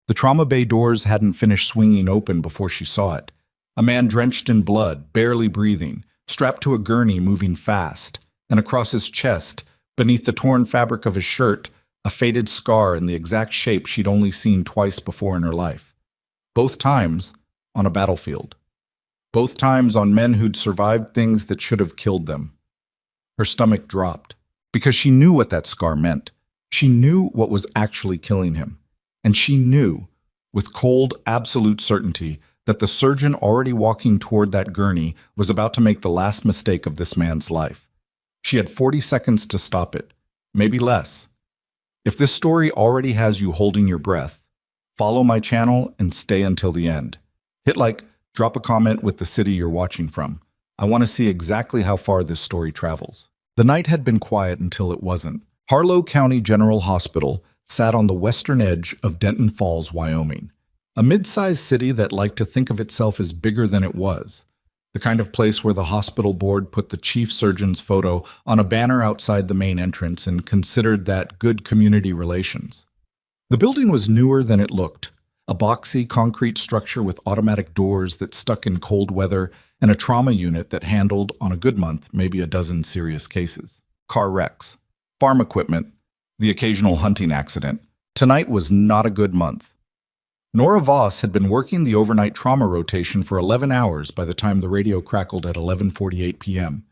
The trauma bay doors hadn't finished swinging open before she saw it. A man drenched in blood, barely breathing, strapped to a gurney moving fast, and across his chest, beneath the torn fabric of his shirt, a faded scar in the exact shape she'd only seen twice before in her life. Both times on a battlefield. Both times on men who'd survived things that should have killed them. Her stomach dropped, because she knew what that scar meant. She knew what was actually killing him. And she knew, with cold, absolute certainty, that the surgeon already walking toward that gurney was about to make the last mistake of this man's life. She had 40 seconds to stop it, maybe less. If this story already has you holding your breath, follow my channel and stay until the end. Hit like, drop a comment with the city you're watching from. I want to see exactly how far this story travels. The night had been quiet until it wasn't. Harlow County General Hospital sat on the western edge of Denton Falls, Wyoming, a mid-sized city that liked to think of itself as bigger than it was, the kind of place where the hospital board put the chief surgeon's photo on a banner outside the main entrance and considered that good community relations. The building was newer than it looked, a boxy concrete structure with automatic doors that stuck in cold weather and a trauma unit that handled, on a good month, maybe a dozen serious cases. Car wrecks, farm equipment, the occasional hunting accident. Tonight was not a good month. Nora Voss had been working the overnight trauma rotation for 11 hours by the time the radio crackled at 11:48 p.m.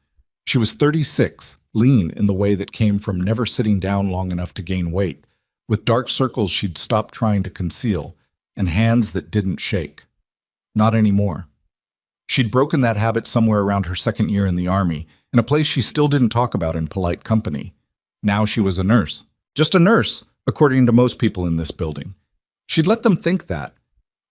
She was 36, lean in the way that came from never sitting down long enough to gain weight, with dark circles she'd stopped trying to conceal, and hands that didn't shake. Not anymore. She'd broken that habit somewhere around her second year in the Army, in a place she still didn't talk about in polite company. Now she was a nurse. Just a nurse, according to most people in this building. She'd let them think that.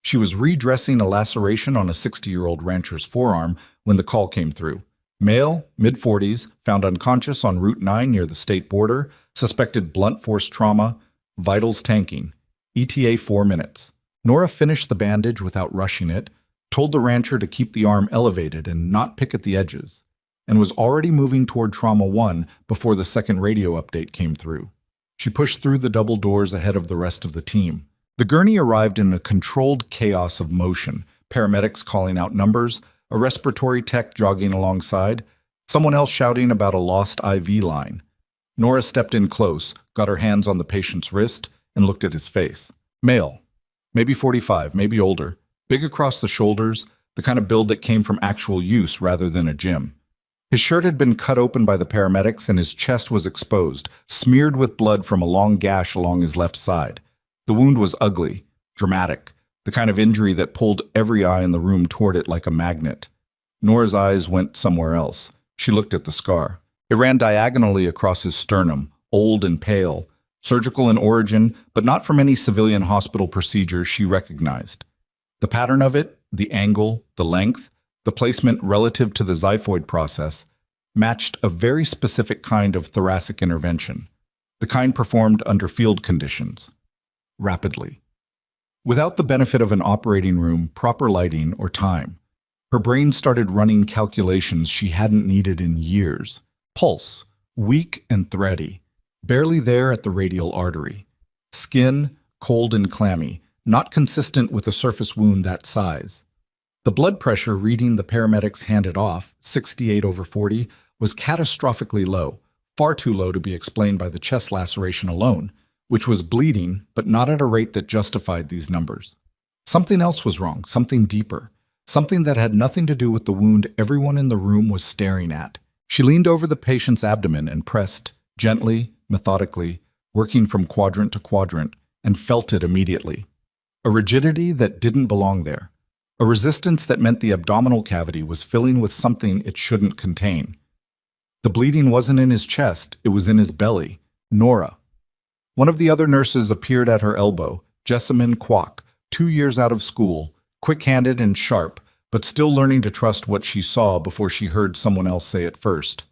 She was redressing a laceration on a 60-year-old rancher's forearm when the call came through. Male, mid-40s, found unconscious on Route 9 near the state border, suspected blunt force trauma, vitals tanking, ETA 4 minutes. Nora finished the bandage without rushing it, told the rancher to keep the arm elevated and not pick at the edges, and was already moving toward Trauma 1 before the second radio update came through. She pushed through the double doors ahead of the rest of the team. The gurney arrived in a controlled chaos of motion, paramedics calling out numbers, a respiratory tech jogging alongside, someone else shouting about a lost IV line. Nora stepped in close, got her hands on the patient's wrist, and looked at his face. Male, maybe 45, maybe older, big across the shoulders, the kind of build that came from actual use rather than a gym. His shirt had been cut open by the paramedics and his chest was exposed, smeared with blood from a long gash along his left side. The wound was ugly, dramatic, the kind of injury that pulled every eye in the room toward it like a magnet. Nora's eyes went somewhere else. She looked at the scar. It ran diagonally across his sternum, old and pale, surgical in origin, but not from any civilian hospital procedure she recognized. The pattern of it, the angle, the length, the placement relative to the xiphoid process, matched a very specific kind of thoracic intervention, the kind performed under field conditions. Rapidly. Without the benefit of an operating room, proper lighting, or time, her brain started running calculations she hadn't needed in years. Pulse, weak and thready, barely there at the radial artery. Skin, cold and clammy, not consistent with a surface wound that size. The blood pressure reading the paramedics handed off, 68/40, was catastrophically low, far too low to be explained by the chest laceration alone, which was bleeding, but not at a rate that justified these numbers. Something else was wrong, something deeper, something that had nothing to do with the wound everyone in the room was staring at. She leaned over the patient's abdomen and pressed, gently, methodically, working from quadrant to quadrant, and felt it immediately. A rigidity that didn't belong there. A resistance that meant the abdominal cavity was filling with something it shouldn't contain. The bleeding wasn't in his chest, it was in his belly. Nora. One of the other nurses appeared at her elbow, Jessamine Kwok, 2 years out of school, quick-handed and sharp, but still learning to trust what she saw before she heard someone else say it first.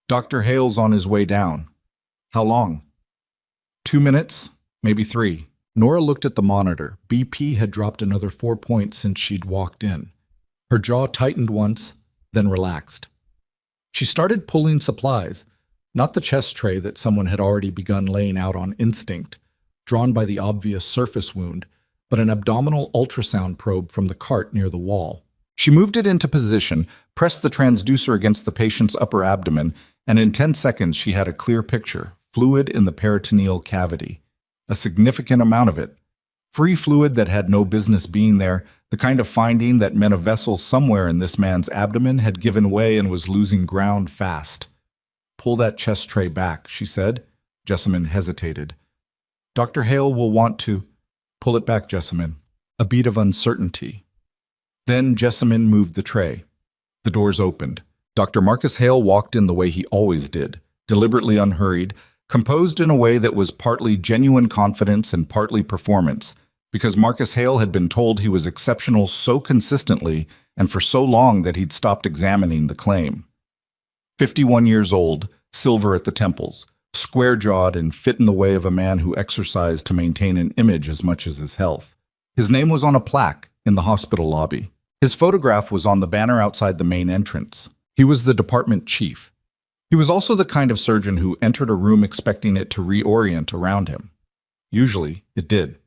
Dr. Hale's on his way down. How long? 2 minutes, maybe 3. Nora looked at the monitor. BP had dropped another 4 points since she'd walked in. Her jaw tightened once, then relaxed. She started pulling supplies, not the chest tray that someone had already begun laying out on instinct, drawn by the obvious surface wound, but an abdominal ultrasound probe from the cart near the wall. She moved it into position, pressed the transducer against the patient's upper abdomen, and in 10 seconds she had a clear picture, fluid in the peritoneal cavity. A significant amount of it. Free fluid that had no business being there, the kind of finding that meant a vessel somewhere in this man's abdomen had given way and was losing ground fast. "Pull that chest tray back," she said. Jessamine hesitated. "Dr. Hale will want to—" "Pull it back, Jessamine." A beat of uncertainty. Then Jessamine moved the tray. The doors opened. Dr. Marcus Hale walked in the way he always did, deliberately unhurried, composed in a way that was partly genuine confidence and partly performance, because Marcus Hale had been told he was exceptional so consistently and for so long that he'd stopped examining the claim. 51 years old, silver at the temples, square-jawed and fit in the way of a man who exercised to maintain an image as much as his health. His name was on a plaque in the hospital lobby. His photograph was on the banner outside the main entrance. He was the department chief. He was also the kind of surgeon who entered a room expecting it to reorient around him. Usually, it did.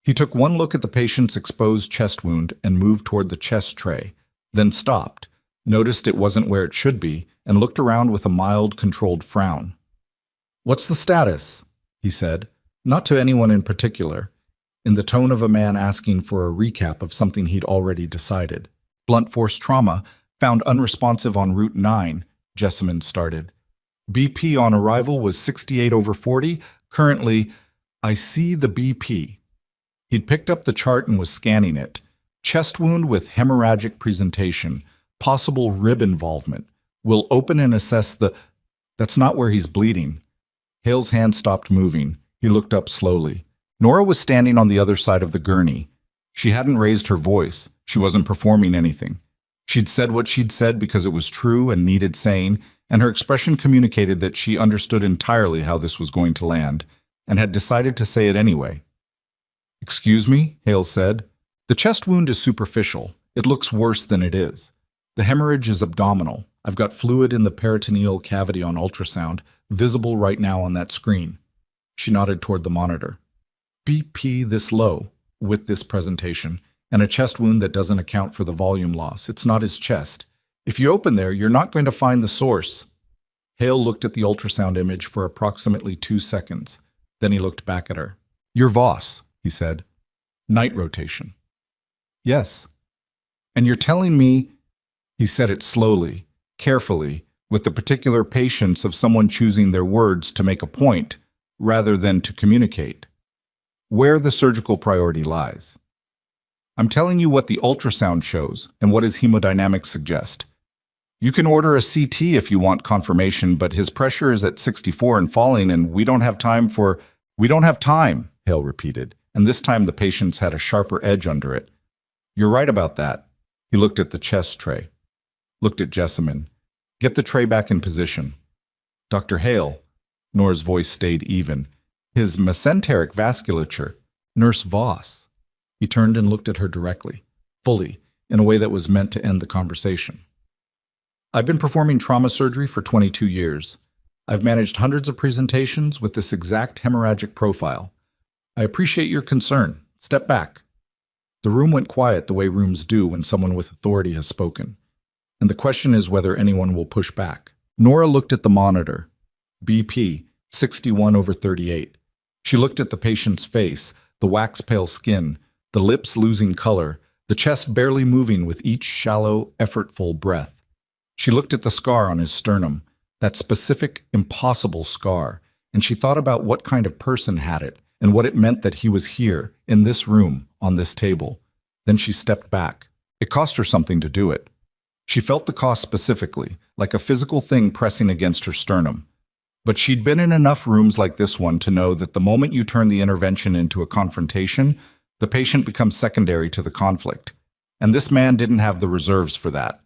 He took one look at the patient's exposed chest wound and moved toward the chest tray, then stopped, noticed it wasn't where it should be, and looked around with a mild, controlled frown. "What's the status?" he said, not to anyone in particular, in the tone of a man asking for a recap of something he'd already decided. "Blunt force trauma, found unresponsive on Route 9, Jessamine started. "BP on arrival was 68/40. Currently, I see the BP." He'd picked up the chart and was scanning it. Chest wound with hemorrhagic presentation, possible rib involvement. We'll open and assess the... That's not where he's bleeding. Hale's hand stopped moving. He looked up slowly. Nora was standing on the other side of the gurney. She hadn't raised her voice. She wasn't performing anything. She'd said what she'd said because it was true and needed saying, and her expression communicated that she understood entirely how this was going to land, and had decided to say it anyway. "Excuse me," Hale said. "The chest wound is superficial. It looks worse than it is. The hemorrhage is abdominal. I've got fluid in the peritoneal cavity on ultrasound, visible right now on that screen." She nodded toward the monitor. "BP this low, with this presentation, and a chest wound that doesn't account for the volume loss. It's not his chest. If you open there, you're not going to find the source." Hale looked at the ultrasound image for approximately 2 seconds. Then he looked back at her. "You're Voss," he said. "Night rotation." "Yes." "And you're telling me—" He said it slowly, carefully, with the particular patience of someone choosing their words to make a point, rather than to communicate. "Where the surgical priority lies. I'm telling you what the ultrasound shows and what his hemodynamics suggest. You can order a CT if you want confirmation, but his pressure is at 64 and falling, and we don't have time for—" "We don't have time," Hale repeated, and this time the patient's had a sharper edge under it. "You're right about that." He looked at the chest tray. Looked at Jessamine. "Get the tray back in position." "Dr. Hale." Nora's voice stayed even. "His mesenteric vasculature." "Nurse Voss." He turned and looked at her directly, fully, in a way that was meant to end the conversation. "I've been performing trauma surgery for 22 years. I've managed hundreds of presentations with this exact hemorrhagic profile. I appreciate your concern. Step back." The room went quiet the way rooms do when someone with authority has spoken. And the question is whether anyone will push back. Nora looked at the monitor. BP, 61/38. She looked at the patient's face, the wax-pale skin, the lips losing color, the chest barely moving with each shallow, effortful breath. She looked at the scar on his sternum, that specific, impossible scar, and she thought about what kind of person had it and what it meant that he was here, in this room, on this table. Then she stepped back. It cost her something to do it. She felt the cost specifically, like a physical thing pressing against her sternum. But she'd been in enough rooms like this one to know that the moment you turn the intervention into a confrontation, the patient becomes secondary to the conflict. And this man didn't have the reserves for that.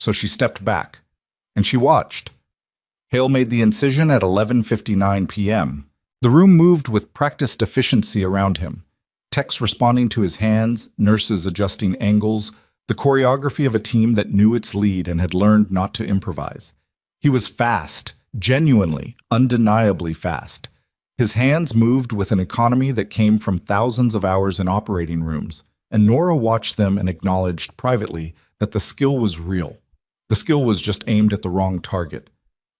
So she stepped back, and she watched. Hale made the incision at 11:59 p.m. The room moved with practiced efficiency around him. Techs responding to his hands, nurses adjusting angles, the choreography of a team that knew its lead and had learned not to improvise. He was fast, genuinely, undeniably fast. His hands moved with an economy that came from thousands of hours in operating rooms, and Nora watched them and acknowledged privately that the skill was real. The skill was just aimed at the wrong target.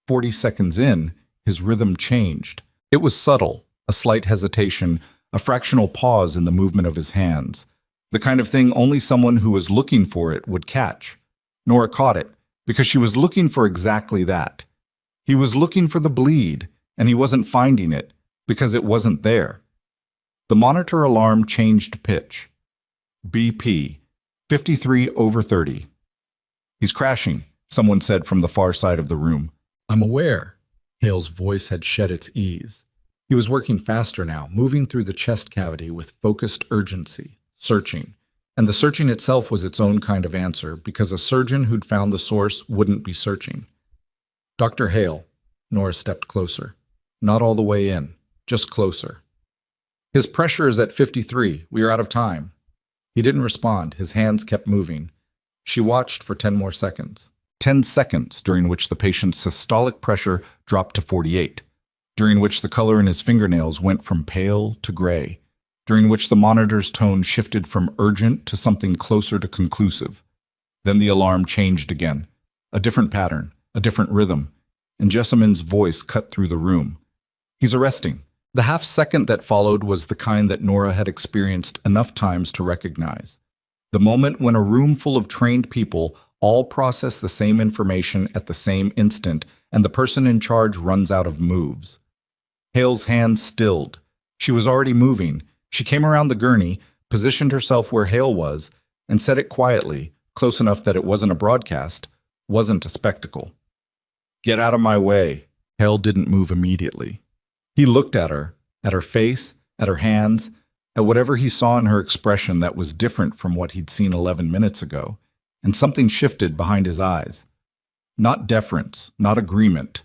40 seconds in, his rhythm changed. It was subtle, a slight hesitation, a fractional pause in the movement of his hands. The kind of thing only someone who was looking for it would catch. Nora caught it, because she was looking for exactly that. He was looking for the bleed, and he wasn't finding it, because it wasn't there. The monitor alarm changed pitch. BP, 53/30. He's crashing, someone said from the far side of the room. I'm aware. Hale's voice had shed its ease. He was working faster now, moving through the chest cavity with focused urgency, searching. And the searching itself was its own kind of answer, because a surgeon who'd found the source wouldn't be searching. Dr. Hale. Nora stepped closer. Not all the way in, just closer. His pressure is at 53. We are out of time. He didn't respond. His hands kept moving. She watched for 10 more seconds. 10 seconds during which the patient's systolic pressure dropped to 48, during which the color in his fingernails went from pale to gray, during which the monitor's tone shifted from urgent to something closer to conclusive. Then the alarm changed again. A different pattern, a different rhythm, and Jessamyn's voice cut through the room. He's arresting. The half second that followed was the kind that Nora had experienced enough times to recognize. The moment when a room full of trained people all process the same information at the same instant, and the person in charge runs out of moves. Hale's hands stilled. She was already moving. She came around the gurney, positioned herself where Hale was, and said it quietly, close enough that it wasn't a broadcast, wasn't a spectacle. Get out of my way. Hale didn't move immediately. He looked at her face, at her hands, at whatever he saw in her expression that was different from what he'd seen 11 minutes ago, and something shifted behind his eyes. Not deference, not agreement.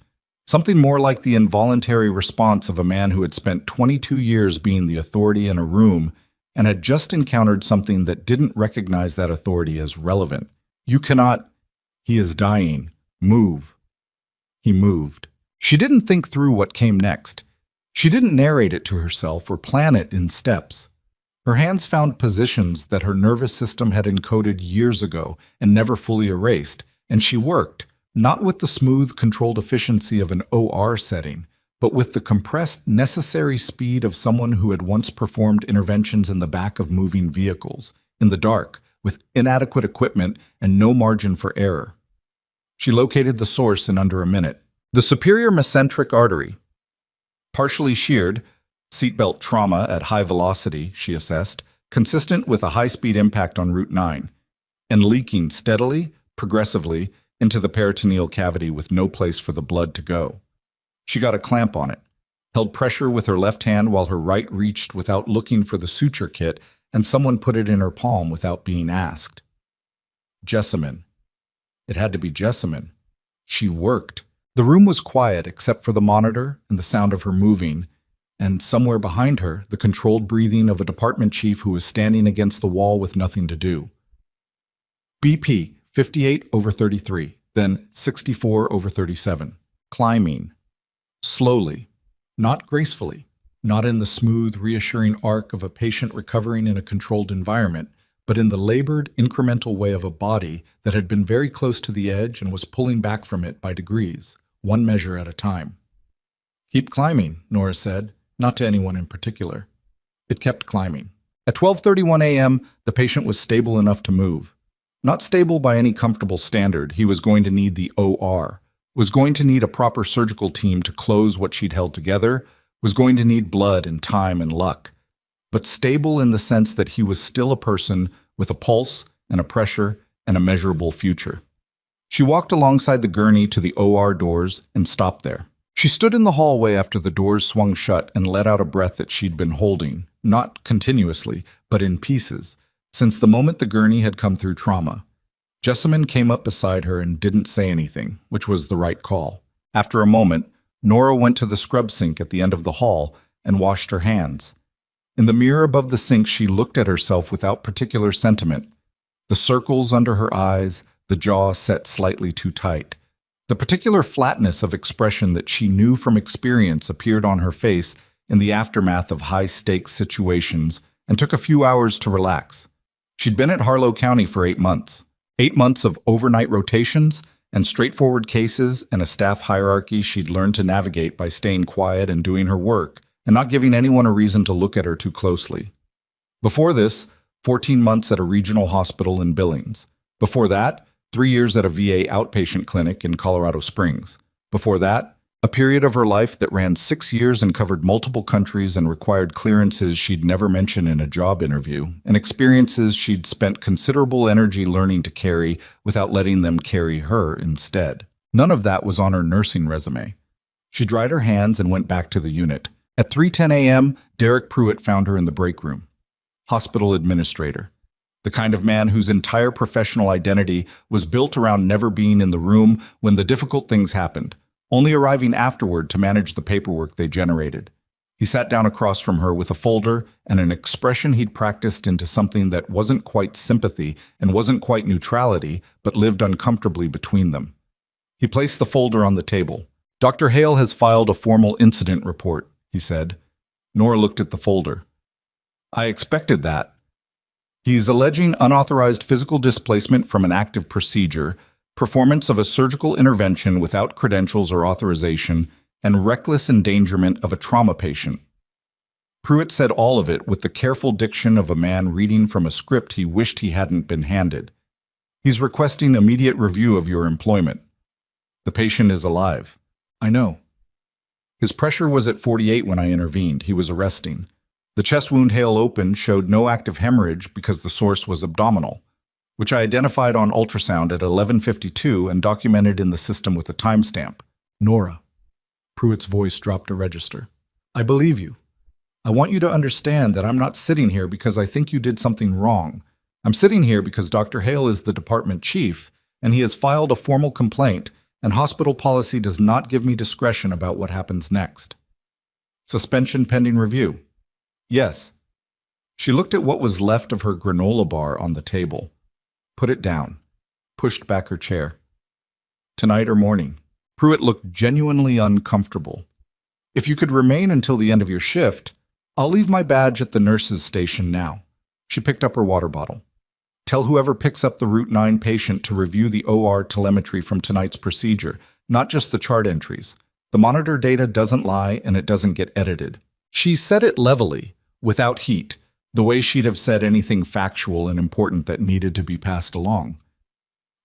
Something more like the involuntary response of a man who had spent 22 years being the authority in a room and had just encountered something that didn't recognize that authority as relevant. You cannot. He is dying. Move. He moved. She didn't think through what came next. She didn't narrate it to herself or plan it in steps. Her hands found positions that her nervous system had encoded years ago and never fully erased, and she worked, not with the smooth, controlled efficiency of an OR setting, but with the compressed, necessary speed of someone who had once performed interventions in the back of moving vehicles, in the dark, with inadequate equipment and no margin for error. She located the source in under a minute. The superior mesenteric artery. Partially sheared, seatbelt trauma at high velocity, she assessed, consistent with a high-speed impact on Route 9, and leaking steadily, progressively, into the peritoneal cavity with no place for the blood to go. She got a clamp on it, held pressure with her left hand while her right reached without looking for the suture kit, and someone put it in her palm without being asked. Jessamyn. It had to be Jessamyn. She worked. The room was quiet except for the monitor and the sound of her moving, and somewhere behind her, the controlled breathing of a department chief who was standing against the wall with nothing to do. BP, 58/33, then 64/37. Climbing. Slowly. Not gracefully. Not in the smooth, reassuring arc of a patient recovering in a controlled environment, but in the labored, incremental way of a body that had been very close to the edge and was pulling back from it by degrees, one measure at a time. Keep climbing, Nora said, not to anyone in particular. It kept climbing. At 12:31 a.m., the patient was stable enough to move. Not stable by any comfortable standard, he was going to need the OR, was going to need a proper surgical team to close what she'd held together, was going to need blood and time and luck, but stable in the sense that he was still a person with a pulse and a pressure and a measurable future. She walked alongside the gurney to the OR doors and stopped there. She stood in the hallway after the doors swung shut and let out a breath that she'd been holding, not continuously, but in pieces, since the moment the gurney had come through trauma. Jessamyn came up beside her and didn't say anything, which was the right call. After a moment, Nora went to the scrub sink at the end of the hall and washed her hands. In the mirror above the sink, she looked at herself without particular sentiment. The circles under her eyes, the jaw set slightly too tight. The particular flatness of expression that she knew from experience appeared on her face in the aftermath of high-stakes situations and took a few hours to relax. She'd been at Harlow County for 8 months. 8 months of overnight rotations and straightforward cases and a staff hierarchy she'd learned to navigate by staying quiet and doing her work and not giving anyone a reason to look at her too closely. Before this, 14 months at a regional hospital in Billings. Before that, 3 years at a VA outpatient clinic in Colorado Springs. Before that, a period of her life that ran 6 years and covered multiple countries and required clearances she'd never mention in a job interview, and experiences she'd spent considerable energy learning to carry without letting them carry her instead. None of that was on her nursing resume. She dried her hands and went back to the unit. At 3:10 a.m., Derek Pruitt found her in the break room. Hospital administrator. The kind of man whose entire professional identity was built around never being in the room when the difficult things happened, only arriving afterward to manage the paperwork they generated. He sat down across from her with a folder and an expression he'd practiced into something that wasn't quite sympathy and wasn't quite neutrality, but lived uncomfortably between them. He placed the folder on the table. "Dr. Hale has filed a formal incident report," he said. Nora looked at the folder. "I expected that. He's alleging unauthorized physical displacement from an active procedure, performance of a surgical intervention without credentials or authorization, and reckless endangerment of a trauma patient." Pruitt said all of it with the careful diction of a man reading from a script he wished he hadn't been handed. "He's requesting immediate review of your employment. The patient is alive." "I know." His pressure was at 48 when I intervened. He was arresting. The chest wound Hale opened showed no active hemorrhage because the source was abdominal, which I identified on ultrasound at 11:52 and documented in the system with a timestamp. "Nora." Pruitt's voice dropped a register. "I believe you. I want you to understand that I'm not sitting here because I think you did something wrong. I'm sitting here because Dr. Hale is the department chief, and he has filed a formal complaint, and hospital policy does not give me discretion about what happens next." "Suspension pending review." "Yes." She looked at what was left of her granola bar on the table. Put it down. Pushed back her chair. "Tonight or morning?" Pruitt looked genuinely uncomfortable. "If you could remain until the end of your shift, I'll leave my badge at the nurse's station now." She picked up her water bottle. "Tell whoever picks up the Route 9 patient to review the OR telemetry from tonight's procedure, not just the chart entries. The monitor data doesn't lie and it doesn't get edited." She said it levelly, without heat, the way she'd have said anything factual and important that needed to be passed along.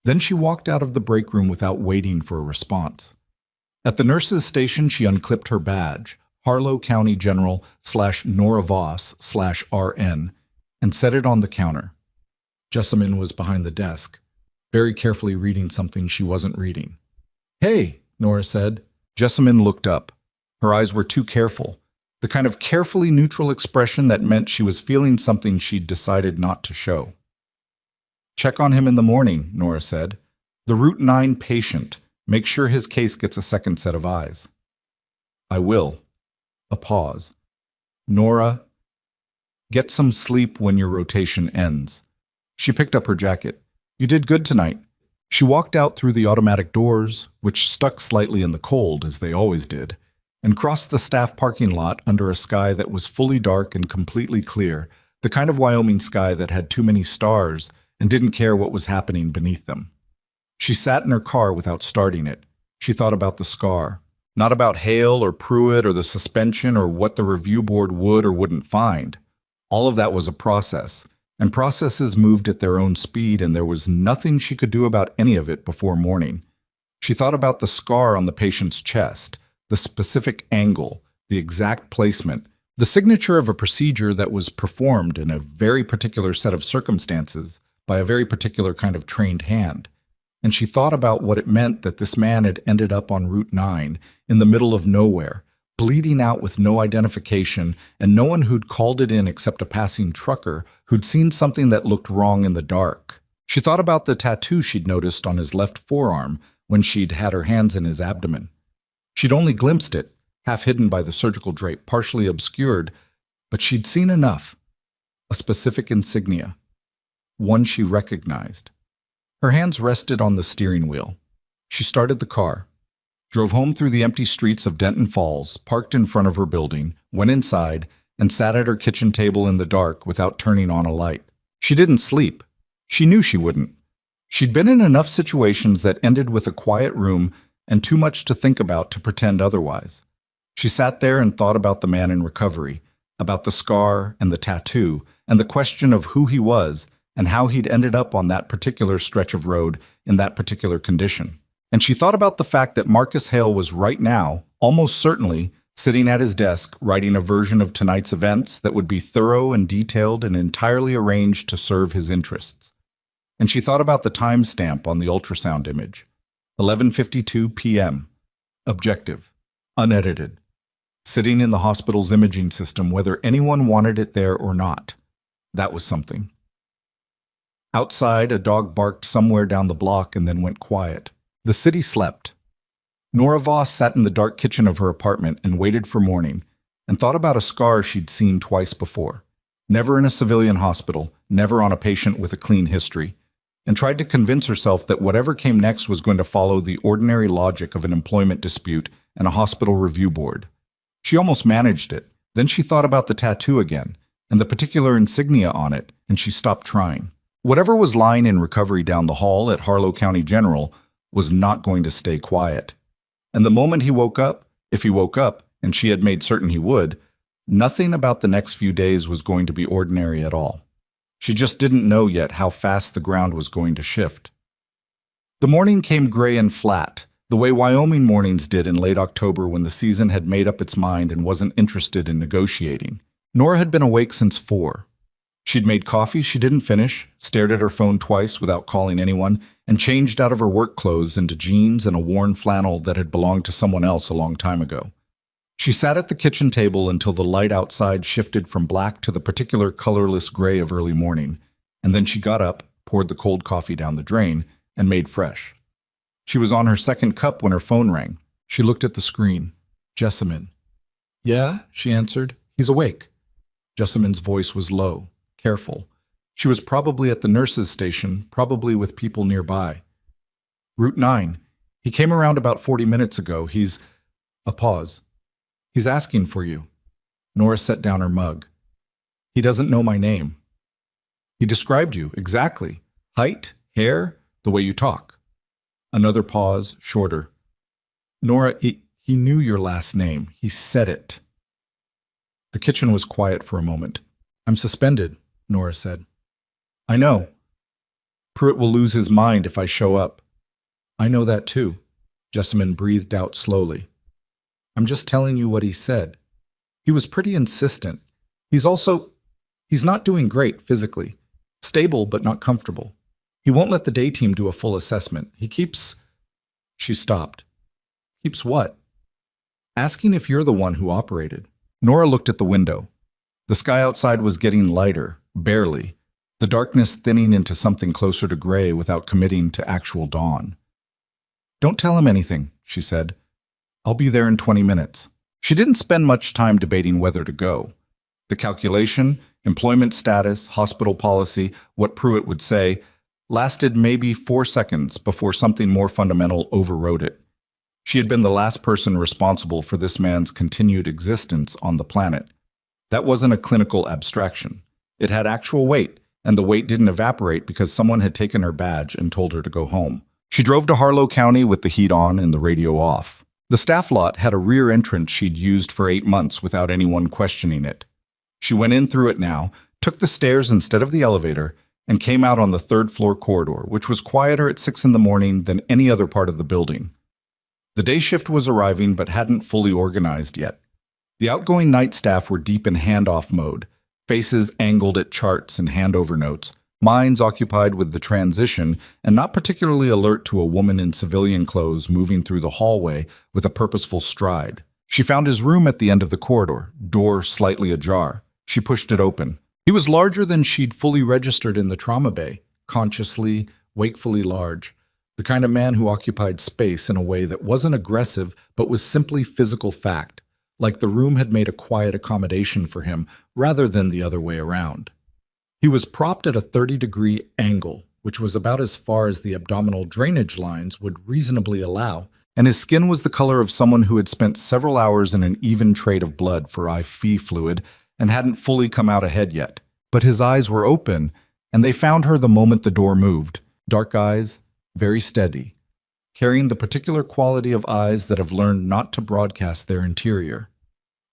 Then she walked out of the break room without waiting for a response. At the nurse's station, she unclipped her badge, Harlow County General /Nora Voss /RN, and set it on the counter. Jessamine was behind the desk, very carefully reading something she wasn't reading. "Hey," Nora said. Jessamine looked up. Her eyes were too careful, the kind of carefully neutral expression that meant she was feeling something she'd decided not to show. "Check on him in the morning," Nora said. "The Route 9 patient. Make sure his case gets a second set of eyes." "I will." A pause. "Nora, get some sleep when your rotation ends." She picked up her jacket. "You did good tonight." She walked out through the automatic doors, which stuck slightly in the cold, as they always did, and crossed the staff parking lot under a sky that was fully dark and completely clear, the kind of Wyoming sky that had too many stars and didn't care what was happening beneath them. She sat in her car without starting it. She thought about the scar, not about Hale or Pruitt or the suspension or what the review board would or wouldn't find. All of that was a process, and processes moved at their own speed, and there was nothing she could do about any of it before morning. She thought about the scar on the patient's chest, the specific angle, the exact placement, the signature of a procedure that was performed in a very particular set of circumstances by a very particular kind of trained hand. And she thought about what it meant that this man had ended up on Route 9 in the middle of nowhere, bleeding out with no identification and no one who'd called it in except a passing trucker who'd seen something that looked wrong in the dark. She thought about the tattoo she'd noticed on his left forearm when she'd had her hands in his abdomen. She'd only glimpsed it, half hidden by the surgical drape, partially obscured, but she'd seen enough. A specific insignia. One she recognized. Her hands rested on the steering wheel. She started the car. drove home through the empty streets of Denton Falls, parked in front of her building, went inside, and sat at her kitchen table in the dark without turning on a light. She didn't sleep. She knew she wouldn't. She'd been in enough situations that ended with a quiet room and too much to think about to pretend otherwise. She sat there and thought about the man in recovery, about the scar and the tattoo, and the question of who he was and how he'd ended up on that particular stretch of road in that particular condition. And she thought about the fact that Marcus Hale was right now, almost certainly, sitting at his desk writing a version of tonight's events that would be thorough and detailed and entirely arranged to serve his interests. And she thought about the timestamp on the ultrasound image. 11:52 p.m. Objective. Unedited. Sitting in the hospital's imaging system whether anyone wanted it there or not. That was something. Outside, a dog barked somewhere down the block and then went quiet. The city slept. Nora Voss sat in the dark kitchen of her apartment and waited for morning, and thought about a scar she'd seen twice before. Never in a civilian hospital, never on a patient with a clean history, and tried to convince herself that whatever came next was going to follow the ordinary logic of an employment dispute and a hospital review board. She almost managed it. Then she thought about the tattoo again, and the particular insignia on it, and she stopped trying. Whatever was lying in recovery down the hall at Harlow County General was not going to stay quiet. And the moment he woke up, if he woke up, and she had made certain he would, nothing about the next few days was going to be ordinary at all. She just didn't know yet how fast the ground was going to shift. The morning came gray and flat, the way Wyoming mornings did in late October when the season had made up its mind and wasn't interested in negotiating. Nora had been awake since 4. She'd made coffee she didn't finish, stared at her phone twice without calling anyone, and changed out of her work clothes into jeans and a worn flannel that had belonged to someone else a long time ago. She sat at the kitchen table until the light outside shifted from black to the particular colorless gray of early morning, and then she got up, poured the cold coffee down the drain, and made fresh. She was on her second cup when her phone rang. She looked at the screen. Jessamine. "Yeah," she answered. "He's awake." Jessamine's voice was low, careful. She was probably at the nurse's station, probably with people nearby. "Route 9. He came around about 40 minutes ago. He's..." A pause. "He's asking for you." Nora set down her mug. "He doesn't know my name." "He described you, exactly. Height, hair, the way you talk." Another pause, shorter. "Nora, he knew your last name. He said it." The kitchen was quiet for a moment. "I'm suspended," Nora said. "I know. Pruitt will lose his mind if I show up." "I know that too," Jessamine breathed out slowly. "I'm just telling you what he said. He was pretty insistent. He's not doing great physically. Stable but not comfortable. He won't let the day team do a full assessment. He keeps..." She stopped. "Keeps what?" "Asking if you're the one who operated." Nora looked at the window. The sky outside was getting lighter, barely, the darkness thinning into something closer to gray without committing to actual dawn. "Don't tell him anything," she said. "I'll be there in 20 minutes." She didn't spend much time debating whether to go. The calculation, employment status, hospital policy, what Pruitt would say, lasted maybe 4 seconds before something more fundamental overrode it. She had been the last person responsible for this man's continued existence on the planet. That wasn't a clinical abstraction. It had actual weight, and the weight didn't evaporate because someone had taken her badge and told her to go home. She drove to Harlow County with the heat on and the radio off. The staff lot had a rear entrance she'd used for 8 months without anyone questioning it. She went in through it now, took the stairs instead of the elevator, and came out on the 3rd-floor corridor, which was quieter at 6 in the morning than any other part of the building. The day shift was arriving but hadn't fully organized yet. The outgoing night staff were deep in handoff mode, faces angled at charts and handover notes, minds occupied with the transition and not particularly alert to a woman in civilian clothes moving through the hallway with a purposeful stride. She found his room at the end of the corridor, door slightly ajar. She pushed it open. He was larger than she'd fully registered in the trauma bay, consciously, wakefully large. The kind of man who occupied space in a way that wasn't aggressive but was simply physical fact, like the room had made a quiet accommodation for him rather than the other way around. He was propped at a 30-degree angle, which was about as far as the abdominal drainage lines would reasonably allow, and his skin was the color of someone who had spent several hours in an even trade of blood for IV fluid and hadn't fully come out ahead yet. But his eyes were open, and they found her the moment the door moved. Dark eyes, very steady, carrying the particular quality of eyes that have learned not to broadcast their interior.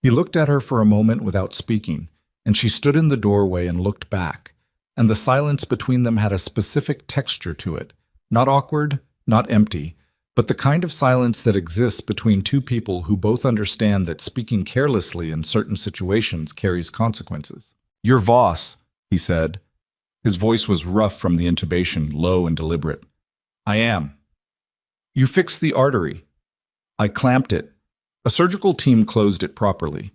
He looked at her for a moment without speaking, and she stood in the doorway and looked back, and the silence between them had a specific texture to it, not awkward, not empty, but the kind of silence that exists between two people who both understand that speaking carelessly in certain situations carries consequences. "You're Voss," he said. His voice was rough from the intubation, low and deliberate. "I am." "You fixed the artery." "I clamped it. A surgical team closed it properly."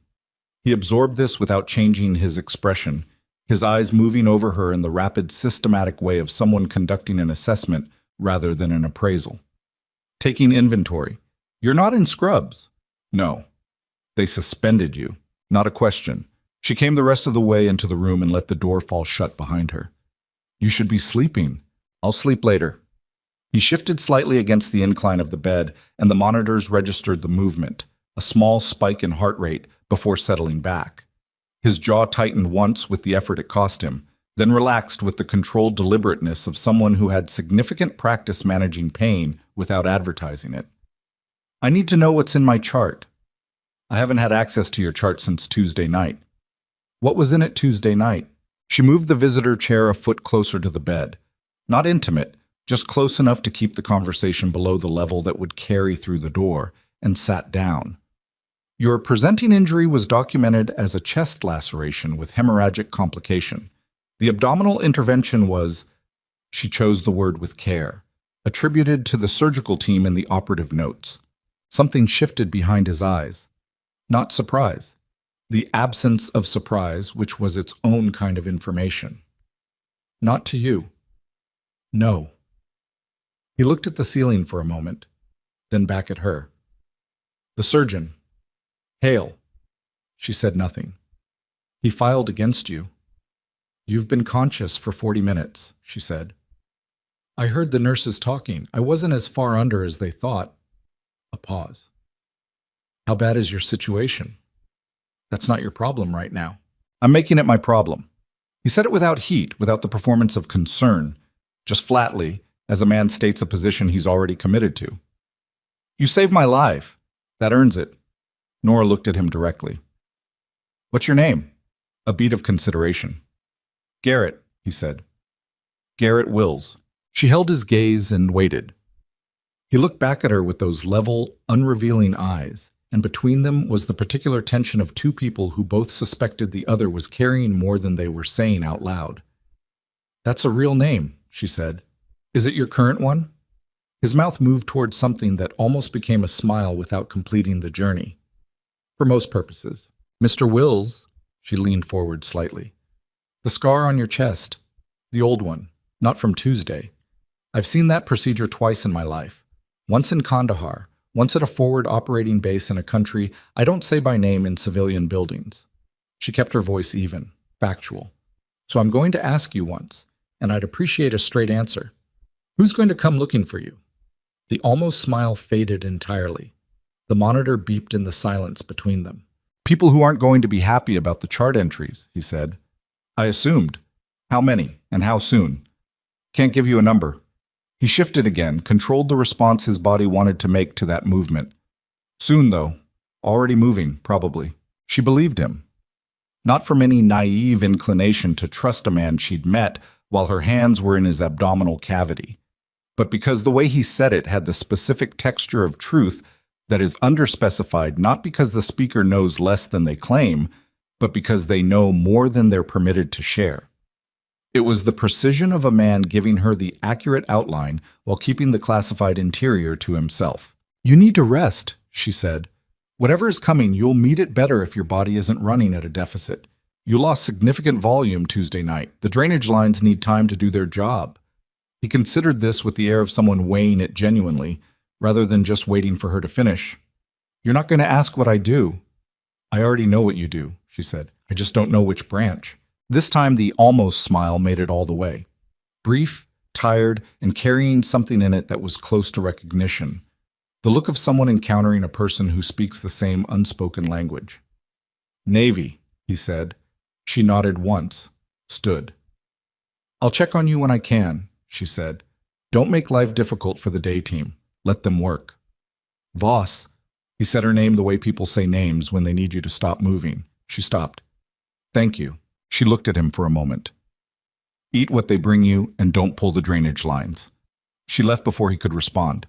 He absorbed this without changing his expression, his eyes moving over her in the rapid, systematic way of someone conducting an assessment rather than an appraisal. "Taking inventory. You're not in scrubs." "No. They suspended you." Not a question. She came the rest of the way into the room and let the door fall shut behind her. "You should be sleeping." "I'll sleep later." He shifted slightly against the incline of the bed, and the monitors registered the movement, a small spike in heart rate before settling back. His jaw tightened once with the effort it cost him, then relaxed with the controlled deliberateness of someone who had significant practice managing pain without advertising it. "I need to know what's in my chart." "I haven't had access to your chart since Tuesday night." "What was in it Tuesday night?" She moved the visitor chair a foot closer to the bed. Not intimate, just close enough to keep the conversation below the level that would carry through the door, and sat down. "Your presenting injury was documented as a chest laceration with hemorrhagic complication. The abdominal intervention was," she chose the word with care, "attributed to the surgical team in the operative notes." Something shifted behind his eyes. Not surprise. The absence of surprise, which was its own kind of information. "Not to you." "No." He looked at the ceiling for a moment, then back at her. "The surgeon." "Hale." She said nothing. "He filed against you." "You've been conscious for 40 minutes, she said. "I heard the nurses talking. I wasn't as far under as they thought." A pause. "How bad is your situation?" "That's not your problem right now." "I'm making it my problem." He said it without heat, without the performance of concern, just flatly, as a man states a position he's already committed to. "You saved my life. That earns it." Nora looked at him directly. "What's your name?" A beat of consideration. "Garrett," he said. "Garrett Wills." She held his gaze and waited. He looked back at her with those level, unrevealing eyes, and between them was the particular tension of two people who both suspected the other was carrying more than they were saying out loud. "That's a real name," she said. "Is it your current one?" His mouth moved towards something that almost became a smile without completing the journey. "For most purposes." "Mr. Wills," she leaned forward slightly. "The scar on your chest, the old one, not from Tuesday. I've seen that procedure twice in my life. Once in Kandahar, once at a forward operating base in a country I don't say by name in civilian buildings." She kept her voice even, factual. "So I'm going to ask you once, and I'd appreciate a straight answer. Who's going to come looking for you?" The almost smile faded entirely. The monitor beeped in the silence between them. "People who aren't going to be happy about the chart entries," he said. "I assumed. How many, and how soon?" "Can't give you a number." He shifted again, controlled the response his body wanted to make to that movement. "Soon, though. Already moving, probably." She believed him. Not from any naive inclination to trust a man she'd met while her hands were in his abdominal cavity, but because the way he said it had the specific texture of truth that is underspecified, not because the speaker knows less than they claim, but because they know more than they're permitted to share. It was the precision of a man giving her the accurate outline while keeping the classified interior to himself. "You need to rest," she said. "Whatever is coming, you'll meet it better if your body isn't running at a deficit. You lost significant volume Tuesday night. The drainage lines need time to do their job." He considered this with the air of someone weighing it genuinely, rather than just waiting for her to finish. "You're not going to ask what I do." "I already know what you do," she said. "I just don't know which branch." This time the almost smile made it all the way. Brief, tired, and carrying something in it that was close to recognition. the look of someone encountering a person who speaks the same unspoken language. Navy, he said. She nodded once, stood. I'll check on you when I can, she said. Don't make life difficult for the day team. Let them work. Voss, he said her name the way people say names when they need you to stop moving. She stopped. Thank you. She looked at him for a moment. Eat what they bring you and don't pull the drainage lines. She left before he could respond.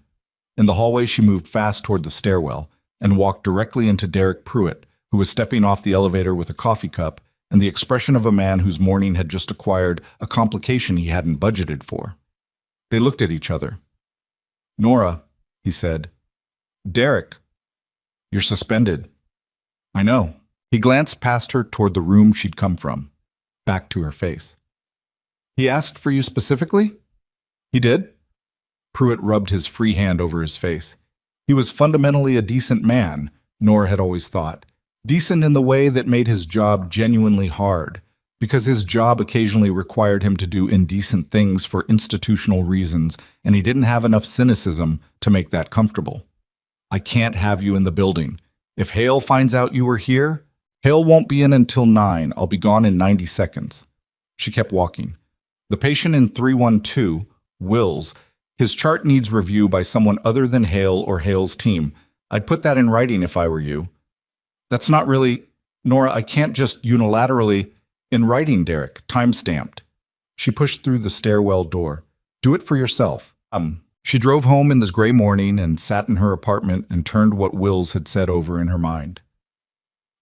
In the hallway, she moved fast toward the stairwell and walked directly into Derek Pruitt, who was stepping off the elevator with a coffee cup and the expression of a man whose morning had just acquired a complication he hadn't budgeted for. They looked at each other. Nora, he said. Derek, you're suspended. I know. He glanced past her toward the room she'd come from, back to her face. He asked for you specifically? He did? Pruitt rubbed his free hand over his face. He was fundamentally a decent man, Nora had always thought. Decent in the way that made his job genuinely hard, because his job occasionally required him to do indecent things for institutional reasons, and he didn't have enough cynicism to make that comfortable. I can't have you in the building. If Hale finds out you were here, Hale won't be in until 9. I'll be gone in 90 seconds. She kept walking. The patient in 312, Wills, his chart needs review by someone other than Hale or Hale's team. I'd put that in writing if I were you. That's not really... Nora, I can't just unilaterally... In writing, Derek, time-stamped. She pushed through the stairwell door. Do it for yourself. She drove home in this gray morning and sat in her apartment and turned what Wills had said over in her mind.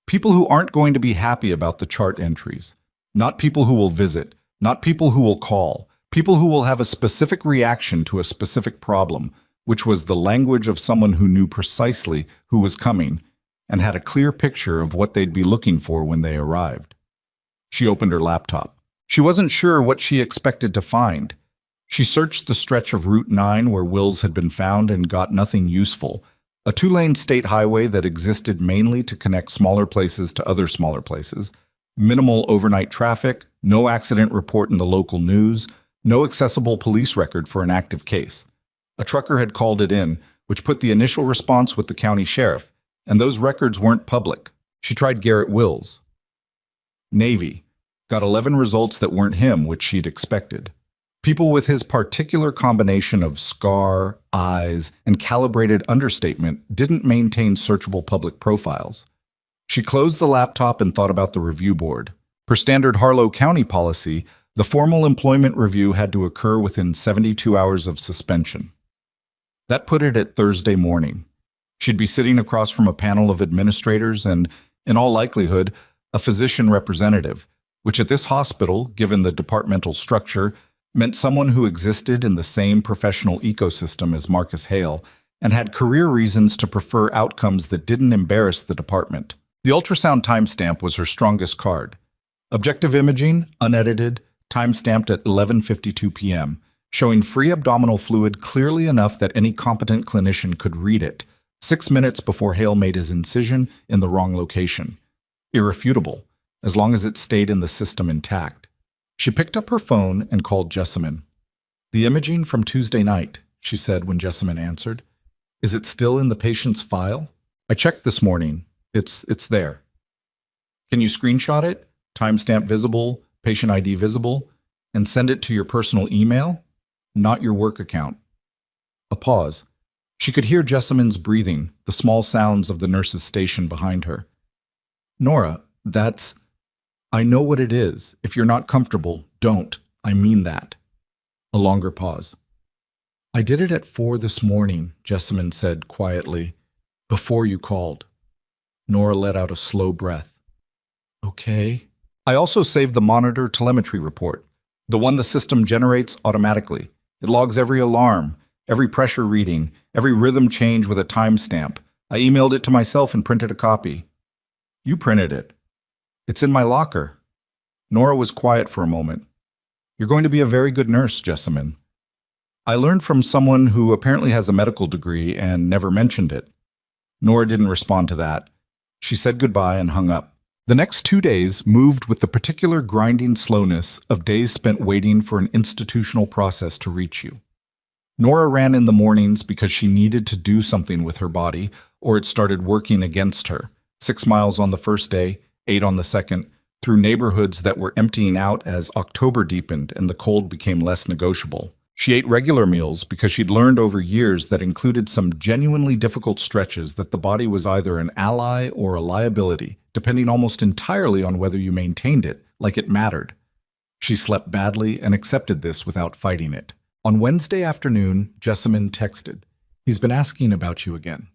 People who aren't going to be happy about the chart entries. Not people who will visit. Not people who will call. People who will have a specific reaction to a specific problem, which was the language of someone who knew precisely who was coming and had a clear picture of what they'd be looking for when they arrived. She opened her laptop. She wasn't sure what she expected to find. She searched the stretch of Route 9 where Wills had been found and got nothing useful, a 2-lane state highway that existed mainly to connect smaller places to other smaller places, minimal overnight traffic, no accident report in the local news, no accessible police record for an active case. A trucker had called it in, which put the initial response with the county sheriff, and those records weren't public. She tried Garrett Wills. Navy. Got 11 results that weren't him, which she'd expected. People with his particular combination of scar, eyes, and calibrated understatement didn't maintain searchable public profiles. She closed the laptop and thought about the review board. Per standard Harlow County policy, the formal employment review had to occur within 72 hours of suspension. That put it at Thursday morning. She'd be sitting across from a panel of administrators and, in all likelihood, a physician representative, which at this hospital, given the departmental structure, meant someone who existed in the same professional ecosystem as Marcus Hale and had career reasons to prefer outcomes that didn't embarrass the department. The ultrasound timestamp was her strongest card. Objective imaging, unedited, timestamped at 11:52 p.m., showing free abdominal fluid clearly enough that any competent clinician could read it, 6 minutes before Hale made his incision in the wrong location. Irrefutable, as long as it stayed in the system intact. She picked up her phone and called Jessamine. The imaging from Tuesday night, she said when Jessamine answered. Is it still in the patient's file? I checked this morning. It's there. Can you screenshot it, timestamp visible, patient ID visible, and send it to your personal email, not your work account? A pause. She could hear Jessamine's breathing, the small sounds of the nurse's station behind her. Nora, I know what it is. If you're not comfortable, don't. I mean that. A longer pause. I did it at 4 this morning, Jessamine said quietly, before you called. Nora let out a slow breath. Okay. I also saved the monitor telemetry report, the one the system generates automatically. It logs every alarm, every pressure reading, every rhythm change with a timestamp. I emailed it to myself and printed a copy. You printed it. It's in my locker. Nora was quiet for a moment. You're going to be a very good nurse, Jessamine. I learned from someone who apparently has a medical degree and never mentioned it. Nora didn't respond to that. She said goodbye and hung up. The next 2 days moved with the particular grinding slowness of days spent waiting for an institutional process to reach you. Nora ran in the mornings because she needed to do something with her body, or it started working against her. 6 miles on the first day, 8 on the second, through neighborhoods that were emptying out as October deepened and the cold became less negotiable. She ate regular meals because she'd learned over years that included some genuinely difficult stretches that the body was either an ally or a liability, depending almost entirely on whether you maintained it, like it mattered. She slept badly and accepted this without fighting it. On Wednesday afternoon, Jessamine texted, "He's been asking about you again."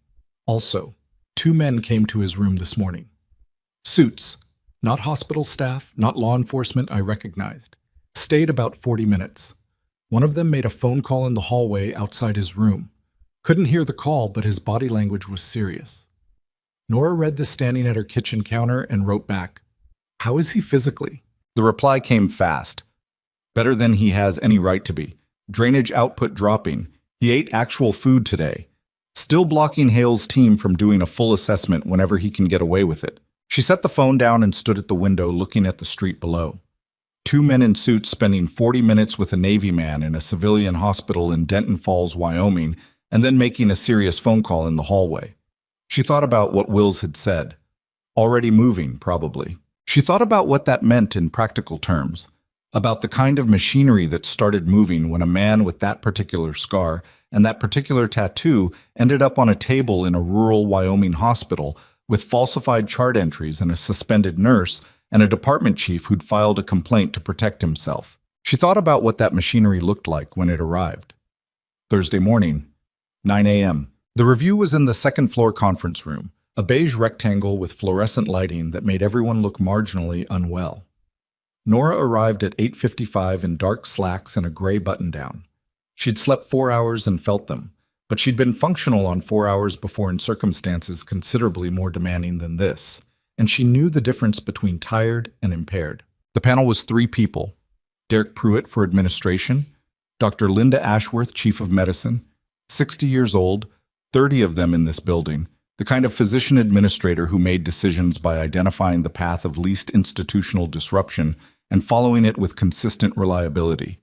Also, 2 men came to his room this morning. Suits, not hospital staff, not law enforcement, I recognized. Stayed about 40 minutes. One of them made a phone call in the hallway outside his room. Couldn't hear the call, but his body language was serious. Nora read this standing at her kitchen counter and wrote back, "How is he physically?" The reply came fast. "Better than he has any right to be. Drainage output dropping. He ate actual food today. Still blocking Hale's team from doing a full assessment whenever he can get away with it." She set the phone down and stood at the window looking at the street below. 2 men in suits spending 40 minutes with a Navy man in a civilian hospital in Denton Falls, Wyoming, and then making a serious phone call in the hallway. She thought about what Wills had said. Already moving, probably. She thought about what that meant in practical terms, about the kind of machinery that started moving when a man with that particular scar and that particular tattoo ended up on a table in a rural Wyoming hospital with falsified chart entries and a suspended nurse and a department chief who'd filed a complaint to protect himself. She thought about what that machinery looked like when it arrived. Thursday morning, 9 a.m. The review was in the second-floor conference room, a beige rectangle with fluorescent lighting that made everyone look marginally unwell. Nora arrived at 8:55 in dark slacks and a gray button-down. She'd slept 4 hours and felt them, but she'd been functional on 4 hours before in circumstances considerably more demanding than this, and she knew the difference between tired and impaired. The panel was 3 people: Derek Pruitt for administration, Dr. Linda Ashworth, chief of medicine, 60 years old, 30 of them in this building, the kind of physician administrator who made decisions by identifying the path of least institutional disruption and following it with consistent reliability.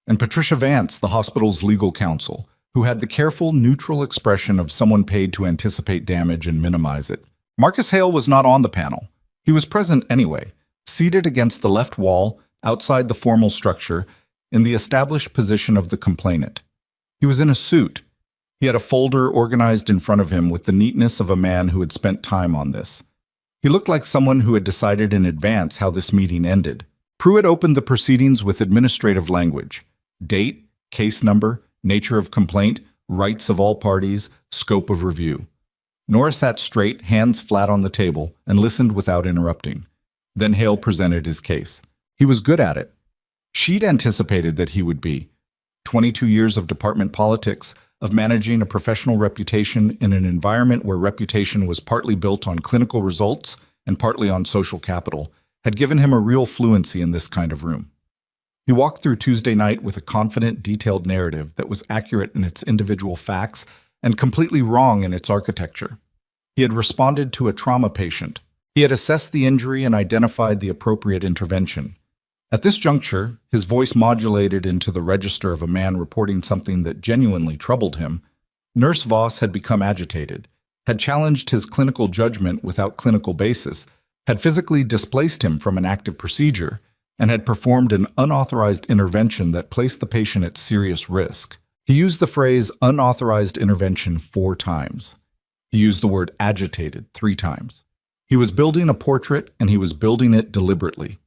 And Patricia Vance, the hospital's legal counsel, who had the careful, neutral expression of someone paid to anticipate damage and minimize it. Marcus Hale was not on the panel. He was present anyway, seated against the left wall, outside the formal structure, in the established position of the complainant. He was in a suit. He had a folder organized in front of him with the neatness of a man who had spent time on this. He looked like someone who had decided in advance how this meeting ended. Pruitt opened the proceedings with administrative language: date, case number, nature of complaint, rights of all parties, scope of review. Nora sat straight, hands flat on the table, and listened without interrupting. Then Hale presented his case. He was good at it. She'd anticipated that he would be. 22 years of department politics, of managing a professional reputation in an environment where reputation was partly built on clinical results and partly on social capital, had given him a real fluency in this kind of room. He walked through Tuesday night with a confident, detailed narrative that was accurate in its individual facts and completely wrong in its architecture. He had responded to a trauma patient. He had assessed the injury and identified the appropriate intervention. At this juncture, his voice modulated into the register of a man reporting something that genuinely troubled him. Nurse Voss had become agitated, had challenged his clinical judgment without clinical basis, had physically displaced him from an active procedure, and had performed an unauthorized intervention that placed the patient at serious risk. He used the phrase unauthorized intervention 4 times. He used the word agitated 3 times. He was building a portrait, and he was building it deliberately.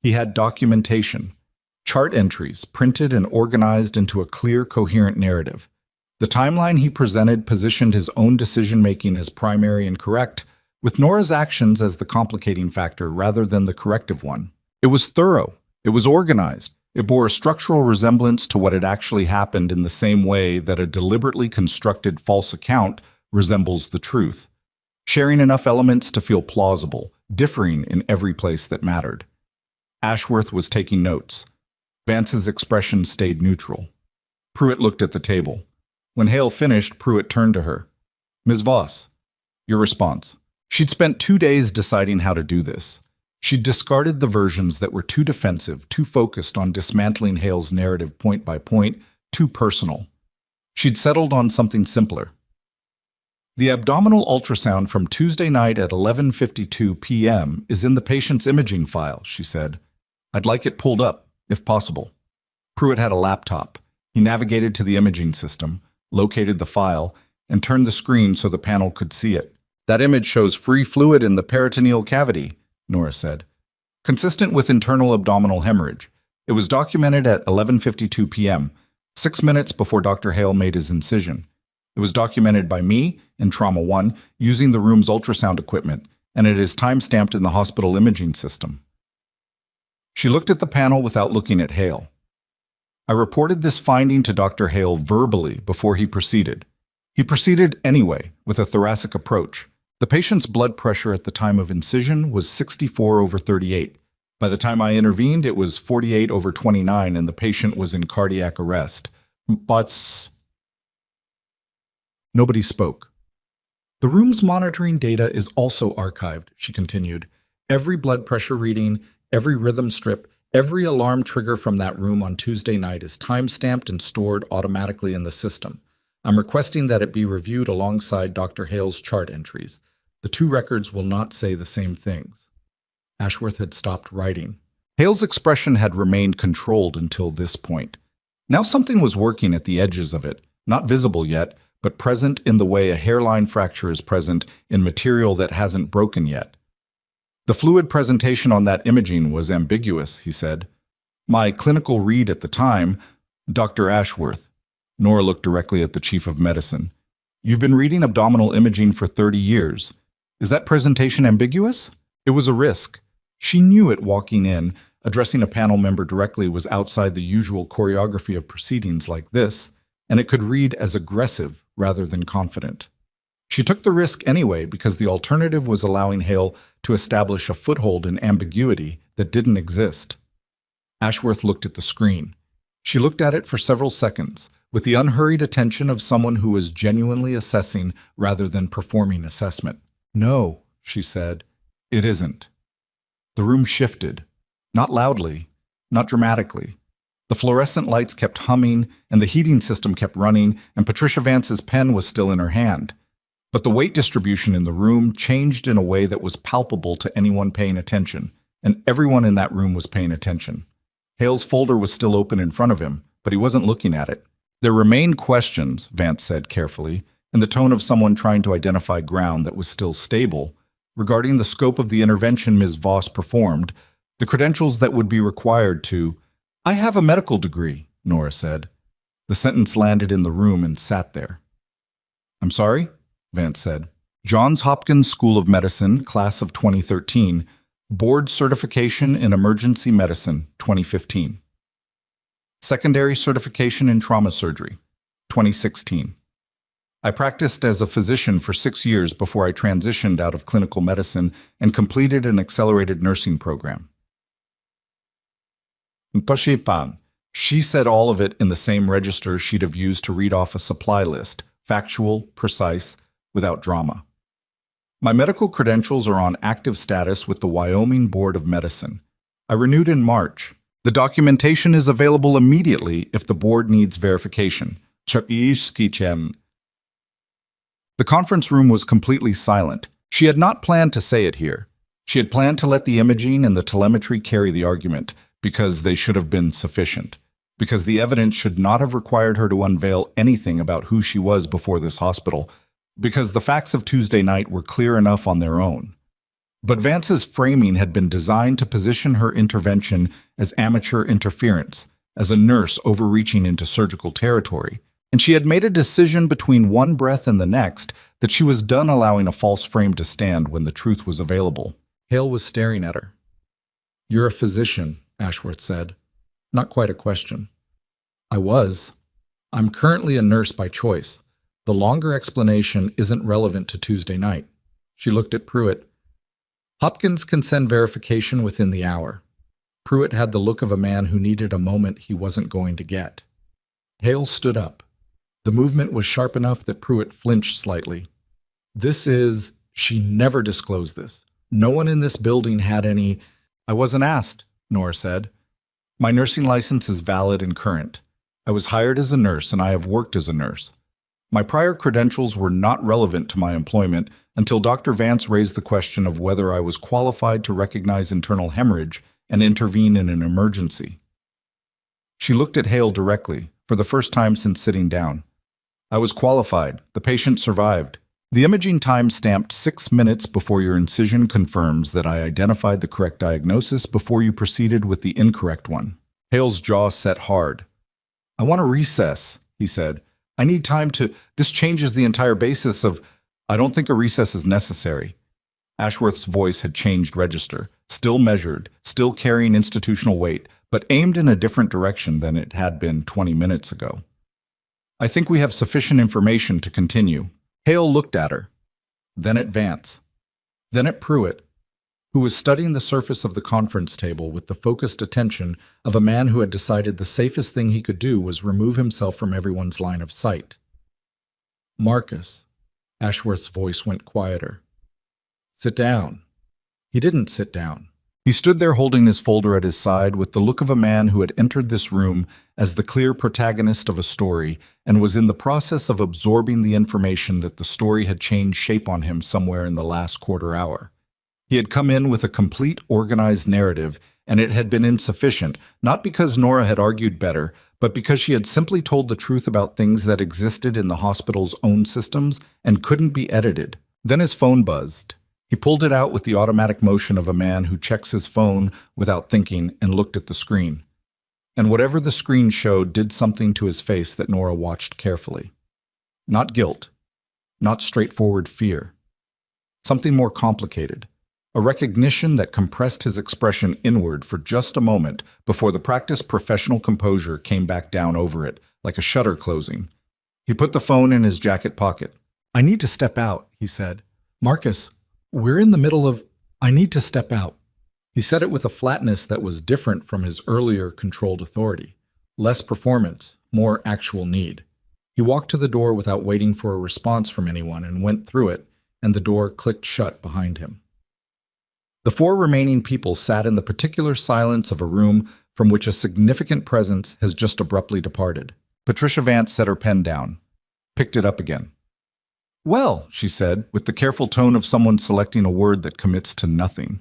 He had documentation, chart entries printed and organized into a clear, coherent narrative. The timeline he presented positioned his own decision-making as primary and correct, with Nora's actions as the complicating factor rather than the corrective one. It was thorough. It was organized. It bore a structural resemblance to what had actually happened in the same way that a deliberately constructed false account resembles the truth, sharing enough elements to feel plausible, differing in every place that mattered. Ashworth was taking notes. Vance's expression stayed neutral. Pruitt looked at the table. When Hale finished, Pruitt turned to her. "Ms. Voss, your response." She'd spent 2 days deciding how to do this. She'd discarded the versions that were too defensive, too focused on dismantling Hale's narrative point by point, too personal. She'd settled on something simpler. The abdominal ultrasound from Tuesday night at 11:52 p.m. is in the patient's imaging file, she said. I'd like it pulled up, if possible. Pruitt had a laptop. He navigated to the imaging system, located the file, and turned the screen so the panel could see it. That image shows free fluid in the peritoneal cavity, Nora said. Consistent with internal abdominal hemorrhage. It was documented at 11:52 p.m., 6 minutes before Dr. Hale made his incision. It was documented by me in Trauma 1 using the room's ultrasound equipment, and it is time-stamped in the hospital imaging system. She looked at the panel without looking at Hale. I reported this finding to Dr. Hale verbally before he proceeded. He proceeded anyway, with a thoracic approach. The patient's blood pressure at the time of incision was 64/38. By the time I intervened, it was 48/29, and the patient was in cardiac arrest. But nobody spoke. The room's monitoring data is also archived, she continued. Every blood pressure reading, every rhythm strip, every alarm trigger from that room on Tuesday night is time-stamped and stored automatically in the system. I'm requesting that it be reviewed alongside Dr. Hale's chart entries. The two records will not say the same things. Ashworth had stopped writing. Hale's expression had remained controlled until this point. Now something was working at the edges of it, not visible yet, but present in the way a hairline fracture is present in material that hasn't broken yet. The fluid presentation on that imaging was ambiguous, he said. My clinical read at the time, Dr. Ashworth. Nora looked directly at the chief of medicine. You've been reading abdominal imaging for 30 years. Is that presentation ambiguous? It was a risk. She knew it walking in. Addressing a panel member directly was outside the usual choreography of proceedings like this, and it could read as aggressive rather than confident. She took the risk anyway because the alternative was allowing Hale to establish a foothold in ambiguity that didn't exist. Ashworth looked at the screen. She looked at it for several seconds, with the unhurried attention of someone who was genuinely assessing rather than performing assessment. No, she said, it isn't. The room shifted, not loudly, not dramatically. The fluorescent lights kept humming, and the heating system kept running, and Patricia Vance's pen was still in her hand. But the weight distribution in the room changed in a way that was palpable to anyone paying attention, and everyone in that room was paying attention. Hale's folder was still open in front of him, but he wasn't looking at it. There remained questions, Vance said carefully, in the tone of someone trying to identify ground that was still stable, regarding the scope of the intervention Ms. Voss performed, the credentials that would be required to— I have a medical degree, Nora said. The sentence landed in the room and sat there. I'm sorry? Vance said. Johns Hopkins School of Medicine, class of 2013, Board Certification in Emergency Medicine, 2015. Secondary Certification in Trauma Surgery, 2016. I practiced as a physician for 6 years before I transitioned out of clinical medicine and completed an accelerated nursing program. Pashipan. She said all of it in the same register she'd have used to read off a supply list, factual, precise, without drama. My medical credentials are on active status with the Wyoming Board of Medicine. I renewed in March. The documentation is available immediately if the board needs verification. The conference room was completely silent. She had not planned to say it here. She had planned to let the imaging and the telemetry carry the argument, because they should have been sufficient, because the evidence should not have required her to unveil anything about who she was before this hospital, because the facts of Tuesday night were clear enough on their own. But Vance's framing had been designed to position her intervention as amateur interference, as a nurse overreaching into surgical territory, and she had made a decision between one breath and the next that she was done allowing a false frame to stand when the truth was available. Hale was staring at her. You're a physician, Ashworth said. Not quite a question. I was. I'm currently a nurse by choice. The longer explanation isn't relevant to Tuesday night. She looked at Pruitt. Hopkins can send verification within the hour. Pruitt had the look of a man who needed a moment he wasn't going to get. Hale stood up. The movement was sharp enough that Pruitt flinched slightly. She never disclosed this. No one in this building had any— I wasn't asked, Nora said. My nursing license is valid and current. I was hired as a nurse and I have worked as a nurse. My prior credentials were not relevant to my employment until Dr. Vance raised the question of whether I was qualified to recognize internal hemorrhage and intervene in an emergency. She looked at Hale directly, for the first time since sitting down. I was qualified. The patient survived. The imaging time stamped 6 minutes before your incision confirms that I identified the correct diagnosis before you proceeded with the incorrect one. Hale's jaw set hard. I want a recess, he said. I need time to... This changes the entire basis of... I don't think a recess is necessary. Ashworth's voice had changed register, still measured, still carrying institutional weight, but aimed in a different direction than it had been 20 minutes ago. I think we have sufficient information to continue. Hale looked at her, then at Vance, then at Pruitt, who was studying the surface of the conference table with the focused attention of a man who had decided the safest thing he could do was remove himself from everyone's line of sight. Marcus, Ashworth's voice went quieter. Sit down. He didn't sit down. He stood there holding his folder at his side with the look of a man who had entered this room as the clear protagonist of a story and was in the process of absorbing the information that the story had changed shape on him somewhere in the last quarter hour. He had come in with a complete organized narrative, and it had been insufficient, not because Nora had argued better, but because she had simply told the truth about things that existed in the hospital's own systems and couldn't be edited. Then his phone buzzed. He pulled it out with the automatic motion of a man who checks his phone without thinking and looked at the screen. And whatever the screen showed did something to his face that Nora watched carefully. Not guilt, not straightforward fear. Something more complicated. A recognition that compressed his expression inward for just a moment before the practiced professional composure came back down over it, like a shutter closing. He put the phone in his jacket pocket. I need to step out, he said. Marcus, we're in the middle of... I need to step out. He said it with a flatness that was different from his earlier controlled authority. Less performance, more actual need. He walked to the door without waiting for a response from anyone and went through it, and the door clicked shut behind him. The 4 remaining people sat in the particular silence of a room from which a significant presence has just abruptly departed. Patricia Vance set her pen down, picked it up again. Well, she said, with the careful tone of someone selecting a word that commits to nothing.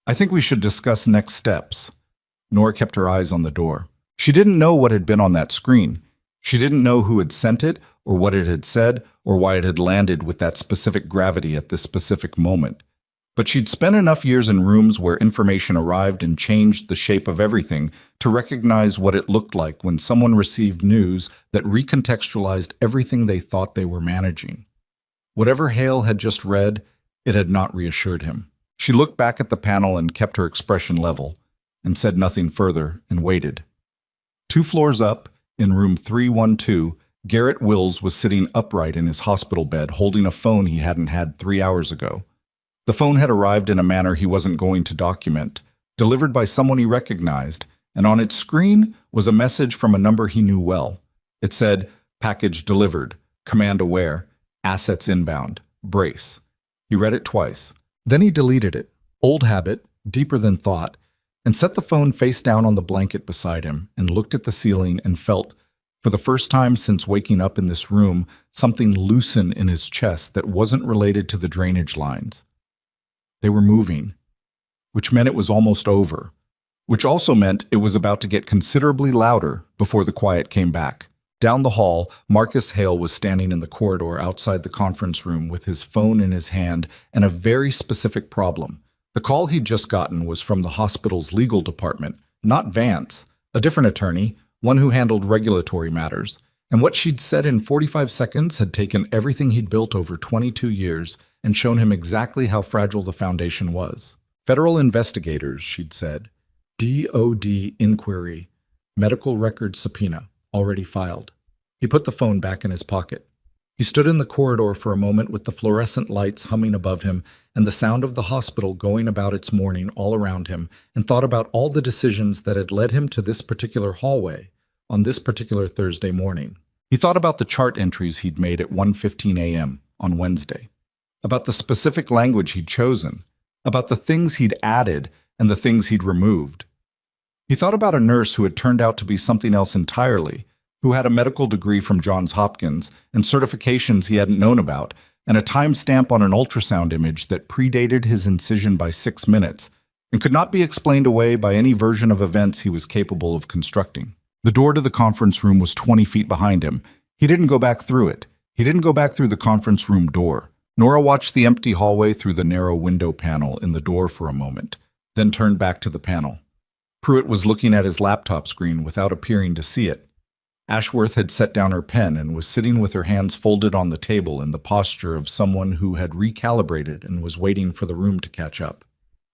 I think we should discuss next steps. Nora kept her eyes on the door. She didn't know what had been on that screen. She didn't know who had sent it, or what it had said, or why it had landed with that specific gravity at this specific moment. But she'd spent enough years in rooms where information arrived and changed the shape of everything to recognize what it looked like when someone received news that recontextualized everything they thought they were managing. Whatever Hale had just read, it had not reassured him. She looked back at the panel and kept her expression level, and said nothing further, and waited. 2 floors up, in room 312, Garrett Wills was sitting upright in his hospital bed holding a phone he hadn't had 3 hours ago. The phone had arrived in a manner he wasn't going to document, delivered by someone he recognized, and on its screen was a message from a number he knew well. It said, "Package delivered, command aware, assets inbound, brace." He read it twice. Then he deleted it, old habit, deeper than thought, and set the phone face down on the blanket beside him and looked at the ceiling and felt, for the first time since waking up in this room, something loosen in his chest that wasn't related to the drainage lines. They were moving, which meant it was almost over, which also meant it was about to get considerably louder before the quiet came back. Down the hall, Marcus Hale was standing in the corridor outside the conference room with his phone in his hand and a very specific problem. The call he'd just gotten was from the hospital's legal department, not Vance, a different attorney, one who handled regulatory matters. And what she'd said in 45 seconds had taken everything he'd built over 22 years and shown him exactly how fragile the foundation was. Federal investigators, she'd said. DOD inquiry. Medical record subpoena. Already filed. He put the phone back in his pocket. He stood in the corridor for a moment with the fluorescent lights humming above him and the sound of the hospital going about its morning all around him, and thought about all the decisions that had led him to this particular hallway on this particular Thursday morning. He thought about the chart entries he'd made at 1:15 a.m. on Wednesday, about the specific language he'd chosen, about the things he'd added and the things he'd removed. He thought about a nurse who had turned out to be something else entirely, who had a medical degree from Johns Hopkins and certifications he hadn't known about, and a timestamp on an ultrasound image that predated his incision by 6 minutes and could not be explained away by any version of events he was capable of constructing. The door to the conference room was 20 feet behind him. He didn't go back through it. He didn't go back through the conference room door. Nora watched the empty hallway through the narrow window panel in the door for a moment, then turned back to the panel. Pruitt was looking at his laptop screen without appearing to see it. Ashworth had set down her pen and was sitting with her hands folded on the table in the posture of someone who had recalibrated and was waiting for the room to catch up.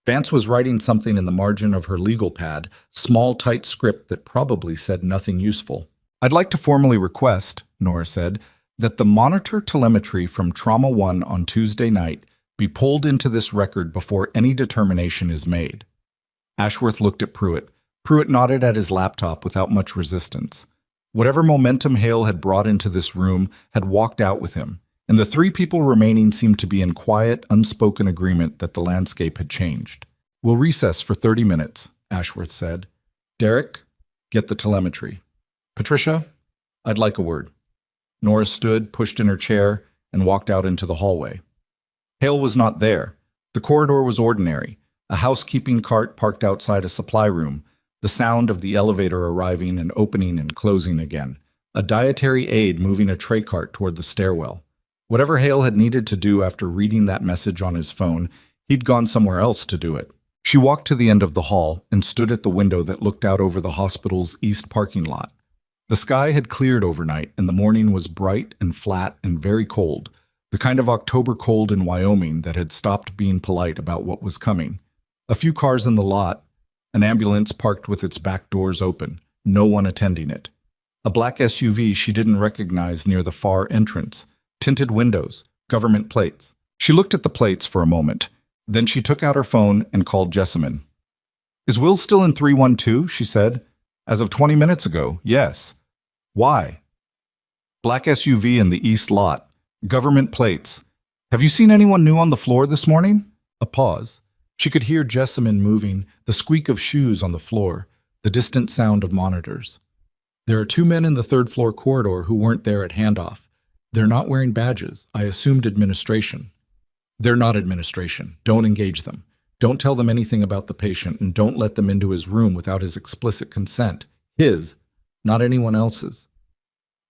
Vance was writing something in the margin of her legal pad, small, tight script that probably said nothing useful. "I'd like to formally request," Nora said, "that the monitor telemetry from Trauma 1 on Tuesday night be pulled into this record before any determination is made." Ashworth looked at Pruitt. Pruitt nodded at his laptop without much resistance. Whatever momentum Hale had brought into this room had walked out with him, and the 3 people remaining seemed to be in quiet, unspoken agreement that the landscape had changed. "We'll recess for 30 minutes, Ashworth said. "Derek, get the telemetry. Patricia, I'd like a word." Nora stood, pushed in her chair, and walked out into the hallway. Hale was not there. The corridor was ordinary, a housekeeping cart parked outside a supply room, the sound of the elevator arriving and opening and closing again, a dietary aide moving a tray cart toward the stairwell. Whatever Hale had needed to do after reading that message on his phone, he'd gone somewhere else to do it. She walked to the end of the hall and stood at the window that looked out over the hospital's east parking lot. The sky had cleared overnight, and the morning was bright and flat and very cold, the kind of October cold in Wyoming that had stopped being polite about what was coming. A few cars in the lot, an ambulance parked with its back doors open, no one attending it. A black SUV she didn't recognize near the far entrance, tinted windows, government plates. She looked at the plates for a moment. Then she took out her phone and called Jessamine. "Is Will still in 312?" she said. "As of 20 minutes ago, yes." "Why?" "Black SUV in the east lot. Government plates. Have you seen anyone new on the floor this morning?" A pause. She could hear Jessamine moving, the squeak of shoes on the floor, the distant sound of monitors. "There are 2 men in the 3rd floor corridor who weren't there at handoff. They're not wearing badges. I assumed administration." "They're not administration. Don't engage them. Don't tell them anything about the patient, and don't let them into his room without his explicit consent. His, not anyone else's."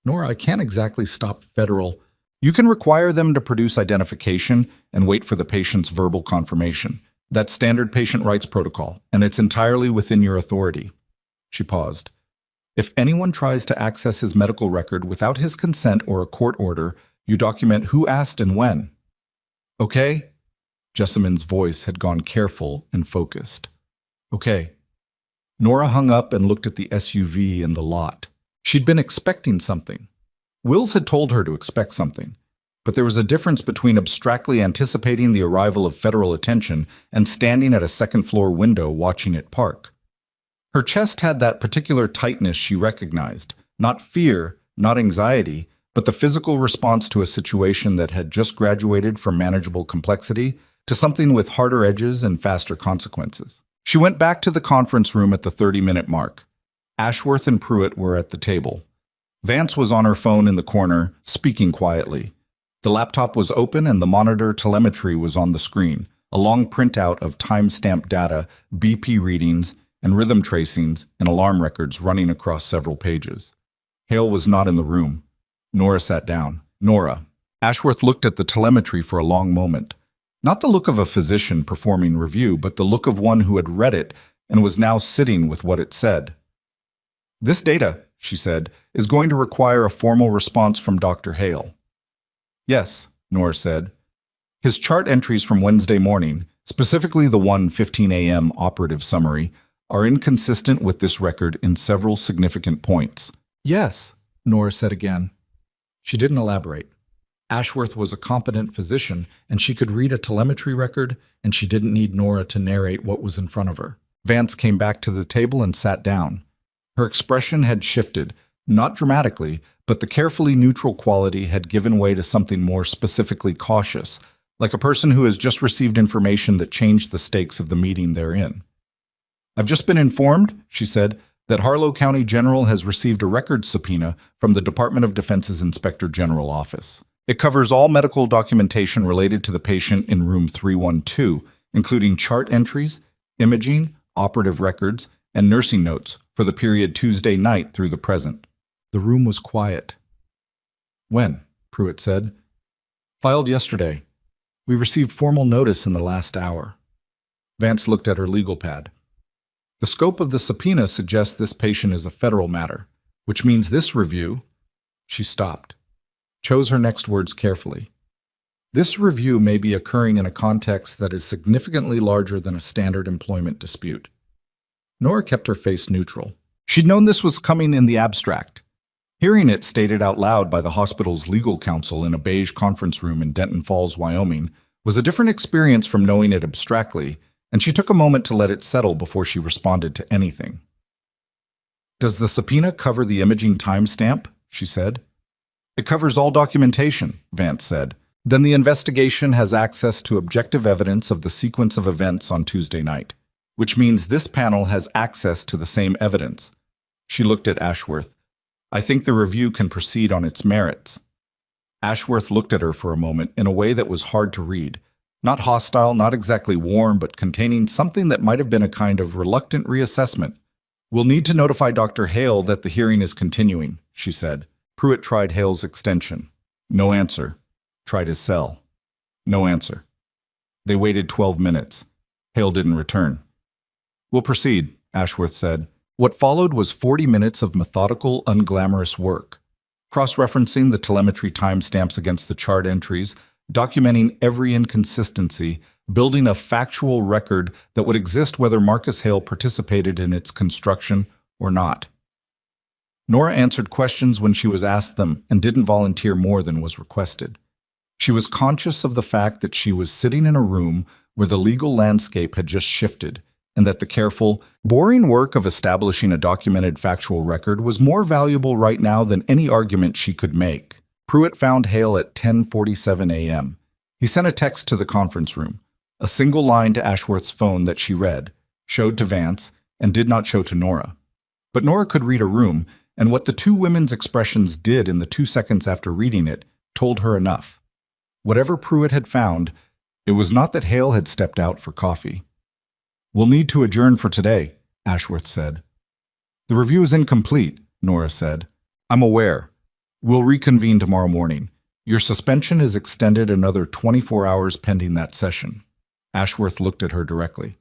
"Nora, I can't exactly stop federal." "You can require them to produce identification and wait for the patient's verbal confirmation. That's standard patient rights protocol, and it's entirely within your authority." She paused. "If anyone tries to access his medical record without his consent or a court order, you document who asked and when. Okay?" Jessamine's voice had gone careful and focused. "Okay." Nora hung up and looked at the SUV in the lot. She'd been expecting something. Wills had told her to expect something. But there was a difference between abstractly anticipating the arrival of federal attention and standing at a 2nd-floor window watching it park. Her chest had that particular tightness she recognized, not fear, not anxiety, but the physical response to a situation that had just graduated from manageable complexity to something with harder edges and faster consequences. She went back to the conference room at the 30-minute mark. Ashworth and Pruitt were at the table. Vance was on her phone in the corner, speaking quietly. The laptop was open and the monitor telemetry was on the screen, a long printout of time-stamped data, BP readings, and rhythm tracings and alarm records running across several pages. Hale was not in the room. Nora sat down. "Nora." Ashworth looked at the telemetry for a long moment. Not the look of a physician performing review, but the look of one who had read it and was now sitting with what it said. "This data," she said, "is going to require a formal response from Dr. Hale." "Yes," Nora said. "His chart entries from Wednesday morning, specifically the 1:15 a.m. operative summary, are inconsistent with this record in several significant points." "Yes," Nora said again. She didn't elaborate. Ashworth was a competent physician, and she could read a telemetry record, and she didn't need Nora to narrate what was in front of her. Vance came back to the table and sat down. Her expression had shifted, not dramatically, but the carefully neutral quality had given way to something more specifically cautious, like a person who has just received information that changed the stakes of the meeting they're in. "I've just been informed," she said, that Harlow County General has received a records subpoena from the Department of Defense's Inspector General Office. It covers all medical documentation related to the patient in room 312, including chart entries, imaging, operative records, and nursing notes for the period Tuesday night through the present. The room was quiet. When? Pruitt said. Filed yesterday. We received formal notice in the last hour. Vance looked at her legal pad. The scope of the subpoena suggests this patient is a federal matter, which means this review— She stopped, chose her next words carefully. This review may be occurring in a context that is significantly larger than a standard employment dispute. Nora kept her face neutral. She'd known this was coming in the abstract. Hearing it stated out loud by the hospital's legal counsel in a beige conference room in Denton Falls, Wyoming, was a different experience from knowing it abstractly, and she took a moment to let it settle before she responded to anything. Does the subpoena cover the imaging timestamp? She said. It covers all documentation, Vance said. Then the investigation has access to objective evidence of the sequence of events on Tuesday night, which means this panel has access to the same evidence. She looked at Ashworth. I think the review can proceed on its merits. Ashworth looked at her for a moment in a way that was hard to read. Not hostile, not exactly warm, but containing something that might have been a kind of reluctant reassessment. We'll need to notify Dr. Hale that the hearing is continuing, she said. Pruitt tried Hale's extension. No answer. Tried his cell. No answer. They waited 12 minutes. Hale didn't return. We'll proceed, Ashworth said. What followed was 40 minutes of methodical, unglamorous work, cross-referencing the telemetry timestamps against the chart entries, documenting every inconsistency, building a factual record that would exist whether Marcus Hale participated in its construction or not. Nora answered questions when she was asked them and didn't volunteer more than was requested. She was conscious of the fact that she was sitting in a room where the legal landscape had just shifted, and that the careful, boring work of establishing a documented factual record was more valuable right now than any argument she could make. Pruitt found Hale at 10:47 a.m. He sent a text to the conference room, a single line to Ashworth's phone that she read, showed to Vance, and did not show to Nora. But Nora could read a room, and what the two women's expressions did in the 2 seconds after reading it told her enough. Whatever Pruitt had found, it was not that Hale had stepped out for coffee. We'll need to adjourn for today, Ashworth said. The review is incomplete, Nora said. I'm aware. We'll reconvene tomorrow morning. Your suspension is extended another 24 hours pending that session. Ashworth looked at her directly.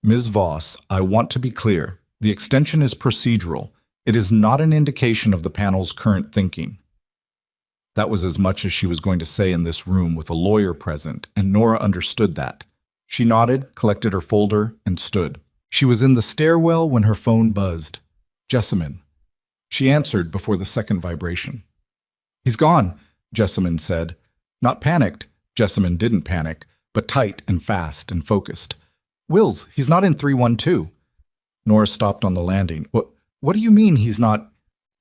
Ms. Voss, I want to be clear. The extension is procedural. It is not an indication of the panel's current thinking. That was as much as she was going to say in this room with a lawyer present, and Nora understood that. She nodded, collected her folder, and stood. She was in the stairwell when her phone buzzed. Jessamine. She answered before the second vibration. He's gone, Jessamine said. Not panicked. Jessamine didn't panic, but tight and fast and focused. Wills, he's not in 312. Nora stopped on the landing. What do you mean he's not?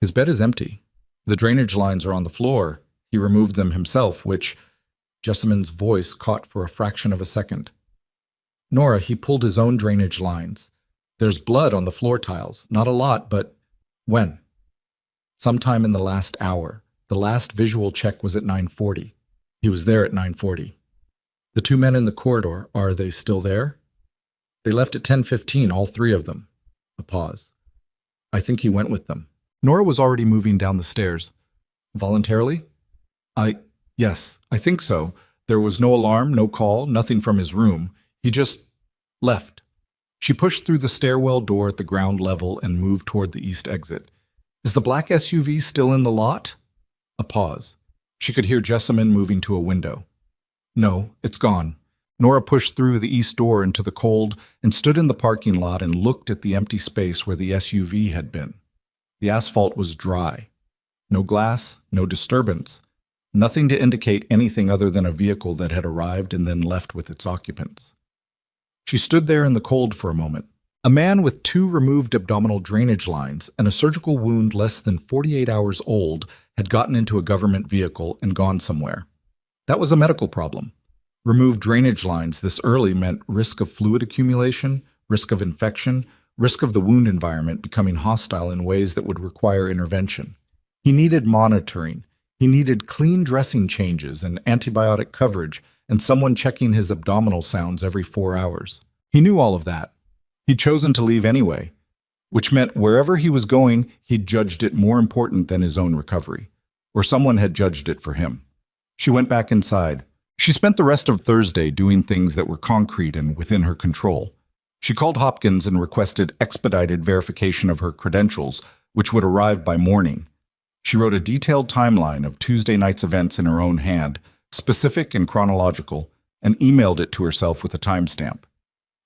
His bed is empty. The drainage lines are on the floor. He removed them himself, which Jessamine's voice caught for a fraction of a second. Nora, he pulled his own drainage lines. There's blood on the floor tiles. Not a lot, but when? Sometime in the last hour. The last visual check was at 9:40. He was there at 9:40. The two men in the corridor, are they still there? They left at 10:15, all three of them. A pause. I think he went with them. Nora was already moving down the stairs. Voluntarily? Yes, I think so. There was no alarm, no call, nothing from his room. He just left. She pushed through the stairwell door at the ground level and moved toward the east exit. Is the black SUV still in the lot? A pause. She could hear Jessamine moving to a window. No, it's gone. Nora pushed through the east door into the cold and stood in the parking lot and looked at the empty space where the SUV had been. The asphalt was dry. No glass, no disturbance. Nothing to indicate anything other than a vehicle that had arrived and then left with its occupants. She stood there in the cold for a moment. A man with 2 removed abdominal drainage lines and a surgical wound less than 48 hours old had gotten into a government vehicle and gone somewhere. That was a medical problem. Removed drainage lines this early meant risk of fluid accumulation, risk of infection, risk of the wound environment becoming hostile in ways that would require intervention. He needed monitoring. He needed clean dressing changes and antibiotic coverage and someone checking his abdominal sounds every 4 hours. He knew all of that. He'd chosen to leave anyway, which meant wherever he was going, he'd judged it more important than his own recovery, or someone had judged it for him. She went back inside. She spent the rest of Thursday doing things that were concrete and within her control. She called Hopkins and requested expedited verification of her credentials, which would arrive by morning. She wrote a detailed timeline of Tuesday night's events in her own hand, specific and chronological, and emailed it to herself with a timestamp.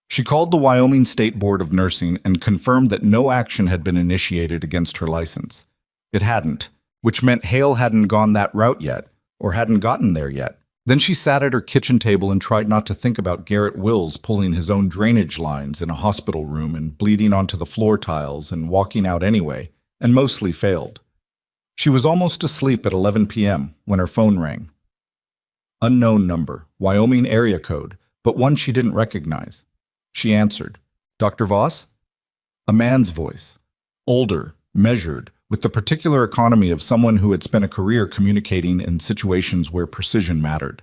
She called the Wyoming State Board of Nursing and confirmed that no action had been initiated against her license. It hadn't, which meant Hale hadn't gone that route yet, or hadn't gotten there yet. Then she sat at her kitchen table and tried not to think about Garrett Wills pulling his own drainage lines in a hospital room and bleeding onto the floor tiles and walking out anyway, and mostly failed. She was almost asleep at 11 p.m. when her phone rang. Unknown number, Wyoming area code, but one she didn't recognize. She answered. "Dr. Voss?" A man's voice. Older, measured, with the particular economy of someone who had spent a career communicating in situations where precision mattered.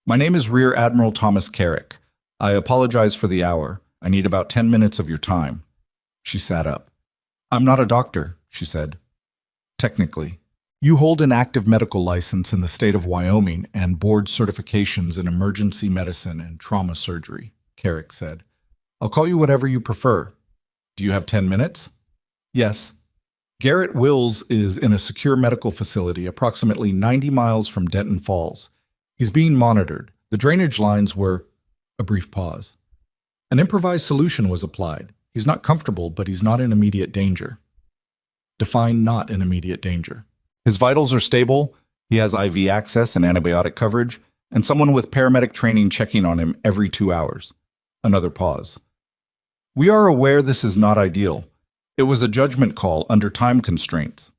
"My name is Rear Admiral Thomas Carrick. I apologize for the hour. I need about 10 minutes of your time." She sat up. "I'm not a doctor," she said. "Technically. You hold an active medical license in the state of Wyoming and board certifications in emergency medicine and trauma surgery," Carrick said. "I'll call you whatever you prefer. Do you have 10 minutes? "Yes." Garrett Wills is in a secure medical facility approximately 90 miles from Denton Falls. He's being monitored. The drainage lines were... A brief pause. An improvised solution was applied. He's not comfortable, but he's not in immediate danger. Define not in immediate danger. His vitals are stable, he has IV access and antibiotic coverage, and someone with paramedic training checking on him every 2 hours. Another pause. "We are aware this is not ideal. It was a judgment call under time constraints."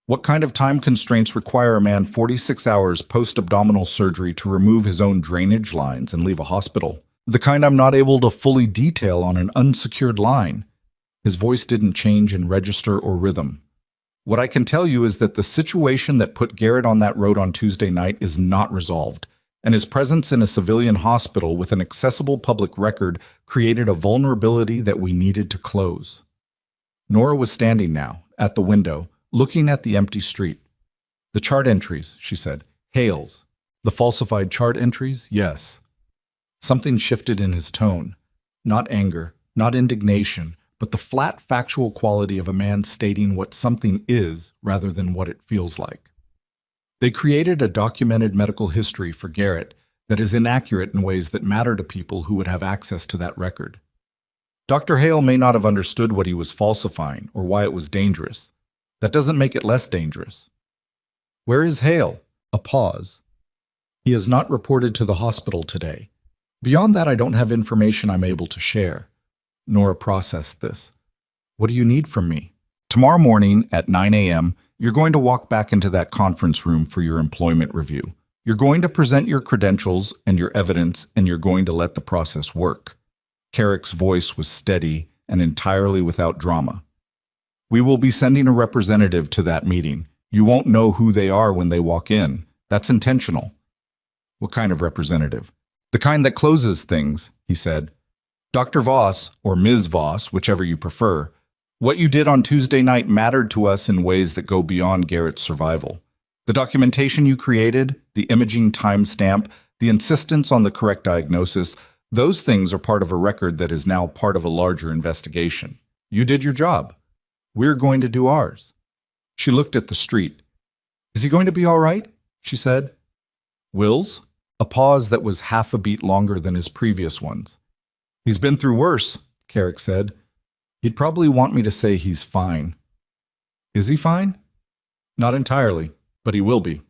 "What kind of time constraints require a man 46 hours post-abdominal surgery to remove his own drainage lines and leave a hospital? The kind I'm not able to fully detail on an unsecured line." His voice didn't change in register or rhythm. "What I can tell you is that the situation that put Garrett on that road on Tuesday night is not resolved, and his presence in a civilian hospital with an accessible public record created a vulnerability that we needed to close." Nora was standing now, at the window, looking at the empty street. "The chart entries," she said. "Hale's. The falsified chart entries? Yes." Something shifted in his tone. Not anger, not indignation, but the flat factual quality of a man stating what something is rather than what it feels like. They created a documented medical history for Garrett that is inaccurate in ways that matter to people who would have access to that record. Dr. Hale may not have understood what he was falsifying or why it was dangerous. That doesn't make it less dangerous. "Where is Hale?" A pause. "He is not reported to the hospital today. Beyond that, I don't have information I'm able to share." Nora processed this. "What do you need from me?" "Tomorrow morning at 9 a.m., you're going to walk back into that conference room for your employment review. You're going to present your credentials and your evidence, and you're going to let the process work." Carrick's voice was steady and entirely without drama. "We will be sending a representative to that meeting. You won't know who they are when they walk in. That's intentional." "What kind of representative?" "The kind that closes things," he said. "Dr. Voss, or Ms. Voss, whichever you prefer, what you did on Tuesday night mattered to us in ways that go beyond Garrett's survival. The documentation you created, the imaging timestamp, the insistence on the correct diagnosis, those things are part of a record that is now part of a larger investigation. You did your job. We're going to do ours." She looked at the street. "Is he going to be all right?" she said. "Wills?" A pause that was half a beat longer than his previous ones. "He's been through worse," Carrick said. "He'd probably want me to say he's fine." "Is he fine?" "Not entirely, but he will be."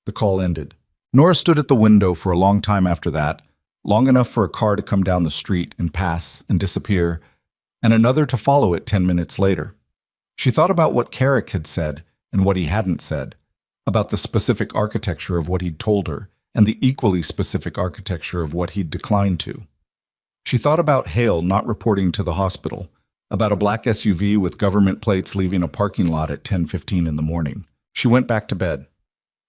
The call ended. Nora stood at the window for a long time after that, long enough for a car to come down the street and pass and disappear, and another to follow it 10 minutes later. She thought about what Carrick had said and what he hadn't said, about the specific architecture of what he'd told her and the equally specific architecture of what he'd declined to. She thought about Hale not reporting to the hospital, about a black SUV with government plates leaving a parking lot at 10:15 in the morning. She went back to bed.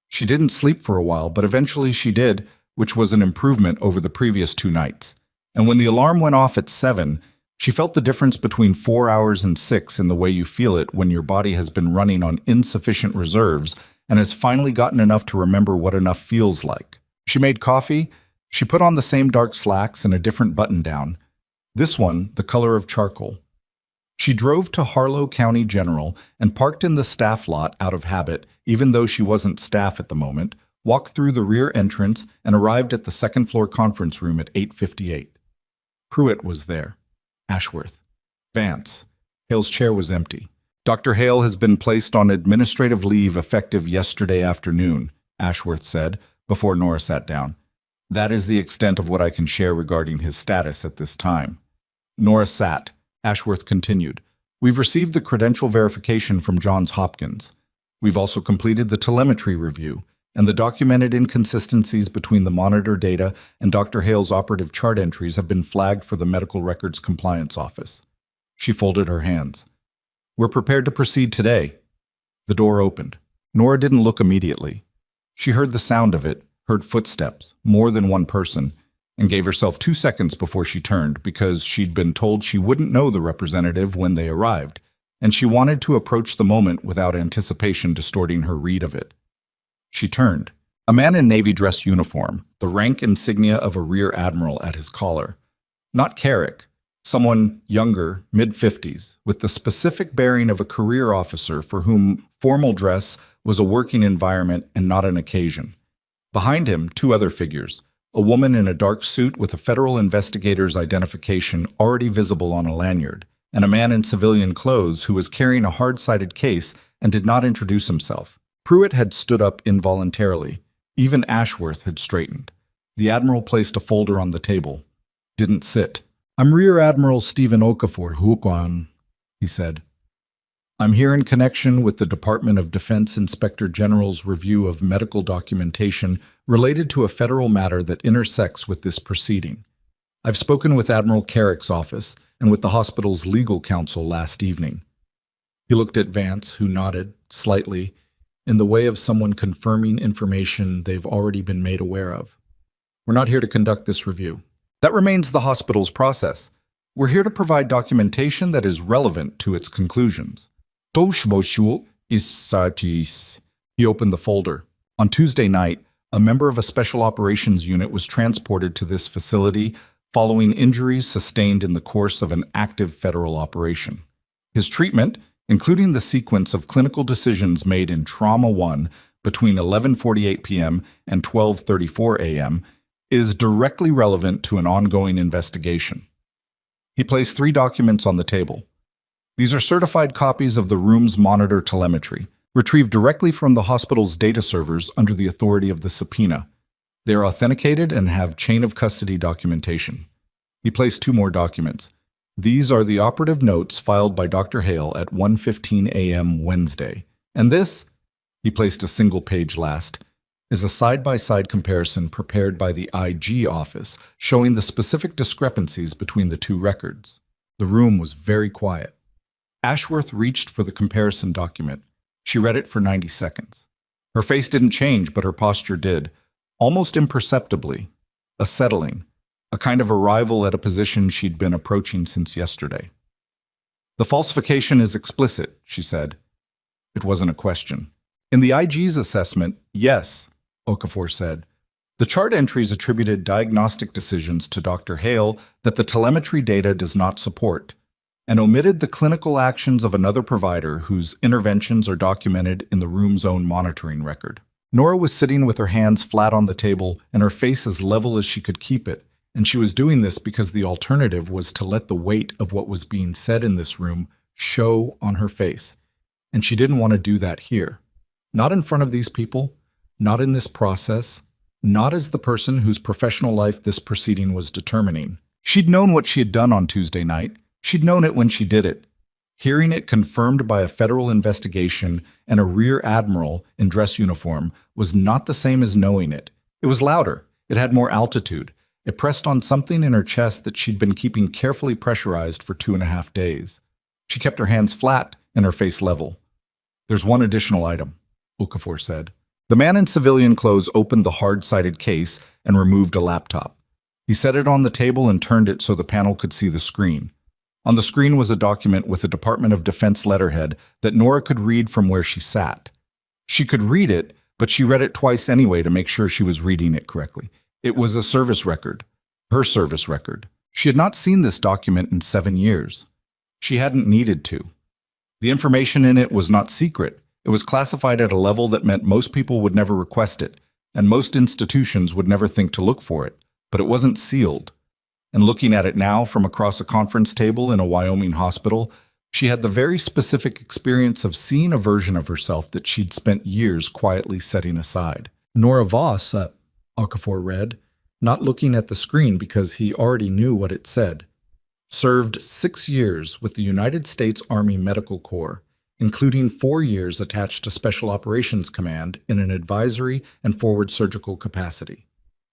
She didn't sleep for a while, but eventually she did, which was an improvement over the previous 2 nights. And when the alarm went off at 7, she felt the difference between 4 hours and 6 in the way you feel it when your body has been running on insufficient reserves and has finally gotten enough to remember what enough feels like. She made coffee. She put on the same dark slacks and a different button-down, this one the color of charcoal. She drove to Harlow County General and parked in the staff lot out of habit, even though she wasn't staff at the moment, walked through the rear entrance, and arrived at the second-floor conference room at 8:58. Pruitt was there. Ashworth. Vance. Hale's chair was empty. Dr. Hale has been placed on administrative leave effective yesterday afternoon, Ashworth said, before Nora sat down. That is the extent of what I can share regarding his status at this time. Nora sat. Ashworth continued. We've received the credential verification from Johns Hopkins. We've also completed the telemetry review, and the documented inconsistencies between the monitor data and Dr. Hale's operative chart entries have been flagged for the Medical Records Compliance Office. She folded her hands. We're prepared to proceed today. The door opened. Nora didn't look immediately. She heard the sound of it, heard footsteps, more than one person, and gave herself 2 seconds before she turned because she'd been told she wouldn't know the representative when they arrived, and she wanted to approach the moment without anticipation distorting her read of it. She turned. A man in navy dress uniform, the rank insignia of a rear admiral at his collar. Not Carrick, someone younger, mid-50s, with the specific bearing of a career officer for whom formal dress was a working environment and not an occasion. Behind him, 2 other figures. A woman in a dark suit with a federal investigator's identification already visible on a lanyard, and a man in civilian clothes who was carrying a hard-sided case and did not introduce himself. Pruitt had stood up involuntarily. Even Ashworth had straightened. The admiral placed a folder on the table. Didn't sit. I'm Rear Admiral Stephen Okafor Huquan, he said. I'm here in connection with the Department of Defense Inspector General's review of medical documentation related to a federal matter that intersects with this proceeding. I've spoken with Admiral Carrick's office and with the hospital's legal counsel last evening. He looked at Vance, who nodded, slightly, in the way of someone confirming information they've already been made aware of. We're not here to conduct this review. That remains the hospital's process. We're here to provide documentation that is relevant to its conclusions. He opened the folder. On Tuesday night, a member of a special operations unit was transported to this facility following injuries sustained in the course of an active federal operation. His treatment, including the sequence of clinical decisions made in Trauma 1 between 11:48 p.m. and 12:34 a.m., is directly relevant to an ongoing investigation. He placed 3 documents on the table. These are certified copies of the room's monitor telemetry, retrieved directly from the hospital's data servers under the authority of the subpoena. They are authenticated and have chain of custody documentation. He placed 2 more documents. These are the operative notes filed by Dr. Hale at 1:15 a.m. Wednesday. And this, he placed a single page last, is a side-by-side comparison prepared by the IG office showing the specific discrepancies between the 2 records. The room was very quiet. Ashworth reached for the comparison document. She read it for 90 seconds. Her face didn't change, but her posture did, almost imperceptibly, a settling, a kind of arrival at a position she'd been approaching since yesterday. The falsification is explicit, she said. It wasn't a question. In the IG's assessment, yes, Okafor said. The chart entries attributed diagnostic decisions to Dr. Hale that the telemetry data does not support, and omitted the clinical actions of another provider whose interventions are documented in the room's own monitoring record. Nora was sitting with her hands flat on the table and her face as level as she could keep it, and she was doing this because the alternative was to let the weight of what was being said in this room show on her face, and she didn't want to do that here. Not in front of these people, not in this process, not as the person whose professional life this proceeding was determining. She'd known what she had done on Tuesday night. She'd known it when she did it. Hearing it confirmed by a federal investigation and a rear admiral in dress uniform was not the same as knowing it. It was louder. It had more altitude. It pressed on something in her chest that she'd been keeping carefully pressurized for 2.5 days. She kept her hands flat and her face level. "There's one additional item," Okafor said. The man in civilian clothes opened the hard-sided case and removed a laptop. He set it on the table and turned it so the panel could see the screen. On the screen was a document with a Department of Defense letterhead that Nora could read from where she sat. She could read it, but she read it twice anyway to make sure she was reading it correctly. It was a service record. Her service record. She had not seen this document in 7 years. She hadn't needed to. The information in it was not secret. It was classified at a level that meant most people would never request it, and most institutions would never think to look for it. But it wasn't sealed. And looking at it now from across a conference table in a Wyoming hospital, she had the very specific experience of seeing a version of herself that she'd spent years quietly setting aside. Nora Voss, Okafor read, not looking at the screen because he already knew what it said. Served 6 years with the United States Army Medical Corps, including 4 years attached to Special Operations Command in an advisory and forward surgical capacity.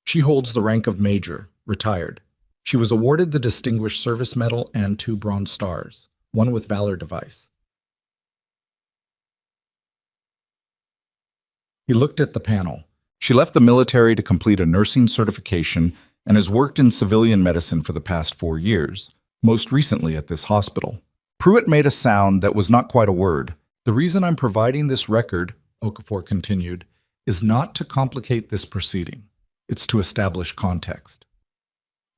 She holds the rank of Major, retired. She was awarded the Distinguished Service Medal and 2 Bronze Stars, one with Valor Device. He looked at the panel. She left the military to complete a nursing certification and has worked in civilian medicine for the past 4 years, most recently at this hospital. Pruitt made a sound that was not quite a word. "The reason I'm providing this record," Okafor continued, "is not to complicate this proceeding. It's to establish context.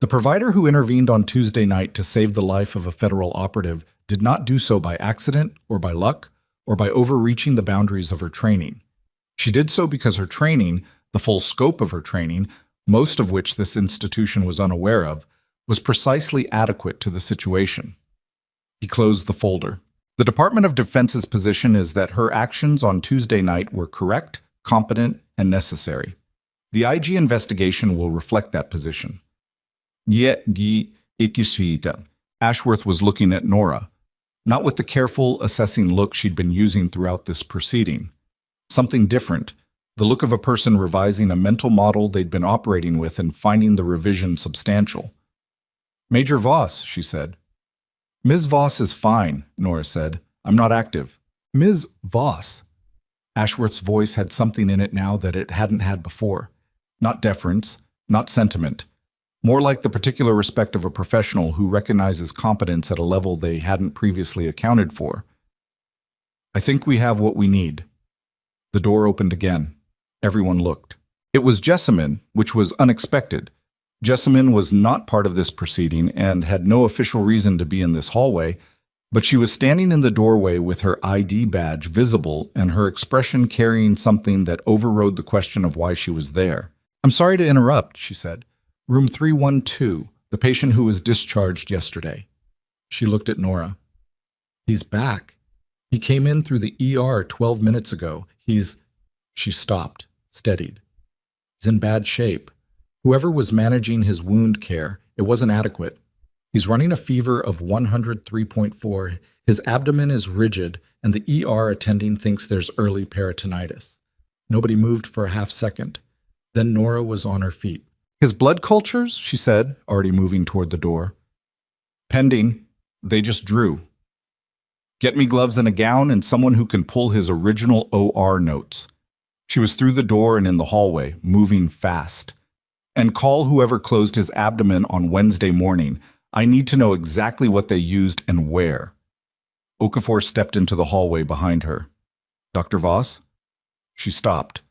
The provider who intervened on Tuesday night to save the life of a federal operative did not do so by accident or by luck or by overreaching the boundaries of her training. She did so because her training, the full scope of her training, most of which this institution was unaware of, was precisely adequate to the situation." He closed the folder. The Department of Defense's position is that her actions on Tuesday night were correct, competent, and necessary. The IG investigation will reflect that position. Ashworth was looking at Nora, not with the careful, assessing look she'd been using throughout this proceeding. Something different, the look of a person revising a mental model they'd been operating with and finding the revision substantial. "Major Voss," she said. "Ms. Voss is fine," Nora said. "I'm not active." "Ms. Voss." Ashworth's voice had something in it now that it hadn't had before. Not deference, not sentiment. More like the particular respect of a professional who recognizes competence at a level they hadn't previously accounted for. "I think we have what we need." The door opened again. Everyone looked. It was Jessamine, which was unexpected. Jessamine was not part of this proceeding and had no official reason to be in this hallway, but she was standing in the doorway with her ID badge visible and her expression carrying something that overrode the question of why she was there. "I'm sorry to interrupt," she said. "Room 312, the patient who was discharged yesterday." She looked at Nora. "He's back. He came in through the ER 12 minutes ago. She stopped, steadied. "He's in bad shape. Whoever was managing his wound care, it wasn't adequate. He's running a fever of 103.4. His abdomen is rigid, and the ER attending thinks there's early peritonitis." Nobody moved for a half second. Then Nora was on her feet. "His blood cultures?" she said, already moving toward the door. "Pending. They just drew. Get me gloves and a gown and someone who can pull his original OR notes." She was through the door and in the hallway, moving fast. "And call whoever closed his abdomen on Wednesday morning. I need to know exactly what they used and where." Okafor stepped into the hallway behind her. "Dr. Voss?" She stopped,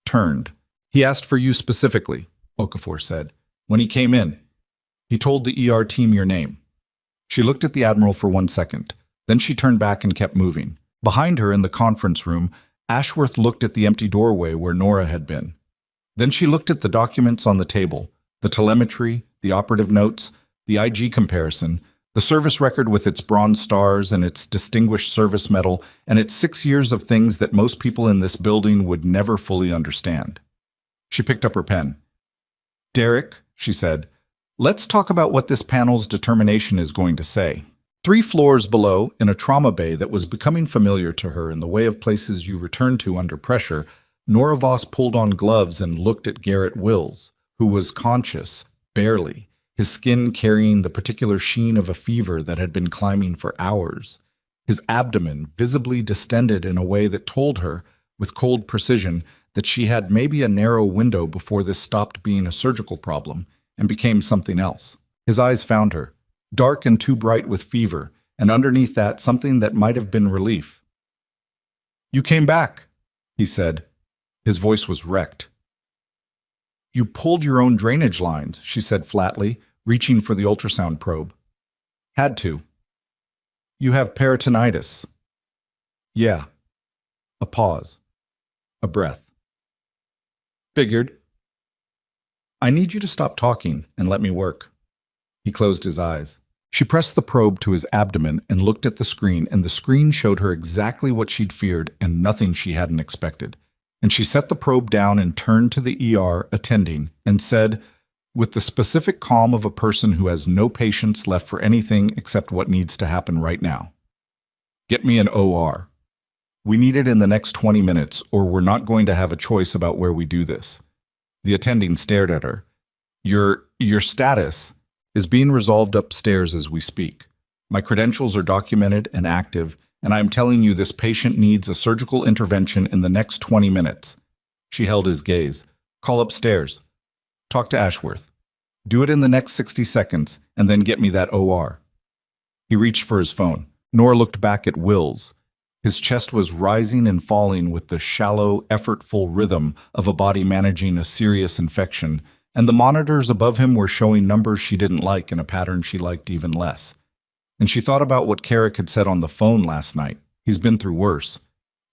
turned. "He asked for you specifically," Okafor said. "When he came in, he told the ER team your name." She looked at the Admiral for 1 second. Then she turned back and kept moving. Behind her in the conference room, Ashworth looked at the empty doorway where Nora had been. Then she looked at the documents on the table, the telemetry, the operative notes, the IG comparison, the service record with its Bronze Stars and its Distinguished Service Medal, and its 6 years of things that most people in this building would never fully understand. She picked up her pen. "Derek," she said, "let's talk about what this panel's determination is going to say." 3 floors below, in a trauma bay that was becoming familiar to her in the way of places you return to under pressure, Nora Voss pulled on gloves and looked at Garrett Wills, who was conscious, barely, his skin carrying the particular sheen of a fever that had been climbing for hours. his abdomen visibly distended in a way that told her, with cold precision, that she had maybe a narrow window before this stopped being a surgical problem and became something else. His eyes found her, dark and too bright with fever, and underneath that something that might have been relief. "You came back," he said. His voice was wrecked. "You pulled your own drainage lines," she said flatly, reaching for the ultrasound probe. "Had to." "You have peritonitis." "Yeah." A pause. A breath. "Figured." "I need you to stop talking and let me work." He closed his eyes. She pressed the probe to his abdomen and looked at the screen, and the screen showed her exactly what she'd feared and nothing she hadn't expected. And she set the probe down and turned to the ER attending and said, with the specific calm of a person who has no patience left for anything except what needs to happen right now, "Get me an OR. We need it in the next 20 minutes, or we're not going to have a choice about where we do this." The attending stared at her. Your status is being resolved upstairs as we speak. My credentials are documented and active, and I am telling you this patient needs a surgical intervention in the next 20 minutes. She held his gaze. "Call upstairs. Talk to Ashworth. Do it in the next 60 seconds, and then get me that OR." He reached for his phone. Nora looked back at Will's. His chest was rising and falling with the shallow, effortful rhythm of a body managing a serious infection, and the monitors above him were showing numbers she didn't like in a pattern she liked even less. And she thought about what Carrick had said on the phone last night. He's been through worse.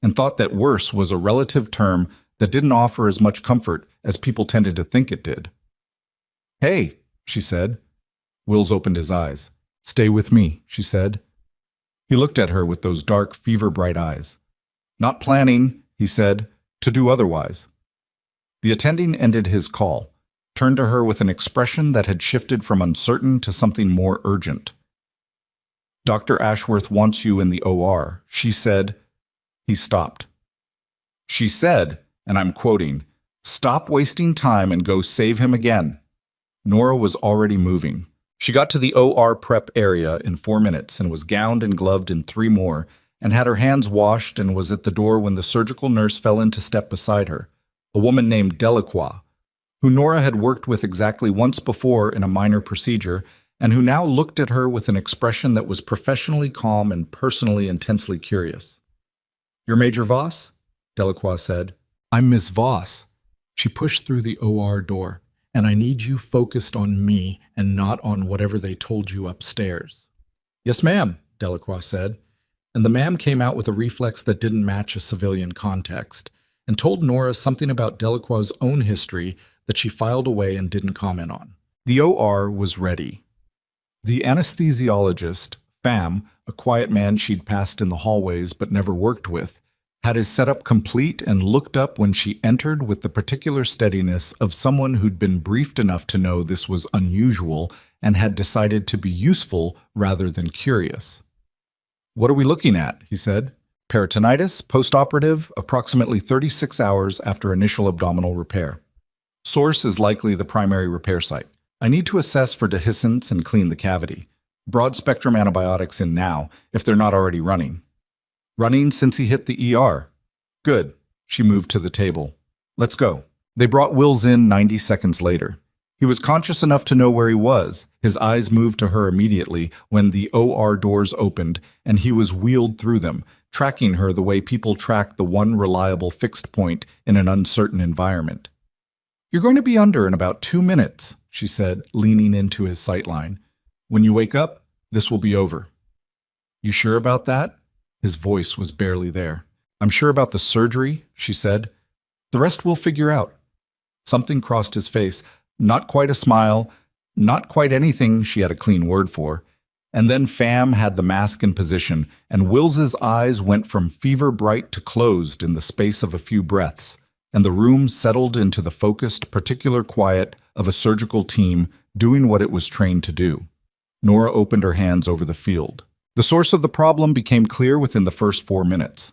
And thought that worse was a relative term that didn't offer as much comfort as people tended to think it did. "Hey," she said. Wills opened his eyes. "Stay with me," she said. He looked at her with those dark, fever-bright eyes. "Not planning," he said, "to do otherwise." The attending ended his call, turned to her with an expression that had shifted from uncertain to something more urgent. "Dr. Ashworth wants you in the OR," she said. He stopped. She said, and I'm quoting, "Stop wasting time and go save him again." Nora was already moving. She got to the OR prep area in 4 minutes and was gowned and gloved in 3 more, and had her hands washed and was at the door when the surgical nurse fell into step beside her, a woman named Delacroix, who Nora had worked with exactly once before in a minor procedure, and who now looked at her with an expression that was professionally calm and personally intensely curious. "You're Major Voss?" Delacroix said. "I'm Miss Voss." She pushed through the OR door. "And I need you focused on me and not on whatever they told you upstairs." "Yes, ma'am," Delacroix said. And the ma'am came out with a reflex that didn't match a civilian context, and told Nora something about Delacroix's own history that she filed away and didn't comment on. The OR was ready. The anesthesiologist, Pham, a quiet man she'd passed in the hallways but never worked with, had his setup complete and looked up when she entered with the particular steadiness of someone who'd been briefed enough to know this was unusual and had decided to be useful rather than curious. "What are we looking at?" he said. "Peritonitis, postoperative, approximately 36 hours after initial abdominal repair. Source is likely the primary repair site. I need to assess for dehiscence and clean the cavity. Broad-spectrum antibiotics in now, if they're not already running." "Running since he hit the ER." "Good." She moved to the table. "Let's go." They brought Wills in 90 seconds later. He was conscious enough to know where he was. His eyes moved to her immediately when the OR doors opened, and he was wheeled through them, tracking her the way people track the one reliable fixed point in an uncertain environment. "You're going to be under in about 2 minutes," she said, leaning into his sightline. "When you wake up, this will be over." "You sure about that?" His voice was barely there. "I'm sure about the surgery," she said. "The rest we'll figure out." Something crossed his face. Not quite a smile, not quite anything she had a clean word for. And then Pham had the mask in position, and Wills's eyes went from fever-bright to closed in the space of a few breaths, and the room settled into the focused, particular quiet of a surgical team doing what it was trained to do. Nora opened her hands over the field. The source of the problem became clear within the first 4 minutes.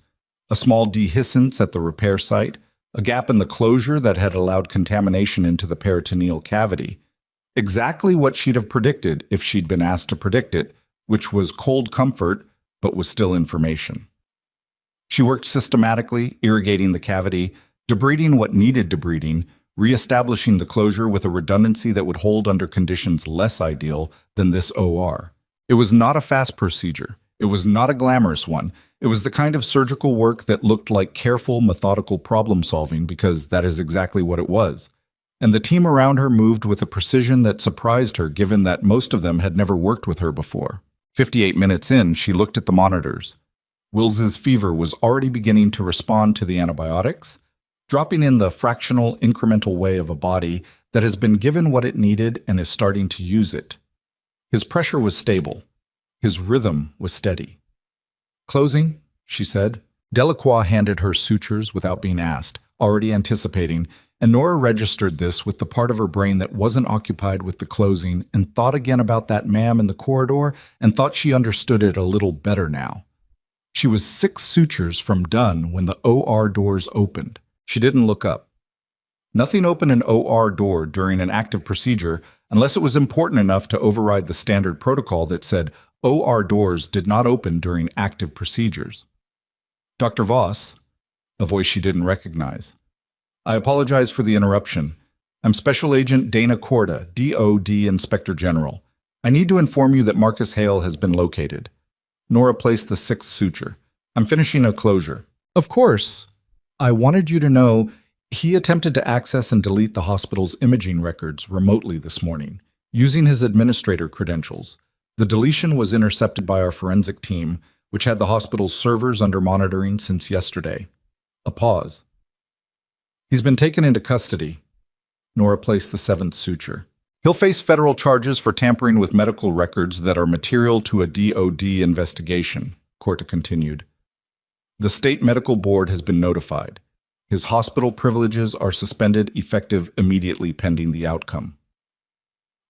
A small dehiscence at the repair site, a gap in the closure that had allowed contamination into the peritoneal cavity. Exactly what she'd have predicted if she'd been asked to predict it, which was cold comfort, but was still information. She worked systematically, irrigating the cavity, debriding what needed debriding, reestablishing the closure with a redundancy that would hold under conditions less ideal than this OR. It was not a fast procedure. It was not a glamorous one. It was the kind of surgical work that looked like careful, methodical problem solving because that is exactly what it was. And the team around her moved with a precision that surprised her given that most of them had never worked with her before. 58 minutes in, she looked at the monitors. Wills's fever was already beginning to respond to the antibiotics, dropping in the fractional, incremental way of a body that has been given what it needed and is starting to use it. His pressure was stable. His rhythm was steady. "Closing," she said. Delacroix handed her sutures without being asked, already anticipating, and Nora registered this with the part of her brain that wasn't occupied with the closing and thought again about that ma'am in the corridor and thought she understood it a little better now. She was 6 sutures from done when the OR doors opened. She didn't look up. Nothing opened an OR door during an active procedure unless it was important enough to override the standard protocol that said OR doors did not open during active procedures. "Dr. Voss," a voice she didn't recognize. "I apologize for the interruption. I'm Special Agent Dana Corda, DOD Inspector General. I need to inform you that Marcus Hale has been located." Nora placed the 6th suture. "I'm finishing a closure." "Of course. I wanted you to know he attempted to access and delete the hospital's imaging records remotely this morning, using his administrator credentials. The deletion was intercepted by our forensic team, which had the hospital's servers under monitoring since yesterday." A pause. "He's been taken into custody." Nora placed the 7th suture. "He'll face federal charges for tampering with medical records that are material to a DOD investigation," Corta continued. "The state medical board has been notified. His hospital privileges are suspended effective immediately pending the outcome."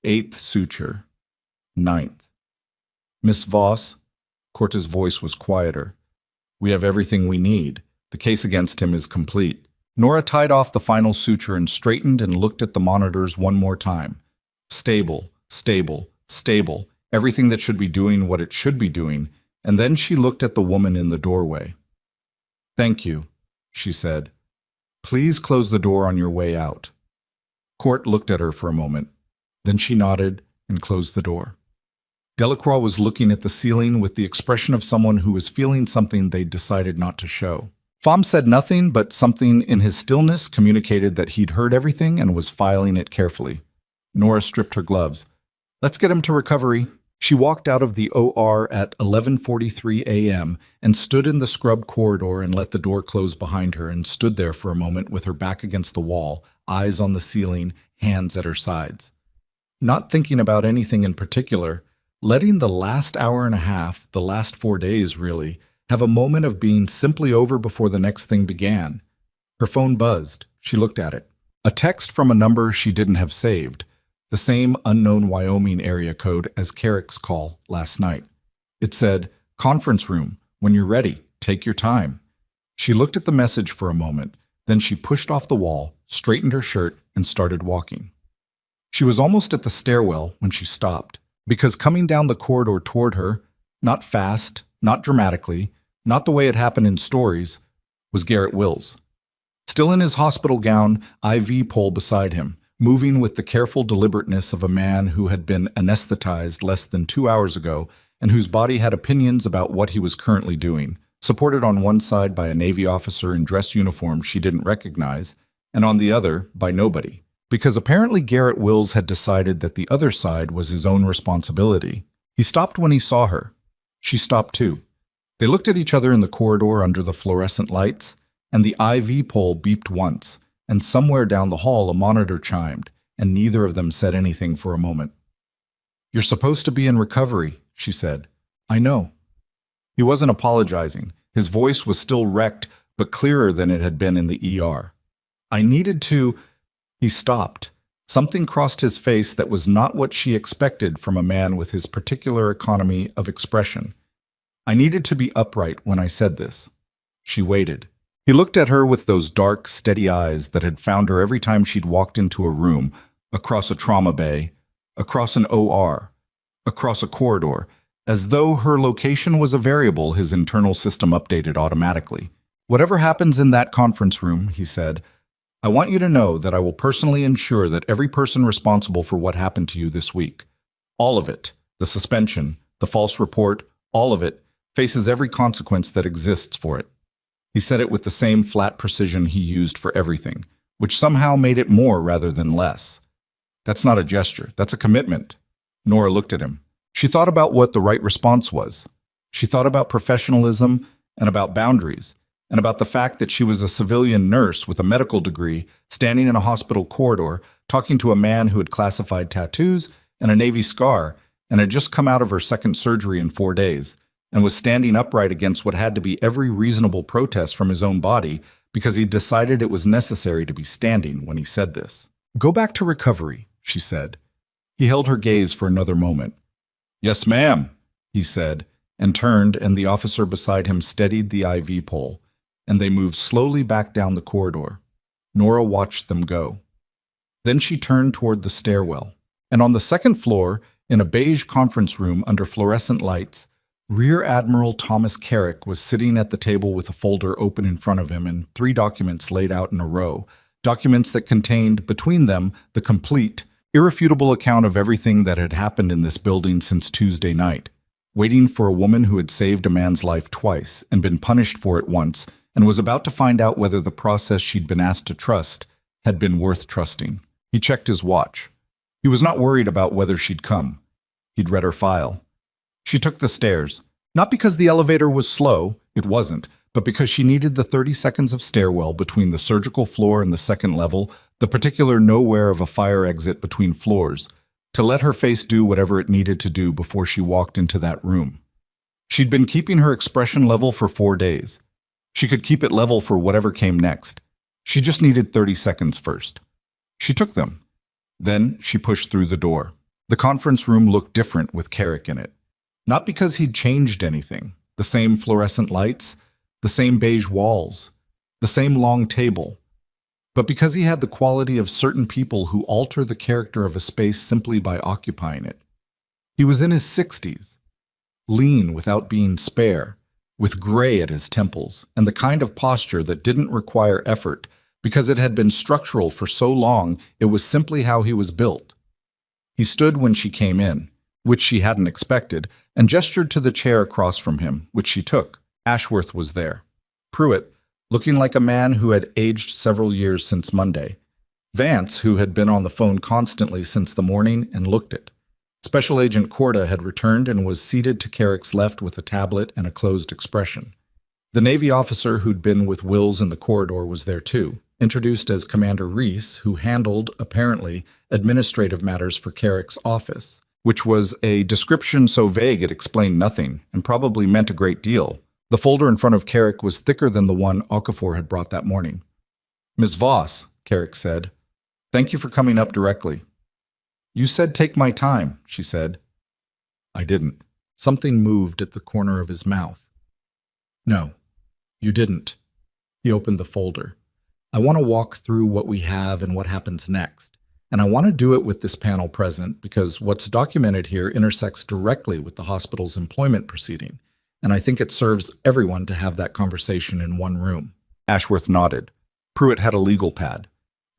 8th suture. 9th. "Miss Voss," Corta's voice was quieter. "We have everything we need. The case against him is complete." Nora tied off the final suture and straightened and looked at the monitors one more time. Stable, stable, stable, everything that should be doing what it should be doing, and then she looked at the woman in the doorway. "Thank you," she said. "Please close the door on your way out." Court looked at her for a moment. Then she nodded and closed the door. Delacroix was looking at the ceiling with the expression of someone who was feeling something they'd decided not to show. Fom said nothing, but something in his stillness communicated that he'd heard everything and was filing it carefully. Nora stripped her gloves. "Let's get him to recovery." She walked out of the OR at 11:43 a.m. and stood in the scrub corridor and let the door close behind her and stood there for a moment with her back against the wall, eyes on the ceiling, hands at her sides. Not thinking about anything in particular, letting the last hour and a half, the last 4 days really, have a moment of being simply over before the next thing began. Her phone buzzed. She looked at it. A text from a number she didn't have saved. The same unknown Wyoming area code as Carrick's call last night. It said, "Conference room. When you're ready, take your time." She looked at the message for a moment, then she pushed off the wall, straightened her shirt, and started walking. She was almost at the stairwell when she stopped, because coming down the corridor toward her, not fast, not dramatically, not the way it happened in stories, was Garrett Wills. Still in his hospital gown, IV pole beside him, moving with the careful deliberateness of a man who had been anesthetized less than 2 hours ago and whose body had opinions about what he was currently doing, supported on one side by a Navy officer in dress uniform she didn't recognize, and on the other by nobody. Because apparently Garrett Wills had decided that the other side was his own responsibility. He stopped when he saw her. She stopped too. They looked at each other in the corridor under the fluorescent lights, and the IV pole beeped once, and somewhere down the hall a monitor chimed, and neither of them said anything for a moment. "You're supposed to be in recovery," she said. "I know." He wasn't apologizing. His voice was still wrecked, but clearer than it had been in the ER. "I needed to—" He stopped. Something crossed his face that was not what she expected from a man with his particular economy of expression. "I needed to be upright when I said this." She waited. He looked at her with those dark, steady eyes that had found her every time she'd walked into a room, across a trauma bay, across an OR, across a corridor, As though her location was a variable his internal system updated automatically. "Whatever happens in that conference room," he said, "I want you to know that I will personally ensure that every person responsible for what happened to you this week, all of it, the suspension, the false report, all of it, faces every consequence that exists for it." He said it with the same flat precision he used for everything, which somehow made it more rather than less. "That's not a gesture, that's a commitment." Nora looked at him. She thought about what the right response was. She thought about professionalism and about boundaries, and about the fact that she was a civilian nurse with a medical degree standing in a hospital corridor talking to a man who had classified tattoos and a Navy scar and had just come out of her second surgery in 4 days and was standing upright against what had to be every reasonable protest from his own body because he decided it was necessary to be standing when he said this. "Go back to recovery," she said. He held her gaze for another moment. "Yes, ma'am," he said, and turned, and the officer beside him steadied the IV pole, and they moved slowly back down the corridor. Nora watched them go. Then she turned toward the stairwell, and on the second floor, in a beige conference room under fluorescent lights, Rear Admiral Thomas Carrick was sitting at the table with a folder open in front of him and 3 documents laid out in a row, documents that contained, between them, the complete, irrefutable account of everything that had happened in this building since Tuesday night, waiting for a woman who had saved a man's life twice and been punished for it once, and was about to find out whether the process she'd been asked to trust had been worth trusting. He checked his watch. He was not worried about whether she'd come. He'd read her file. She took the stairs, not because the elevator was slow, it wasn't, but because she needed the 30 seconds of stairwell between the surgical floor and the second level, the particular nowhere of a fire exit between floors, to let her face do whatever it needed to do before she walked into that room. She'd been keeping her expression level for 4 days. She could keep it level for whatever came next. She just needed 30 seconds first. She took them. Then she pushed through the door. The conference room looked different with Carrick in it. Not because he'd changed anything. The same fluorescent lights, the same beige walls, the same long table. But because he had the quality of certain people who alter the character of a space simply by occupying it. He was in his 60s, lean without being spare, with gray at his temples, and the kind of posture that didn't require effort because it had been structural for so long it was simply how he was built. He stood when she came in, which she hadn't expected, and gestured to the chair across from him, which she took. Ashworth was there. Pruitt, looking like a man who had aged several years since Monday. Vance, who had been on the phone constantly since the morning and looked it. Special Agent Corda had returned and was seated to Carrick's left with a tablet and a closed expression. The Navy officer who'd been with Wills in the corridor was there too, introduced as Commander Reese, who handled, apparently, administrative matters for Carrick's office, which was a description so vague it explained nothing, and probably meant a great deal. The folder in front of Carrick was thicker than the one Okafor had brought that morning. "Ms. Voss," Carrick said, "thank you for coming up directly." "You said take my time," she said. "I didn't." Something moved at the corner of his mouth. "No, you didn't." He opened the folder. "I want to walk through what we have and what happens next. And I want to do it with this panel present because what's documented here intersects directly with the hospital's employment proceeding, and I think it serves everyone to have that conversation in one room." Ashworth nodded. Pruitt had a legal pad.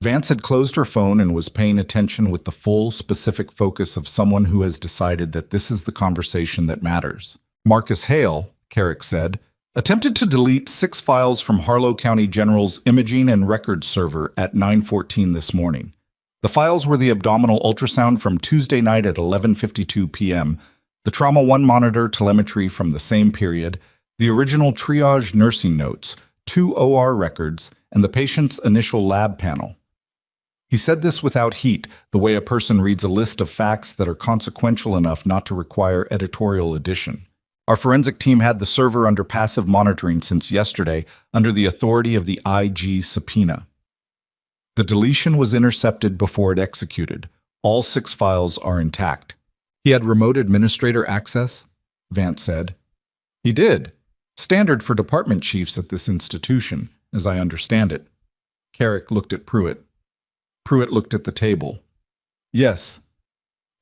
Vance had closed her phone and was paying attention with the full, specific focus of someone who has decided that this is the conversation that matters. Marcus Hale, Carrick said, attempted to delete 6 files from Harlow County General's imaging and records server at 9:14 this morning. The files were the abdominal ultrasound from Tuesday night at 11:52 p.m., the Trauma 1 monitor telemetry from the same period, the original triage nursing notes, 2 OR records, and the patient's initial lab panel. He said this without heat, the way a person reads a list of facts that are consequential enough not to require editorial addition. Our forensic team had the server under passive monitoring since yesterday, under the authority of the IG subpoena. The deletion was intercepted before it executed. All 6 files are intact. He had remote administrator access, Vance said. He did. Standard for department chiefs at this institution, as I understand it. Carrick looked at Pruitt. Pruitt looked at the table. Yes.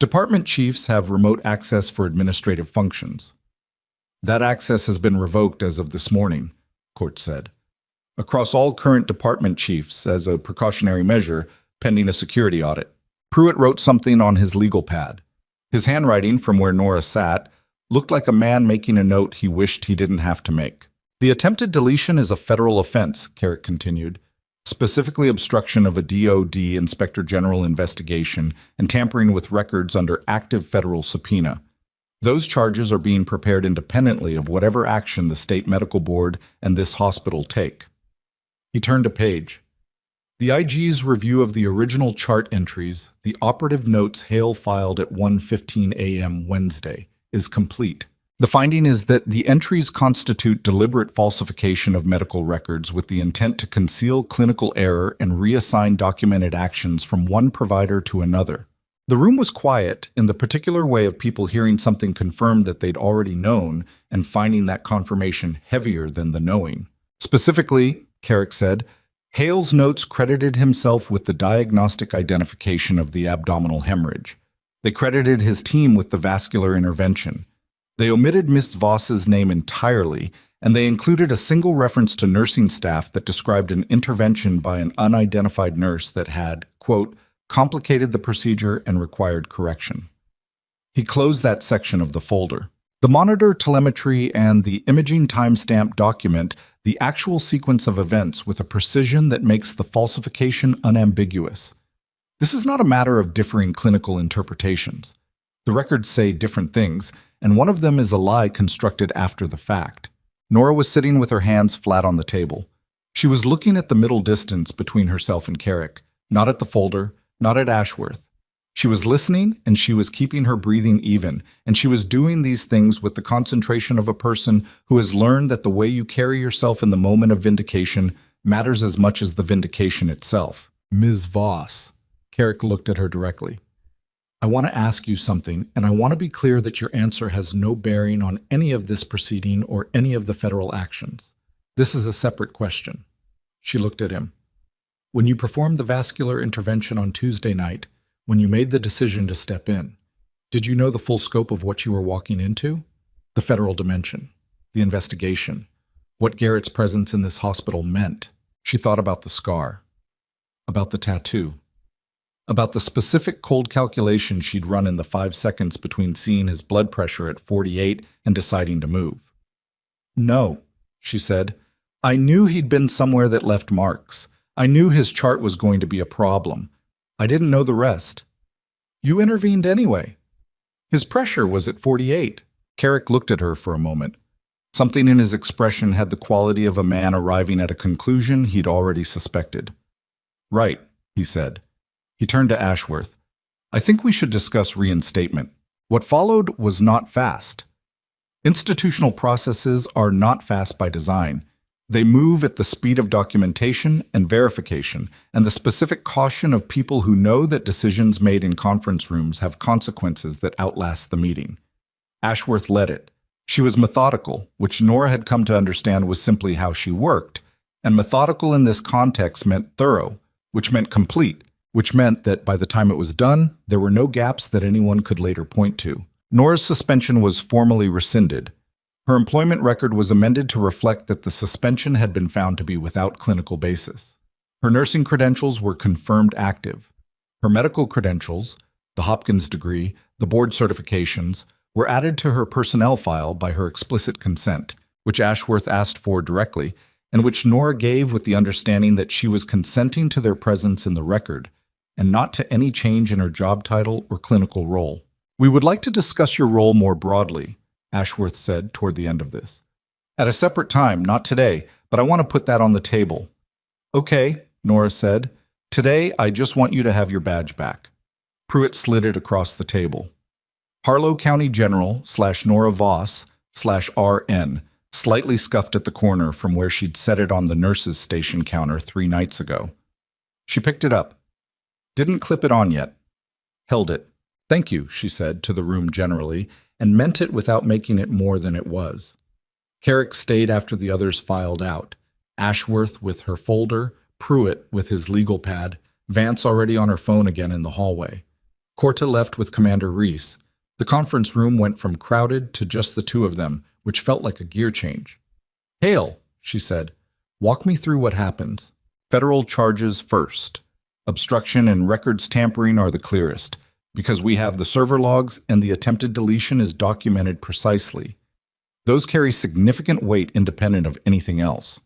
Department chiefs have remote access for administrative functions. That access has been revoked as of this morning, court said. Across all current department chiefs as a precautionary measure pending a security audit. Pruitt wrote something on his legal pad. His handwriting, from where Nora sat, looked like a man making a note he wished he didn't have to make. The attempted deletion is a federal offense, Carrick continued, specifically obstruction of a DOD Inspector General investigation and tampering with records under active federal subpoena. Those charges are being prepared independently of whatever action the state medical board and this hospital take. He turned a page. The IG's review of the original chart entries, the operative notes Hale filed at 1:15 a.m. Wednesday, is complete. The finding is that the entries constitute deliberate falsification of medical records with the intent to conceal clinical error and reassign documented actions from one provider to another. The room was quiet in the particular way of people hearing something confirmed that they'd already known and finding that confirmation heavier than the knowing. Specifically, Carrick said, Hale's notes credited himself with the diagnostic identification of the abdominal hemorrhage. They credited his team with the vascular intervention. They omitted Miss Voss's name entirely, and they included a single reference to nursing staff that described an intervention by an unidentified nurse that had, quote, complicated the procedure and required correction. He closed that section of the folder. The monitor telemetry and the imaging timestamp document the actual sequence of events with a precision that makes the falsification unambiguous. This is not a matter of differing clinical interpretations. The records say different things, and one of them is a lie constructed after the fact. Nora was sitting with her hands flat on the table. She was looking at the middle distance between herself and Carrick, not at the folder, not at Ashworth. She was listening, and she was keeping her breathing even, and she was doing these things with the concentration of a person who has learned that the way you carry yourself in the moment of vindication matters as much as the vindication itself. Ms. Voss. Carrick looked at her directly. I want to ask you something, and I want to be clear that your answer has no bearing on any of this proceeding or any of the federal actions. This is a separate question. She looked at him. When you performed the vascular intervention on Tuesday night, when you made the decision to step in, did you know the full scope of what you were walking into? The federal dimension, the investigation, what Garrett's presence in this hospital meant. She thought about the scar, about the tattoo, about the specific cold calculation she'd run in the 5 seconds between seeing his blood pressure at 48 and deciding to move. No, she said. I knew he'd been somewhere that left marks. I knew his chart was going to be a problem. I didn't know the rest. You intervened anyway. His pressure was at 48. Carrick looked at her for a moment. Something in his expression had the quality of a man arriving at a conclusion he'd already suspected. Right, he said. He turned to Ashworth. I think we should discuss reinstatement. What followed was not fast. Institutional processes are not fast by design. They move at the speed of documentation and verification and the specific caution of people who know that decisions made in conference rooms have consequences that outlast the meeting. Ashworth led it. She was methodical, which Nora had come to understand was simply how she worked, and methodical in this context meant thorough, which meant complete, which meant that by the time it was done, there were no gaps that anyone could later point to. Nora's suspension was formally rescinded. Her employment record was amended to reflect that the suspension had been found to be without clinical basis. Her nursing credentials were confirmed active. Her medical credentials, the Hopkins degree, the board certifications, were added to her personnel file by her explicit consent, which Ashworth asked for directly, and which Nora gave with the understanding that she was consenting to their presence in the record, and not to any change in her job title or clinical role. We would like to discuss your role more broadly, Ashworth said toward the end of this. At a separate time, not today, but I want to put that on the table. Okay, Nora said. Today, I just want you to have your badge back. Pruitt slid it across the table. Harlow County General / Nora Voss / RN, slightly scuffed at the corner from where she'd set it on the nurse's station counter 3 nights ago. She picked it up. Didn't clip it on yet. Held it. Thank you, she said to the room generally, and meant it without making it more than it was. Carrick stayed after the others filed out, Ashworth with her folder, Pruitt with his legal pad, Vance already on her phone again in the hallway. Corta left with Commander Reese. The conference room went from crowded to just the two of them, which felt like a gear change. "Hale," she said, "walk me through what happens. Federal charges first. Obstruction and records tampering are the clearest, because we have the server logs and the attempted deletion is documented precisely. Those carry significant weight independent of anything else."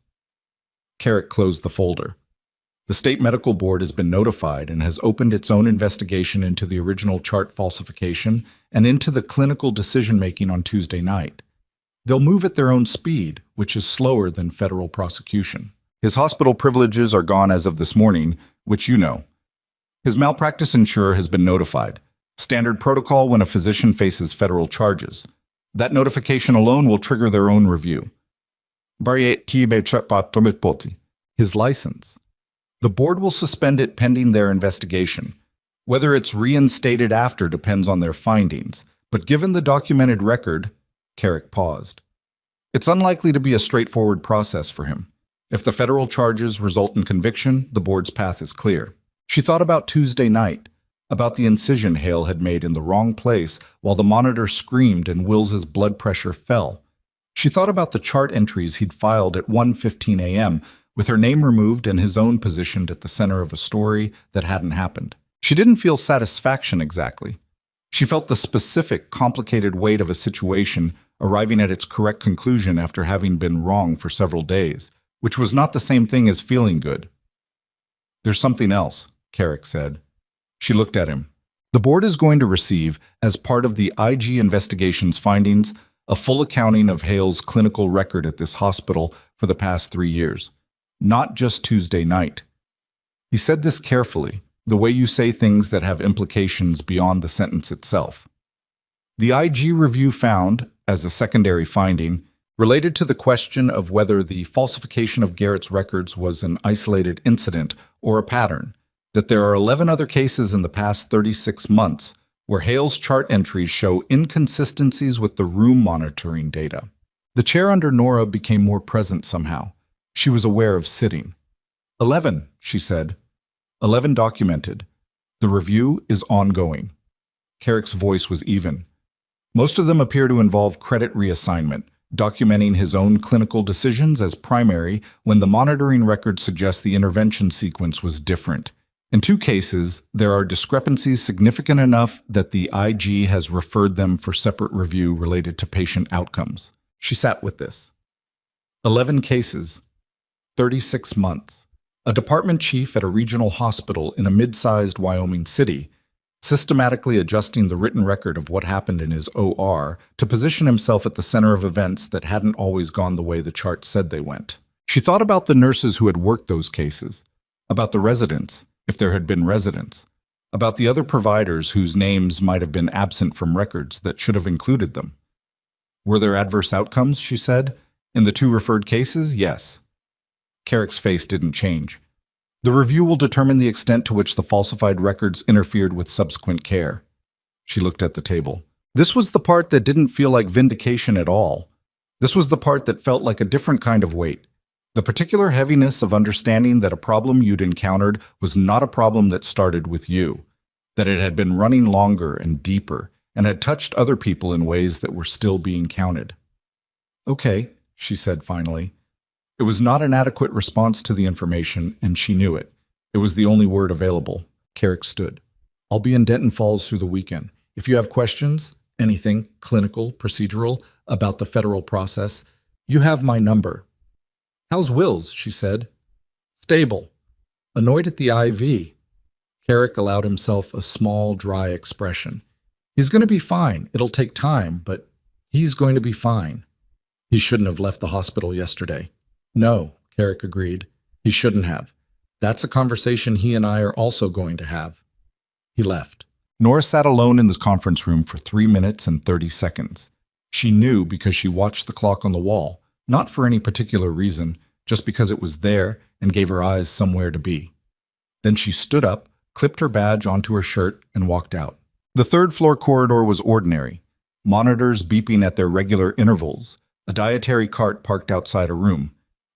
Carrick closed the folder. The State Medical Board has been notified and has opened its own investigation into the original chart falsification and into the clinical decision-making on Tuesday night. They'll move at their own speed, which is slower than federal prosecution. His hospital privileges are gone as of this morning, which you know. His malpractice insurer has been notified. Standard protocol when a physician faces federal charges. That notification alone will trigger their own review. His license. The board will suspend it pending their investigation. Whether it's reinstated after depends on their findings, but given the documented record, Carrick paused. It's unlikely to be a straightforward process for him. If the federal charges result in conviction, the board's path is clear. She thought about Tuesday night, about the incision Hale had made in the wrong place while the monitor screamed and Wills's blood pressure fell. She thought about the chart entries he'd filed at 1:15 a.m., with her name removed and his own positioned at the center of a story that hadn't happened. She didn't feel satisfaction exactly. She felt the specific, complicated weight of a situation arriving at its correct conclusion after having been wrong for several days, which was not the same thing as feeling good. "There's something else," Carrick said. She looked at him. "The board is going to receive, as part of the IG investigation's findings, a full accounting of Hale's clinical record at this hospital for the past 3 years. Not just Tuesday night." He said this carefully, the way you say things that have implications beyond the sentence itself. The IG review found, as a secondary finding, related to the question of whether the falsification of Garrett's records was an isolated incident or a pattern, that there are 11 other cases in the past 36 months where Hale's chart entries show inconsistencies with the room monitoring data. The chair under Nora became more present somehow. She was aware of sitting. 11, she said. 11 documented. The review is ongoing. Carrick's voice was even. Most of them appear to involve credit reassignment, documenting his own clinical decisions as primary when the monitoring record suggests the intervention sequence was different. In 2 cases, there are discrepancies significant enough that the IG has referred them for separate review related to patient outcomes. She sat with this. 11 cases. 36 months. A department chief at a regional hospital in a mid-sized Wyoming city, systematically adjusting the written record of what happened in his OR to position himself at the center of events that hadn't always gone the way the chart said they went. She thought about the nurses who had worked those cases, about the residents, if there had been residents, about the other providers whose names might have been absent from records that should have included them. Were there adverse outcomes, she said? In the 2 referred cases, yes. Carrick's face didn't change. The review will determine the extent to which the falsified records interfered with subsequent care. She looked at the table. This was the part that didn't feel like vindication at all. This was the part that felt like a different kind of weight. The particular heaviness of understanding that a problem you'd encountered was not a problem that started with you, that it had been running longer and deeper, and had touched other people in ways that were still being counted. "Okay," she said finally. It was not an adequate response to the information, and she knew it. It was the only word available. Carrick stood. "I'll be in Denton Falls through the weekend. If you have questions, anything, clinical, procedural, about the federal process, you have my number." "How's Wills?" she said. "Stable. Annoyed at the IV." Carrick allowed himself a small, dry expression. "He's going to be fine. It'll take time, but he's going to be fine." He shouldn't have left the hospital yesterday. "No," Carrick agreed. "He shouldn't have. That's a conversation he and I are also going to have." He left. Nora sat alone in this conference room for 3 minutes and 30 seconds. She knew because she watched the clock on the wall, not for any particular reason, just because it was there and gave her eyes somewhere to be. Then she stood up, clipped her badge onto her shirt, and walked out. The 3rd-floor corridor was ordinary. Monitors beeping at their regular intervals, a dietary cart parked outside a room.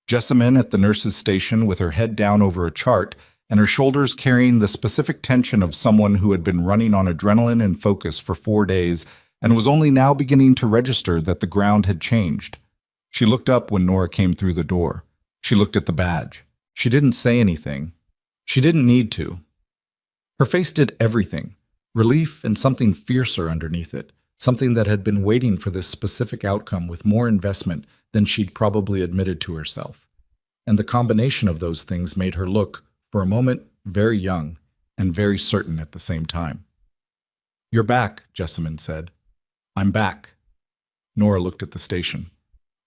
Jessamine at the nurse's station with her head down over a chart, and her shoulders carrying the specific tension of someone who had been running on adrenaline and focus for 4 days and was only now beginning to register that the ground had changed. She looked up when Nora came through the door. She looked at the badge. She didn't say anything. She didn't need to. Her face did everything. Relief and something fiercer underneath it, something that had been waiting for this specific outcome with more investment than she'd probably admitted to herself. And the combination of those things made her look, for a moment, very young and very certain at the same time. "You're back," Jessamine said. "I'm back." Nora looked at the station.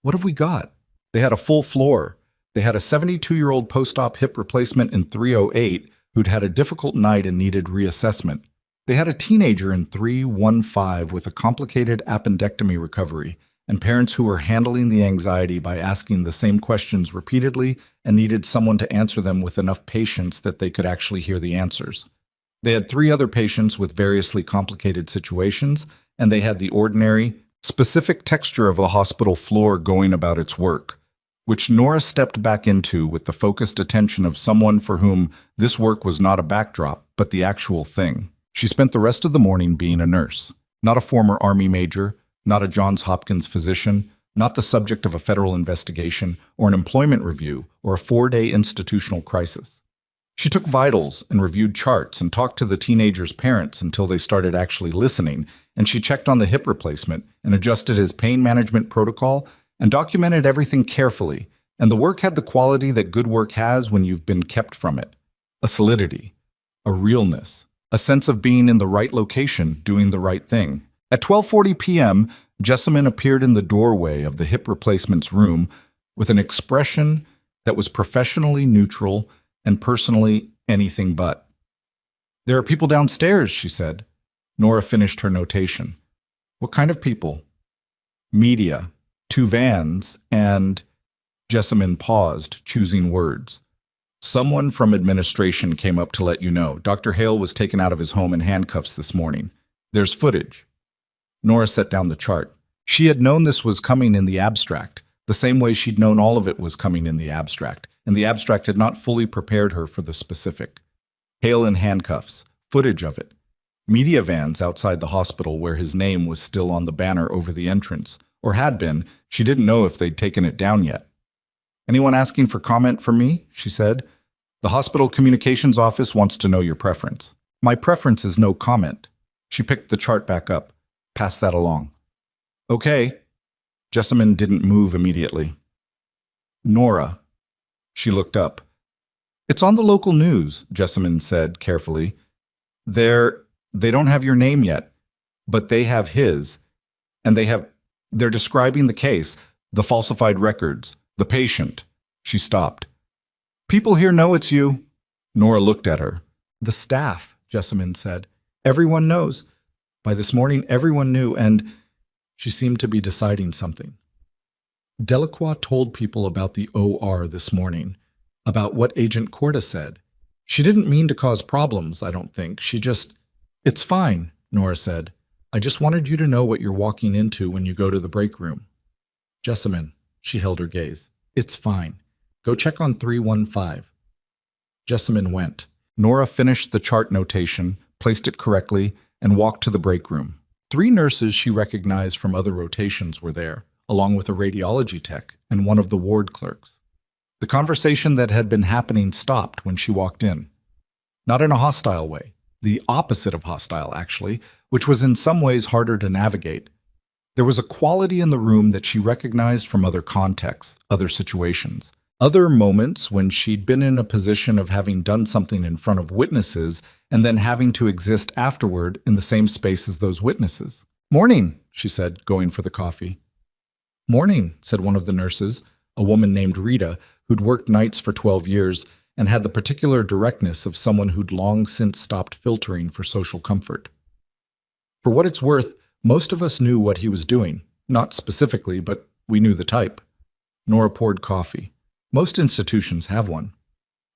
"What have we got?" They had a full floor. They had a 72-year-old post-op hip replacement in 308 who'd had a difficult night and needed reassessment. They had a teenager in 315 with a complicated appendectomy recovery, and parents who were handling the anxiety by asking the same questions repeatedly and needed someone to answer them with enough patience that they could actually hear the answers. They had 3 other patients with variously complicated situations, and they had the ordinary, specific texture of a hospital floor going about its work, which Nora stepped back into with the focused attention of someone for whom this work was not a backdrop, but the actual thing. She spent the rest of the morning being a nurse, not a former Army major, not a Johns Hopkins physician, not the subject of a federal investigation or an employment review or a 4-day institutional crisis. She took vitals and reviewed charts and talked to the teenager's parents until they started actually listening, and she checked on the hip replacement and adjusted his pain management protocol and documented everything carefully, and the work had the quality that good work has when you've been kept from it. A solidity, a realness, a sense of being in the right location, doing the right thing. At 12:40 p.m., Jessamine appeared in the doorway of the hip replacement's room with an expression that was professionally neutral and personally anything but. "There are people downstairs," she said. Nora finished her notation. "What kind of people?" "Media, 2 vans, and—" Jessamine paused, choosing words. "Someone from administration came up to let you know. Dr. Hale was taken out of his home in handcuffs this morning. There's footage." Nora set down the chart. She had known this was coming in the abstract, the same way she'd known all of it was coming in the abstract, and the abstract had not fully prepared her for the specific. Hale in handcuffs, footage of it. Media vans outside the hospital where his name was still on the banner over the entrance, or had been. She didn't know if they'd taken it down yet. "Anyone asking for comment from me?" she said. "The hospital communications office wants to know your preference." "My preference is no comment." She picked the chart back up. "Pass that along." "Okay." Jessamine didn't move immediately. "Nora." She looked up. "It's on the local news," Jessamine said carefully. They don't have your name yet, but they have his, and they're describing the case, the falsified records, the patient." She stopped. "People here know it's you." Nora looked at her. "The staff," Jessamine said. "Everyone knows. By this morning, everyone knew, and—" She seemed to be deciding something. "Delacroix told people about the OR this morning, about what Agent Corda said. She didn't mean to cause problems, I don't think. She just—" "It's fine," Nora said. "I just wanted you to know what you're walking into when you go to the break room." "Jessamine," she held her gaze. "It's fine. Go check on 315. Jessamine went. Nora finished the chart notation, placed it correctly, and walked to the break room. 3 nurses she recognized from other rotations were there, along with a radiology tech and one of the ward clerks. The conversation that had been happening stopped when she walked in. Not in a hostile way. The opposite of hostile, actually, which was in some ways harder to navigate. There was a quality in the room that she recognized from other contexts, other situations, other moments when she'd been in a position of having done something in front of witnesses and then having to exist afterward in the same space as those witnesses. "Morning," she said, going for the coffee. "Morning," said one of the nurses, a woman named Rita, who'd worked nights for 12 years and had the particular directness of someone who'd long since stopped filtering for social comfort. For what it's worth, most of us knew what he was doing. Not specifically, but we knew the type. Nora poured coffee. Most institutions have one.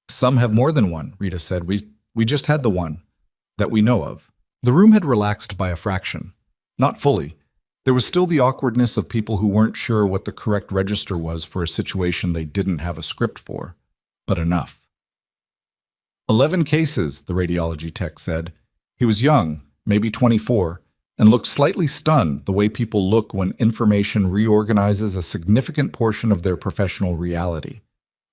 "Some have more than one," Rita said. We just had the one that we know of." The room had relaxed by a fraction. Not fully. There was still the awkwardness of people who weren't sure what the correct register was for a situation they didn't have a script for. But enough. 11 cases, the radiology tech said. He was young, maybe 24, and looked slightly stunned the way people look when information reorganizes a significant portion of their professional reality.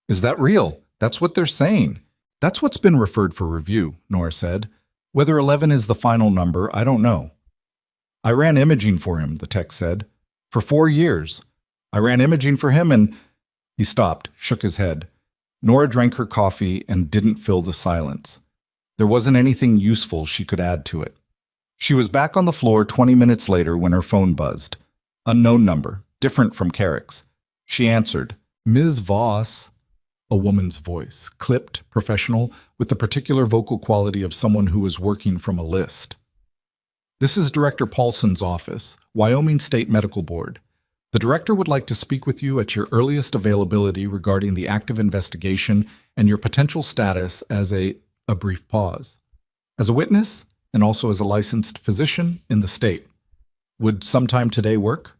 Is that real? That's what they're saying. That's what's been referred for review, Nora said. Whether 11 is the final number, I don't know. I ran imaging for him, the tech said. For 4 years. I ran imaging for him and... He stopped, shook his head. Nora drank her coffee and didn't fill the silence. There wasn't anything useful she could add to it. She was back on the floor 20 minutes later when her phone buzzed. Unknown number, different from Carrick's. She answered, Ms. Voss. A woman's voice, clipped, professional, with the particular vocal quality of someone who was working from a list. This is Director Paulson's office, Wyoming State Medical Board. The director would like to speak with you at your earliest availability regarding the active investigation and your potential status as a brief pause. As a witness, and also as a licensed physician in the state. Would sometime today work?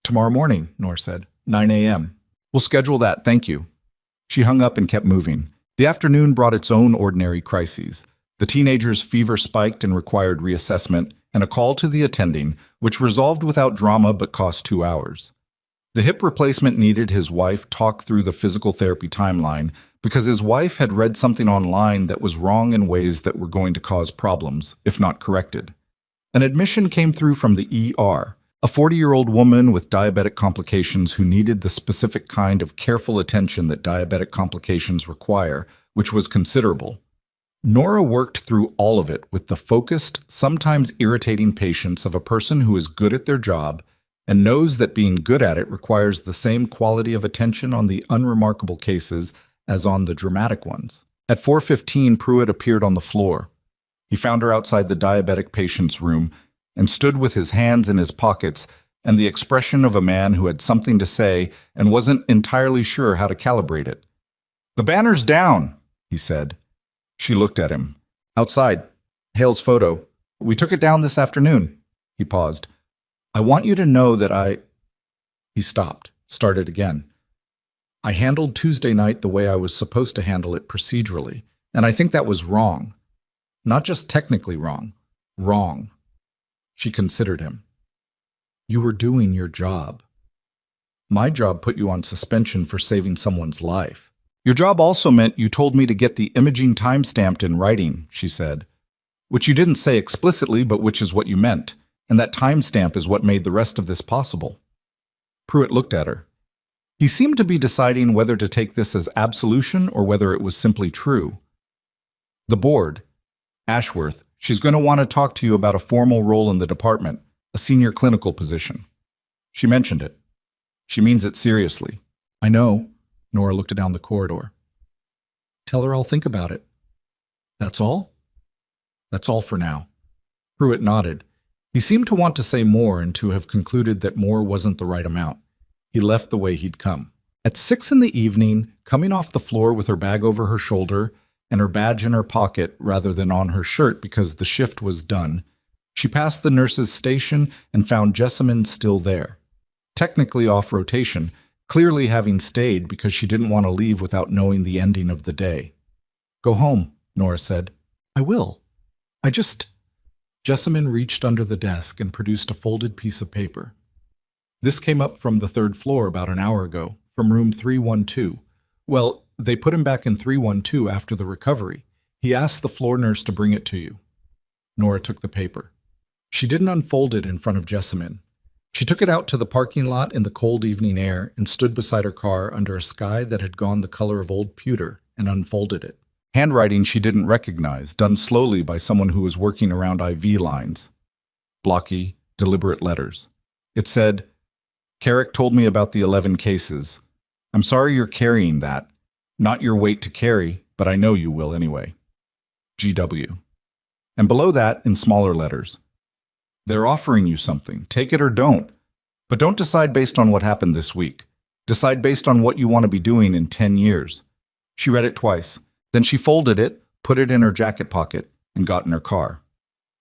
Tomorrow morning, Nora said, 9 a.m. We'll schedule that, thank you. She hung up and kept moving. The afternoon brought its own ordinary crises. The teenager's fever spiked and required reassessment, and a call to the attending, which resolved without drama but cost 2 hours. The hip replacement needed his wife talk through the physical therapy timeline because his wife had read something online that was wrong in ways that were going to cause problems, if not corrected. An admission came through from the ER, a 40-year-old woman with diabetic complications who needed the specific kind of careful attention that diabetic complications require, which was considerable. Nora worked through all of it with the focused, sometimes irritating patience of a person who is good at their job and knows that being good at it requires the same quality of attention on the unremarkable cases as on the dramatic ones. At 4:15, Pruitt appeared on the floor. He found her outside the diabetic patient's room and stood with his hands in his pockets and the expression of a man who had something to say and wasn't entirely sure how to calibrate it. "The banner's down," he said. She looked at him. "Outside. Hale's photo. We took it down this afternoon." He paused. "I want you to know that I..." He stopped, started again. "I handled Tuesday night the way I was supposed to handle it procedurally, and I think that was wrong. Not just technically wrong. Wrong." She considered him. "You were doing your job. My job put you on suspension for saving someone's life. Your job also meant you told me to get the imaging time-stamped in writing," she said. "Which you didn't say explicitly, but which is what you meant, and that timestamp is what made the rest of this possible." Pruitt looked at her. He seemed to be deciding whether to take this as absolution or whether it was simply true. "The board. Ashworth, she's going to want to talk to you about a formal role in the department, a senior clinical position." She mentioned it. "She means it seriously." "I know." Nora looked down the corridor. "Tell her I'll think about it." "That's all?" "That's all for now." Pruitt nodded. He seemed to want to say more and to have concluded that more wasn't the right amount. He left the way he'd come. At 6 p.m, coming off the floor with her bag over her shoulder and her badge in her pocket rather than on her shirt because the shift was done, she passed the nurse's station and found Jessamine still there. Technically off rotation, clearly having stayed because she didn't want to leave without knowing the ending of the day. "Go home," Nora said. "I will. Jessamine reached under the desk and produced a folded piece of paper. "This came up from the 3rd floor about an hour ago, from room 312. Well, they put him back in 312 after the recovery. He asked the floor nurse to bring it to you." Nora took the paper. She didn't unfold it in front of Jessamine. She took it out to the parking lot in the cold evening air and stood beside her car under a sky that had gone the color of old pewter and unfolded it. Handwriting she didn't recognize, done slowly by someone who was working around IV lines. Blocky, deliberate letters. It said, "Carrick told me about the 11 cases. I'm sorry you're carrying that. Not your weight to carry, but I know you will anyway. GW." And below that, in smaller letters, "They're offering you something. Take it or don't. But don't decide based on what happened this week. Decide based on what you want to be doing in 10 years. She read it twice. Then she folded it, put it in her jacket pocket, and got in her car.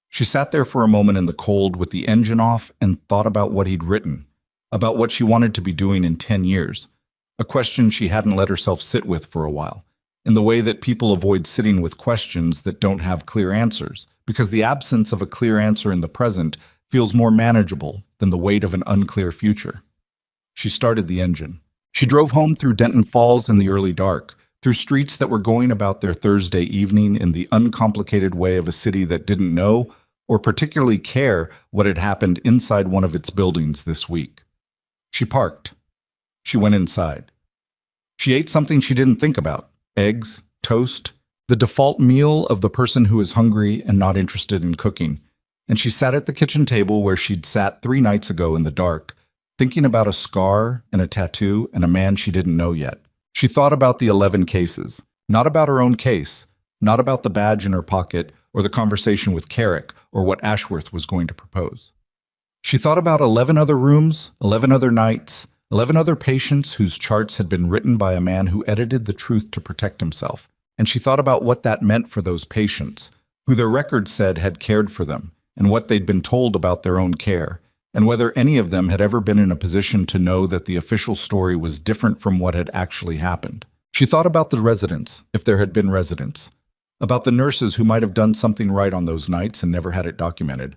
She sat there for a moment in the cold with the engine off and thought about what he'd written, about what she wanted to be doing in 10 years, a question she hadn't let herself sit with for a while, in the way that people avoid sitting with questions that don't have clear answers, because the absence of a clear answer in the present feels more manageable than the weight of an unclear future. She started the engine. She drove home through Denton Falls in the early dark, through streets that were going about their Thursday evening in the uncomplicated way of a city that didn't know or particularly care what had happened inside one of its buildings this week. She parked. She went inside. She ate something she didn't think about: eggs, toast, the default meal of the person who is hungry and not interested in cooking. And she sat at the kitchen table where she'd sat 3 nights ago in the dark, thinking about a scar and a tattoo and a man she didn't know yet. She thought about the 11 cases, not about her own case, not about the badge in her pocket or the conversation with Carrick or what Ashworth was going to propose. She thought about 11 other rooms, 11 other nights, 11 other patients whose charts had been written by a man who edited the truth to protect himself. And she thought about what that meant for those patients, who their records said had cared for them, and what they'd been told about their own care, and whether any of them had ever been in a position to know that the official story was different from what had actually happened. She thought about the residents, if there had been residents, about the nurses who might have done something right on those nights and never had it documented.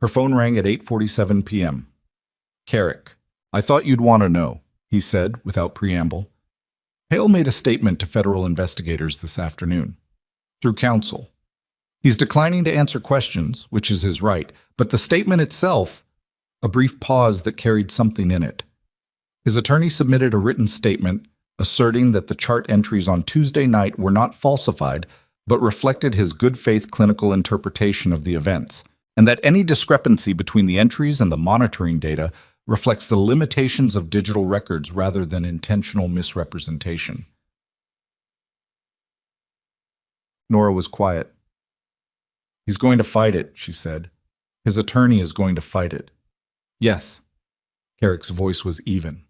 Her phone rang at 8:47 p.m. "Carrick, I thought you'd want to know," he said without preamble. Hale made a statement to federal investigators this afternoon. Through counsel. He's declining to answer questions, which is his right, but the statement itself, a brief pause that carried something in it. His attorney submitted a written statement asserting that the chart entries on Tuesday night were not falsified, but reflected his good faith clinical interpretation of the events, and that any discrepancy between the entries and the monitoring data reflects the limitations of digital records rather than intentional misrepresentation. Nora was quiet. "He's going to fight it," she said. "His attorney is going to fight it." "Yes." Carrick's voice was even.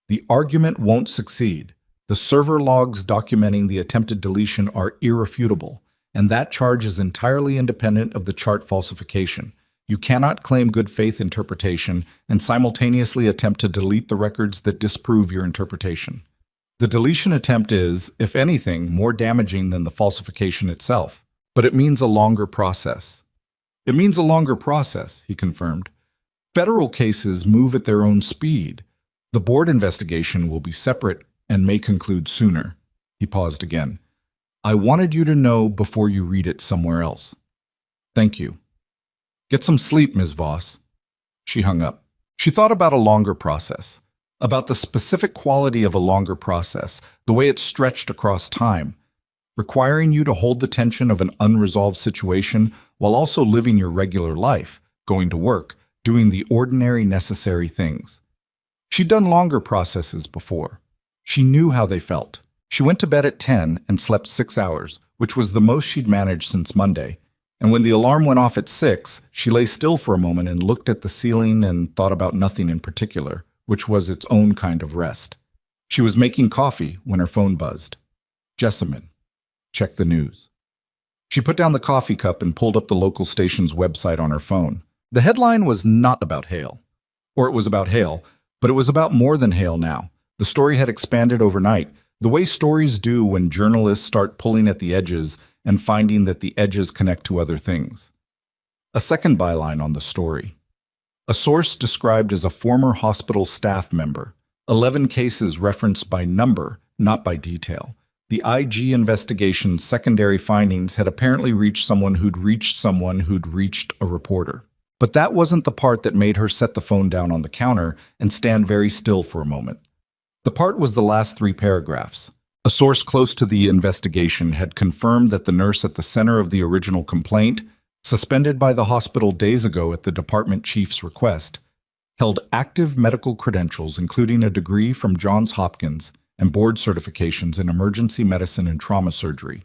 "The argument won't succeed. The server logs documenting the attempted deletion are irrefutable, and that charge is entirely independent of the chart falsification. You cannot claim good faith interpretation and simultaneously attempt to delete the records that disprove your interpretation. The deletion attempt is, if anything, more damaging than the falsification itself, but it means a longer process." "It means a longer process," he confirmed. "Federal cases move at their own speed. The board investigation will be separate and may conclude sooner." He paused again. "I wanted you to know before you read it somewhere else." "Thank you." "Get some sleep, Ms. Voss." She hung up. She thought about a longer process, about the specific quality of a longer process, the way it stretched across time, requiring you to hold the tension of an unresolved situation while also living your regular life, going to work, doing the ordinary necessary things. She'd done longer processes before. She knew how they felt. She went to bed at 10 and slept 6 hours, which was the most she'd managed since Monday. And when the alarm went off at 6, she lay still for a moment and looked at the ceiling and thought about nothing in particular, which was its own kind of rest. She was making coffee when her phone buzzed. Jessamine. Check the news. She put down the coffee cup and pulled up the local station's website on her phone. The headline was not about Hale. Or it was about Hale, but it was about more than Hale now. The story had expanded overnight, the way stories do when journalists start pulling at the edges and finding that the edges connect to other things. A second byline on the story. A source described as a former hospital staff member. 11 cases referenced by number, not by detail. The IG investigation's secondary findings had apparently reached someone who'd reached a reporter. But that wasn't the part that made her set the phone down on the counter and stand very still for a moment. The part was the last 3 paragraphs. A source close to the investigation had confirmed that the nurse at the center of the original complaint, suspended by the hospital days ago at the department chief's request, held active medical credentials including a degree from Johns Hopkins and board certifications in emergency medicine and trauma surgery.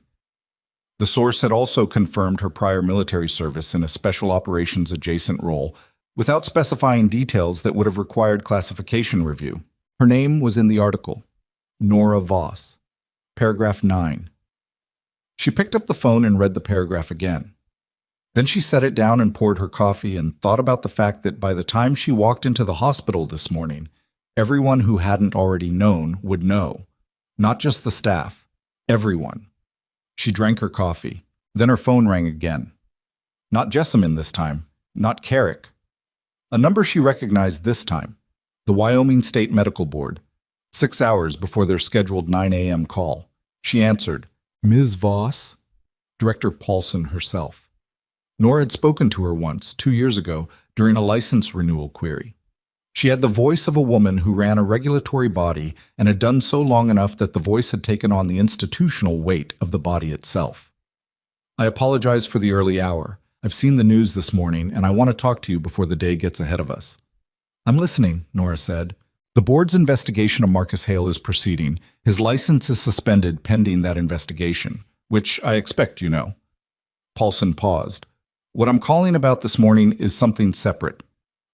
The source had also confirmed her prior military service in a special operations adjacent role, without specifying details that would have required classification review. Her name was in the article. Nora Voss. Paragraph 9. She picked up the phone and read the paragraph again. Then she set it down and poured her coffee and thought about the fact that by the time she walked into the hospital this morning, everyone who hadn't already known would know. Not just the staff, Everyone. She drank her coffee. Then her phone rang again. Not Jessamine this time. Not Carrick. A number she recognized this time. The Wyoming State Medical Board. 6 hours before their scheduled 9 a.m. call. She answered. Ms. Voss? Director Paulson herself. Nora had spoken to her once, 2 years ago, during a license renewal query. She had the voice of a woman who ran a regulatory body and had done so long enough that the voice had taken on the institutional weight of the body itself. I apologize for the early hour. I've seen the news this morning, and I want to talk to you before the day gets ahead of us. I'm listening, Nora said. The board's investigation of Marcus Hale is proceeding. His license is suspended pending that investigation, which I expect you know. Paulson paused. What I'm calling about this morning is something separate.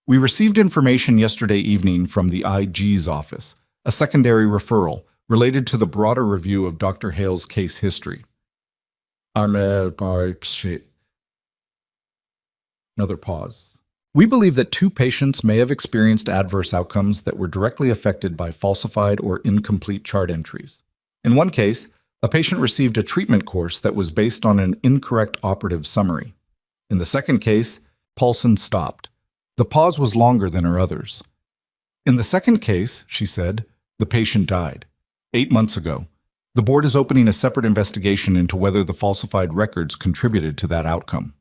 We received information yesterday evening from the IG's office, a secondary referral related to the broader review of Dr. Hale's case history. Another pause. We believe that 2 patients may have experienced adverse outcomes that were directly affected by falsified or incomplete chart entries. In one case, a patient received a treatment course that was based on an incorrect operative summary. In the second case, Paulson stopped. The pause was longer than her others. In the second case, she said, the patient died 8 months ago. The board is opening a separate investigation into whether the falsified records contributed to that outcome.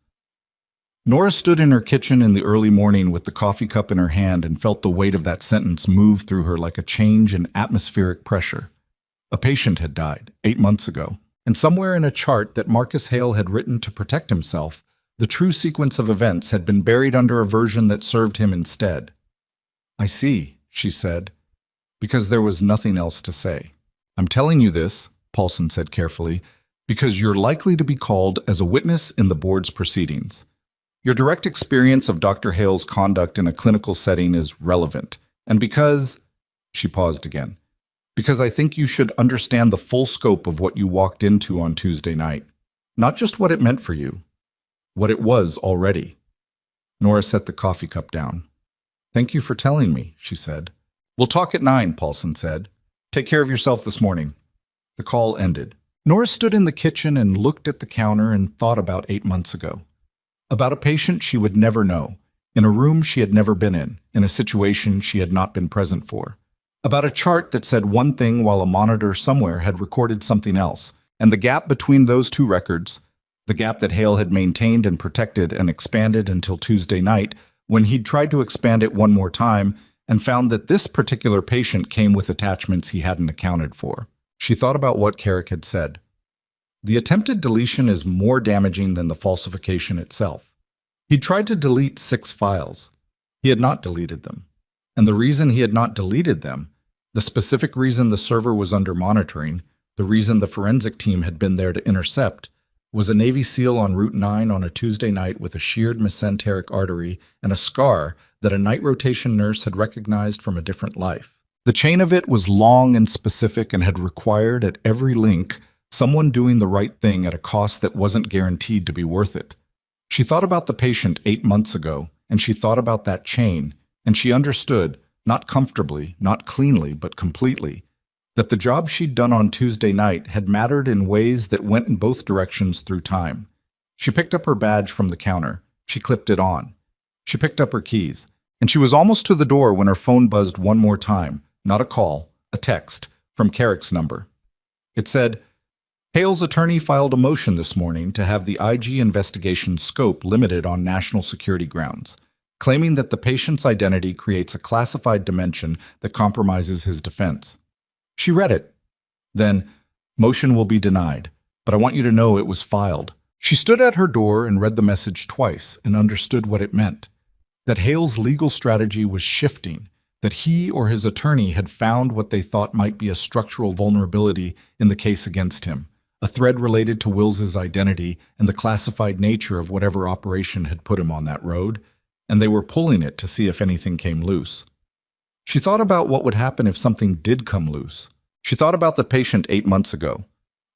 Nora stood in her kitchen in the early morning with the coffee cup in her hand and felt the weight of that sentence move through her like a change in atmospheric pressure. A patient had died 8 months ago, and somewhere in a chart that Marcus Hale had written to protect himself, the true sequence of events had been buried under a version that served him instead. I see, she said, because there was nothing else to say. I'm telling you this, Paulson said carefully, because you're likely to be called as a witness in the board's proceedings. Your direct experience of Dr. Hale's conduct in a clinical setting is relevant, and because, she paused again, because I think you should understand the full scope of what you walked into on Tuesday night, not just what it meant for you, what it was already. Nora set the coffee cup down. Thank you for telling me, she said. We'll talk at 9, Paulson said. Take care of yourself this morning. The call ended. Nora stood in the kitchen and looked at the counter and thought about 8 months ago. About a patient she would never know, in a room she had never been in a situation she had not been present for. About a chart that said one thing while a monitor somewhere had recorded something else, and the gap between those 2 records, the gap that Hale had maintained and protected and expanded until Tuesday night, when he'd tried to expand it one more time and found that this particular patient came with attachments he hadn't accounted for. She thought about what Carrick had said. The attempted deletion is more damaging than the falsification itself. He'd tried to delete 6 files. He had not deleted them. And the reason he had not deleted them, the specific reason the server was under monitoring, the reason the forensic team had been there to intercept, was a Navy SEAL on Route 9 on a Tuesday night with a sheared mesenteric artery and a scar that a night rotation nurse had recognized from a different life. The chain of it was long and specific and had required, at every link, someone doing the right thing at a cost that wasn't guaranteed to be worth it. She thought about the patient 8 months ago, and she thought about that chain, and she understood, not comfortably, not cleanly, but completely, that the job she'd done on Tuesday night had mattered in ways that went in both directions through time. She picked up her badge from the counter. She clipped it on. She picked up her keys, and she was almost to the door when her phone buzzed one more time, not a call, a text, from Carrick's number. It said, Hale's attorney filed a motion this morning to have the IG investigation scope limited on national security grounds, claiming that the patient's identity creates a classified dimension that compromises his defense. She read it. Then, motion will be denied, but I want you to know it was filed. She stood at her door and read the message twice and understood what it meant. That Hale's legal strategy was shifting, that he or his attorney had found what they thought might be a structural vulnerability in the case against him, a thread related to Wills's identity and the classified nature of whatever operation had put him on that road, and they were pulling it to see if anything came loose. She thought about what would happen if something did come loose. She thought about the patient 8 months ago.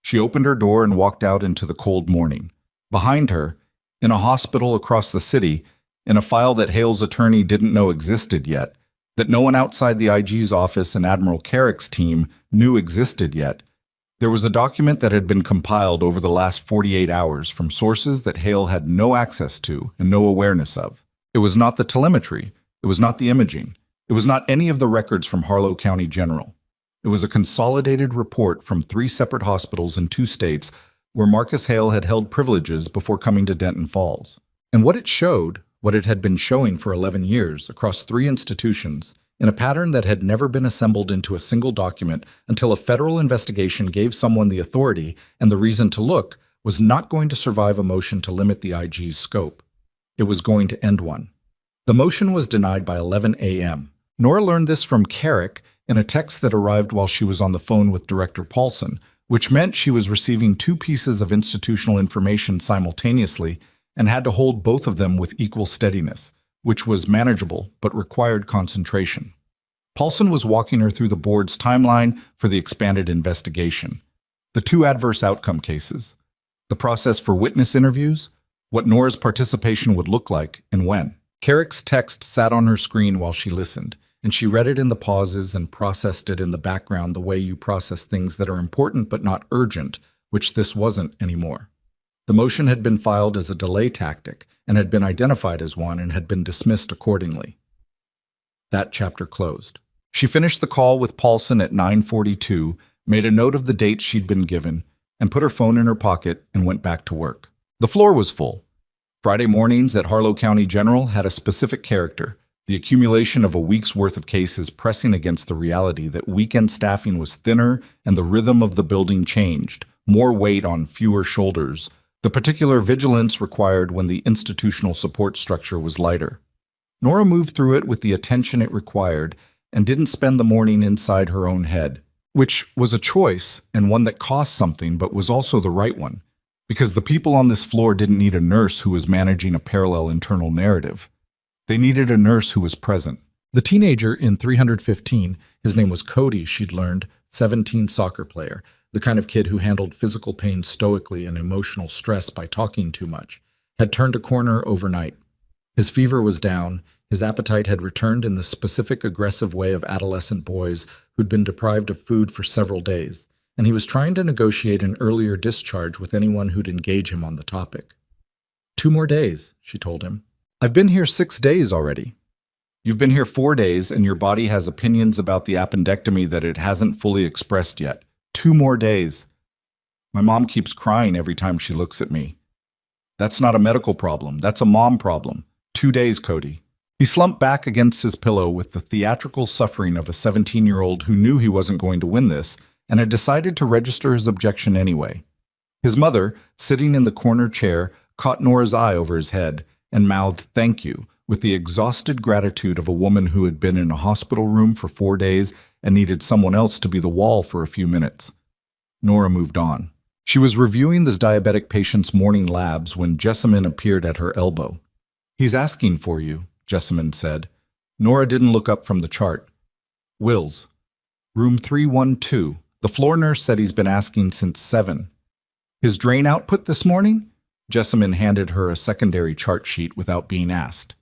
She opened her door and walked out into the cold morning. Behind her, in a hospital across the city, in a file that Hale's attorney didn't know existed yet, that no one outside the IG's office and Admiral Carrick's team knew existed yet, There was a document that had been compiled over the last 48 hours from sources that Hale had no access to and no awareness of. It was not the telemetry. It was not the imaging. It was not any of the records from Harlow County General. It was a consolidated report from 3 separate hospitals in 2 states where Marcus Hale had held privileges before coming to Denton Falls. And what it showed, what it had been showing for 11 years across 3 institutions, in a pattern that had never been assembled into a single document until a federal investigation gave someone the authority and the reason to look, was not going to survive a motion to limit the IG's scope. It was going to end one. The motion was denied by 11 a.m. Nora learned this from Carrick in a text that arrived while she was on the phone with Director Paulson, which meant she was receiving 2 pieces of institutional information simultaneously and had to hold both of them with equal steadiness, which was manageable but required concentration. Paulson was walking her through the board's timeline for the expanded investigation, the 2 adverse outcome cases, the process for witness interviews, what Nora's participation would look like, and when. Carrick's text sat on her screen while she listened, and she read it in the pauses and processed it in the background the way you process things that are important but not urgent, which this wasn't anymore. The motion had been filed as a delay tactic and had been identified as one and had been dismissed accordingly. That chapter closed. She finished the call with Paulson at 9:42, made a note of the date she'd been given, and put her phone in her pocket and went back to work. The floor was full. Friday mornings at Harlow County General had a specific character, the accumulation of a week's worth of cases pressing against the reality that weekend staffing was thinner and the rhythm of the building changed, more weight on fewer shoulders, the particular vigilance required when the institutional support structure was lighter. Nora moved through it with the attention it required and didn't spend the morning inside her own head, which was a choice and one that cost something but was also the right one, because the people on this floor didn't need a nurse who was managing a parallel internal narrative. They needed a nurse who was present. The teenager in 315, his name was Cody, she'd learned, 17 soccer player, the kind of kid who handled physical pain stoically and emotional stress by talking too much, had turned a corner overnight. His fever was down, his appetite had returned in the specific aggressive way of adolescent boys who'd been deprived of food for several days, and he was trying to negotiate an earlier discharge with anyone who'd engage him on the topic. 2 more days, she told him. I've been here 6 days already. You've been here 4 days, and your body has opinions about the appendectomy that it hasn't fully expressed yet. 2 more days. My mom keeps crying every time she looks at me. That's not a medical problem. That's a mom problem. 2 days, Cody. He slumped back against his pillow with the theatrical suffering of a 17-year-old who knew he wasn't going to win this and had decided to register his objection anyway. His mother, sitting in the corner chair, caught Nora's eye over his head and mouthed "thank you" with the exhausted gratitude of a woman who had been in a hospital room for 4 days and needed someone else to be the wall for a few minutes. Nora moved on. She was reviewing this diabetic patient's morning labs when Jessamine appeared at her elbow. "He's asking for you," Jessamine said. Nora didn't look up from the chart. "Wills. Room 312. The floor nurse said he's been asking since 7. His drain output this morning?" Jessamine handed her a secondary chart sheet without being asked.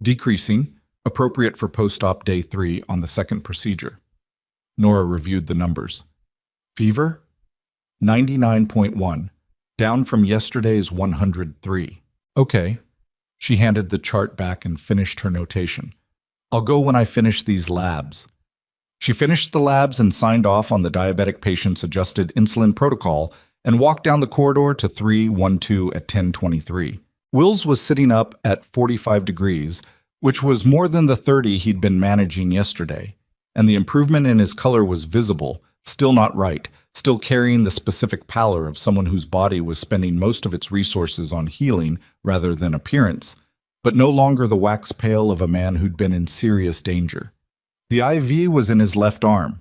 "Decreasing, appropriate for post-op day 3 on the second procedure." Nora reviewed the numbers. "Fever? 99.1, down from yesterday's 103. Okay." She handed the chart back and finished her notation. "I'll go when I finish these labs." She finished the labs and signed off on the diabetic patient's adjusted insulin protocol and walked down the corridor to 312 at 10:23. Wills was sitting up at 45 degrees, which was more than the 30 he'd been managing yesterday, and the improvement in his color was visible, still not right, still carrying the specific pallor of someone whose body was spending most of its resources on healing rather than appearance, but no longer the wax pale of a man who'd been in serious danger. The IV was in his left arm.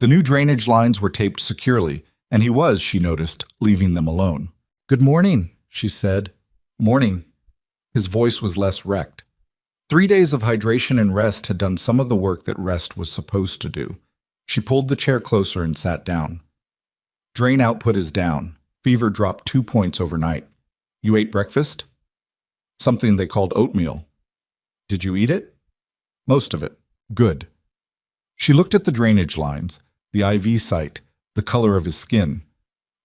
The new drainage lines were taped securely, and he was, she noticed, leaving them alone. "Good morning," she said. "Morning." His voice was less wrecked. 3 days of hydration and rest had done some of the work that rest was supposed to do. She pulled the chair closer and sat down. "Drain output is down. Fever dropped 2 points overnight. You ate breakfast?" "Something they called oatmeal." "Did you eat it?" "Most of it." "Good." She looked at the drainage lines, the IV site, the color of his skin,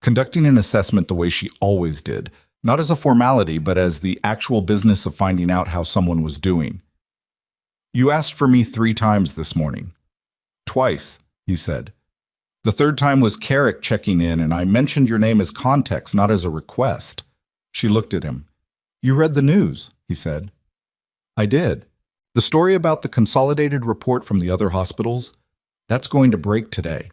conducting an assessment the way she always did, not as a formality, but as the actual business of finding out how someone was doing. "You asked for me 3 times this morning." "Twice," he said. "The third time was Carrick checking in, and I mentioned your name as context, not as a request." She looked at him. "You read the news," he said. "I did. The story about the consolidated report from the other hospitals? That's going to break today."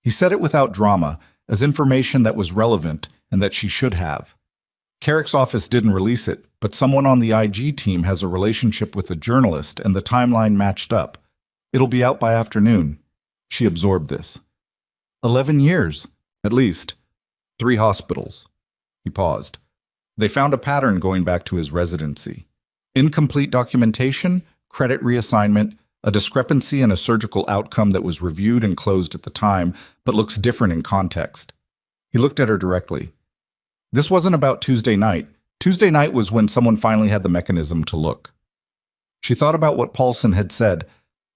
He said it without drama, as information that was relevant and that she should have. Carrick's office didn't release it, but someone on the IG team has a relationship with the journalist, and the timeline matched up. It'll be out by afternoon. She absorbed this. 11 years, at least. 3 hospitals. He paused. They found a pattern going back to his residency. Incomplete documentation, credit reassignment, a discrepancy in a surgical outcome that was reviewed and closed at the time, but looks different in context. He looked at her directly. This wasn't about Tuesday night. Tuesday night was when someone finally had the mechanism to look. She thought about what Paulson had said.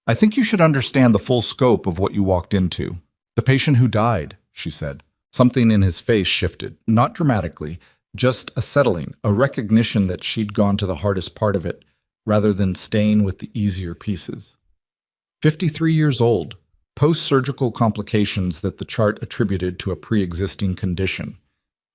"I think you should understand the full scope of what you walked into." "The patient who died," she said. Something in his face shifted, not dramatically, just a settling, a recognition that she'd gone to the hardest part of it, rather than staying with the easier pieces. 53 years old, post-surgical complications that the chart attributed to a pre-existing condition.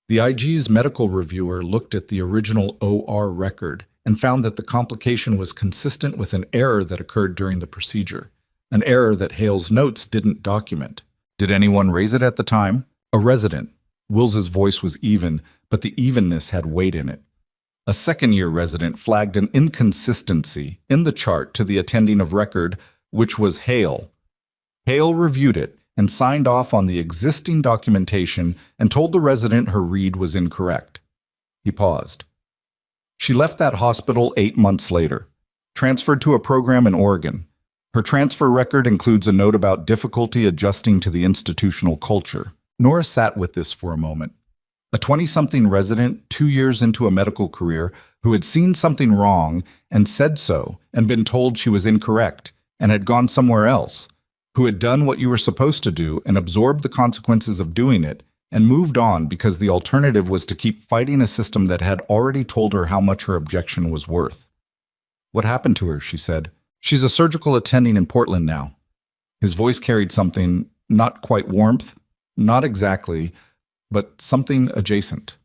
The IG's medical reviewer looked at the original OR record and found that the complication was consistent with an error that occurred during the procedure, an error that Hale's notes didn't document. Did anyone raise it at the time? A resident. Wills's voice was even, but the evenness had weight in it. A second-year resident flagged an inconsistency in the chart to the attending of record, which was Hale. Hale reviewed it and signed off on the existing documentation and told the resident her read was incorrect. He paused. She left that hospital 8 months later, transferred to a program in Oregon. Her transfer record includes a note about difficulty adjusting to the institutional culture. Nora sat with this for a moment. A 20-something resident, 2 years into a medical career, who had seen something wrong and said so and been told she was incorrect and had gone somewhere else, who had done what you were supposed to do and absorbed the consequences of doing it and moved on because the alternative was to keep fighting a system that had already told her how much her objection was worth. "What happened to her?" she said. "She's a surgical attending in Portland now." His voice carried something, not quite warmth, not exactly, but something adjacent.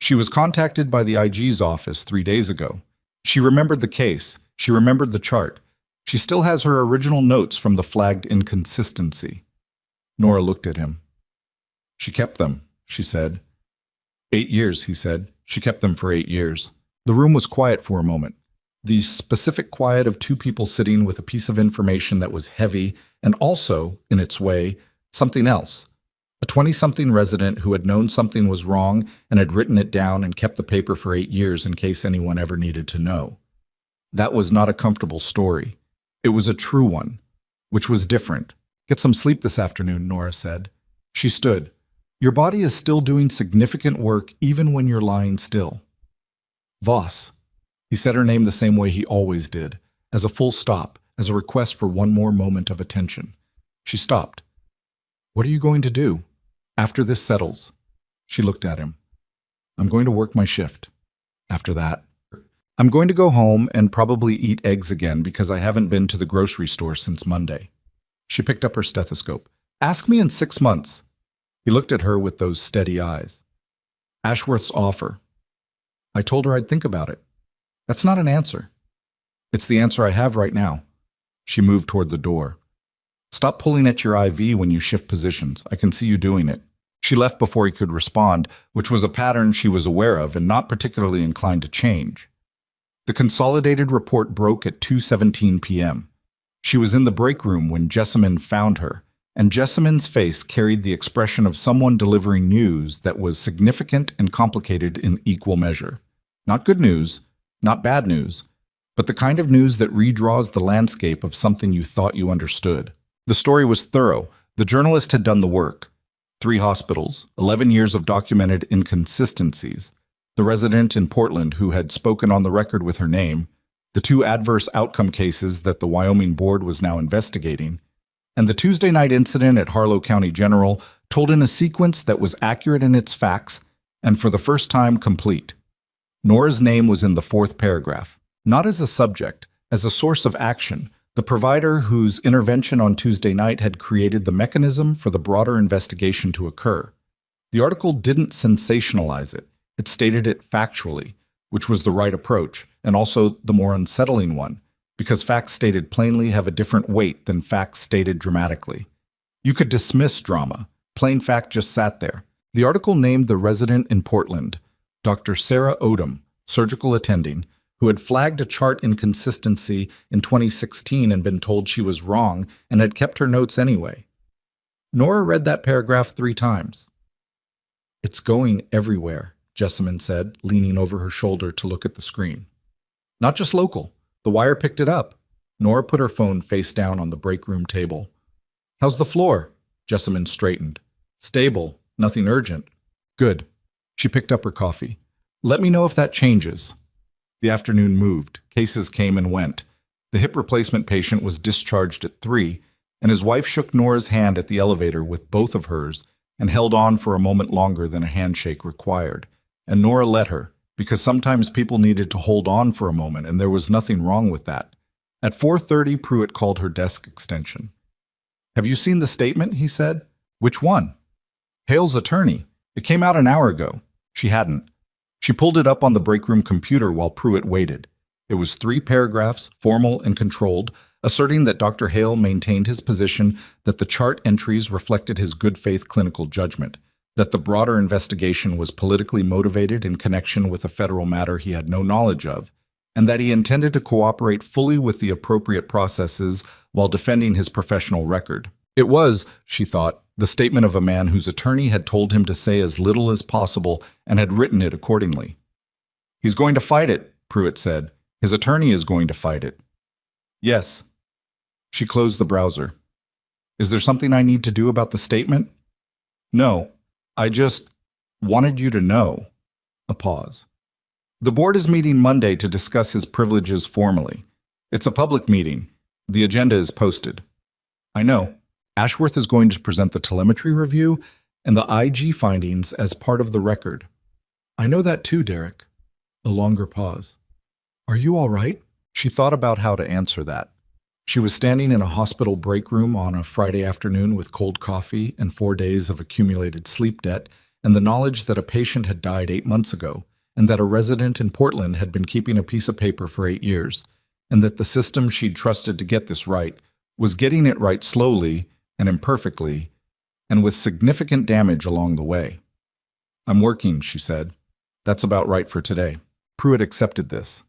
"She was contacted by the IG's office 3 days ago. She remembered the case. She remembered the chart. She still has her original notes from the flagged inconsistency." Nora looked at him. "She kept them," she said. 8 years, he said. "She kept them for 8 years. The room was quiet for a moment. The specific quiet of 2 people sitting with a piece of information that was heavy and also, in its way, something else. A 20-something resident who had known something was wrong and had written it down and kept the paper for 8 years in case anyone ever needed to know. That was not a comfortable story. It was a true one, which was different. "Get some sleep this afternoon," Nora said. She stood. "Your body is still doing significant work even when you're lying still." "Voss." He said her name the same way he always did, as a full stop, as a request for one more moment of attention. She stopped. "What are you going to do after this settles?" She looked at him. "I'm going to work my shift. After that, I'm going to go home and probably eat eggs again because I haven't been to the grocery store since Monday." She picked up her stethoscope. "Ask me in 6 months." He looked at her with those steady eyes. "Ashworth's offer. I told her I'd think about it. That's not an answer. It's the answer I have right now." She moved toward the door. "Stop pulling at your IV when you shift positions. I can see you doing it." She left before he could respond, which was a pattern she was aware of and not particularly inclined to change. The consolidated report broke at 2:17 p.m. She was in the break room when Jessamine found her, and Jessamine's face carried the expression of someone delivering news that was significant and complicated in equal measure. Not good news, not bad news, but the kind of news that redraws the landscape of something you thought you understood. The story was thorough. The journalist had done the work. 3 hospitals, 11 years of documented inconsistencies, the resident in Portland who had spoken on the record with her name, the 2 adverse outcome cases that the Wyoming board was now investigating, And the Tuesday night incident at Harlow County General told in a sequence that was accurate in its facts and for the first time complete. Nora's name was in the fourth paragraph, not as a subject, as a source of action, the provider whose intervention on Tuesday night had created the mechanism for the broader investigation to occur. The article didn't sensationalize it. It stated it factually, which was the right approach, and also the more unsettling one, because facts stated plainly have a different weight than facts stated dramatically. You could dismiss drama. Plain fact just sat there. The article named the resident in Portland, Dr. Sarah Odom, surgical attending, who had flagged a chart inconsistency in 2016 and been told she was wrong and had kept her notes anyway. Nora read that paragraph 3 times. "It's going everywhere," Jessamine said, leaning over her shoulder to look at the screen. "Not just local. The Wire picked it up." Nora put her phone face down on the break room table. "How's the floor?" Jessamine straightened. "Stable. Nothing urgent." "Good." She picked up her coffee. "Let me know if that changes." The afternoon moved. Cases came and went. The hip replacement patient was discharged at 3, and his wife shook Nora's hand at the elevator with both of hers and held on for a moment longer than a handshake required. And Nora let her, because sometimes people needed to hold on for a moment, and there was nothing wrong with that. At 4:30, Pruitt called her desk extension. "Have you seen the statement?" he said. "Which one?" "Hale's attorney. It came out an hour ago." She hadn't. She pulled it up on the break room computer while Pruitt waited. It was 3 paragraphs, formal and controlled, asserting that Dr. Hale maintained his position that the chart entries reflected his good faith clinical judgment, that the broader investigation was politically motivated in connection with a federal matter he had no knowledge of, and that he intended to cooperate fully with the appropriate processes while defending his professional record. It was, she thought, the statement of a man whose attorney had told him to say as little as possible and had written it accordingly. "He's going to fight it," Pruitt said. "His attorney is going to fight it." "Yes." She closed the browser. "Is there something I need to do about the statement?" "No. I just wanted you to know." A pause. "The board is meeting Monday to discuss his privileges formally. It's a public meeting. The agenda is posted." "I know. Ashworth is going to present the telemetry review and the IG findings as part of the record." "I know that too, Derek." A longer pause. "Are you all right?" She thought about how to answer that. She was standing in a hospital break room on a Friday afternoon with cold coffee and 4 days of accumulated sleep debt and the knowledge that a patient had died 8 months ago and that a resident in Portland had been keeping a piece of paper for 8 years, and that the system she'd trusted to get this right was getting it right slowly and imperfectly, and with significant damage along the way. "I'm working," she said. "That's about right for today." Pruitt accepted this.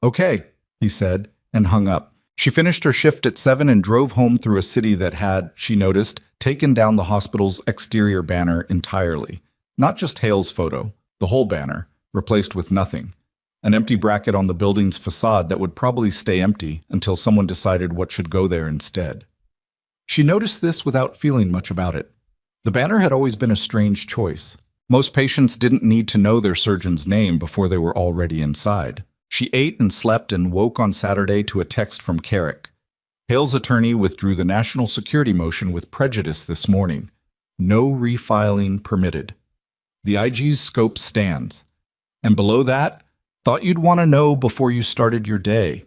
"Okay," he said, and hung up. She finished her shift at 7 and drove home through a city that had, she noticed, taken down the hospital's exterior banner entirely. Not just Hale's photo, the whole banner, replaced with nothing. An empty bracket on the building's facade that would probably stay empty until someone decided what should go there instead. She noticed this without feeling much about it. The banner had always been a strange choice. Most patients didn't need to know their surgeon's name before they were already inside. She ate and slept and woke on Saturday to a text from Carrick. Hale's attorney withdrew the national security motion with prejudice this morning. No refiling permitted. The IG's scope stands. And below that, thought you'd want to know before you started your day.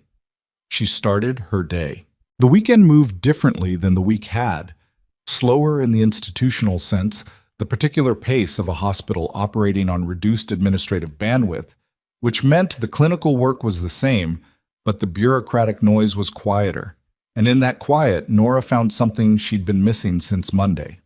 She started her day. The weekend moved differently than the week had. Slower in the institutional sense, the particular pace of a hospital operating on reduced administrative bandwidth, which meant the clinical work was the same, but the bureaucratic noise was quieter. And in that quiet, Nora found something she'd been missing since Monday.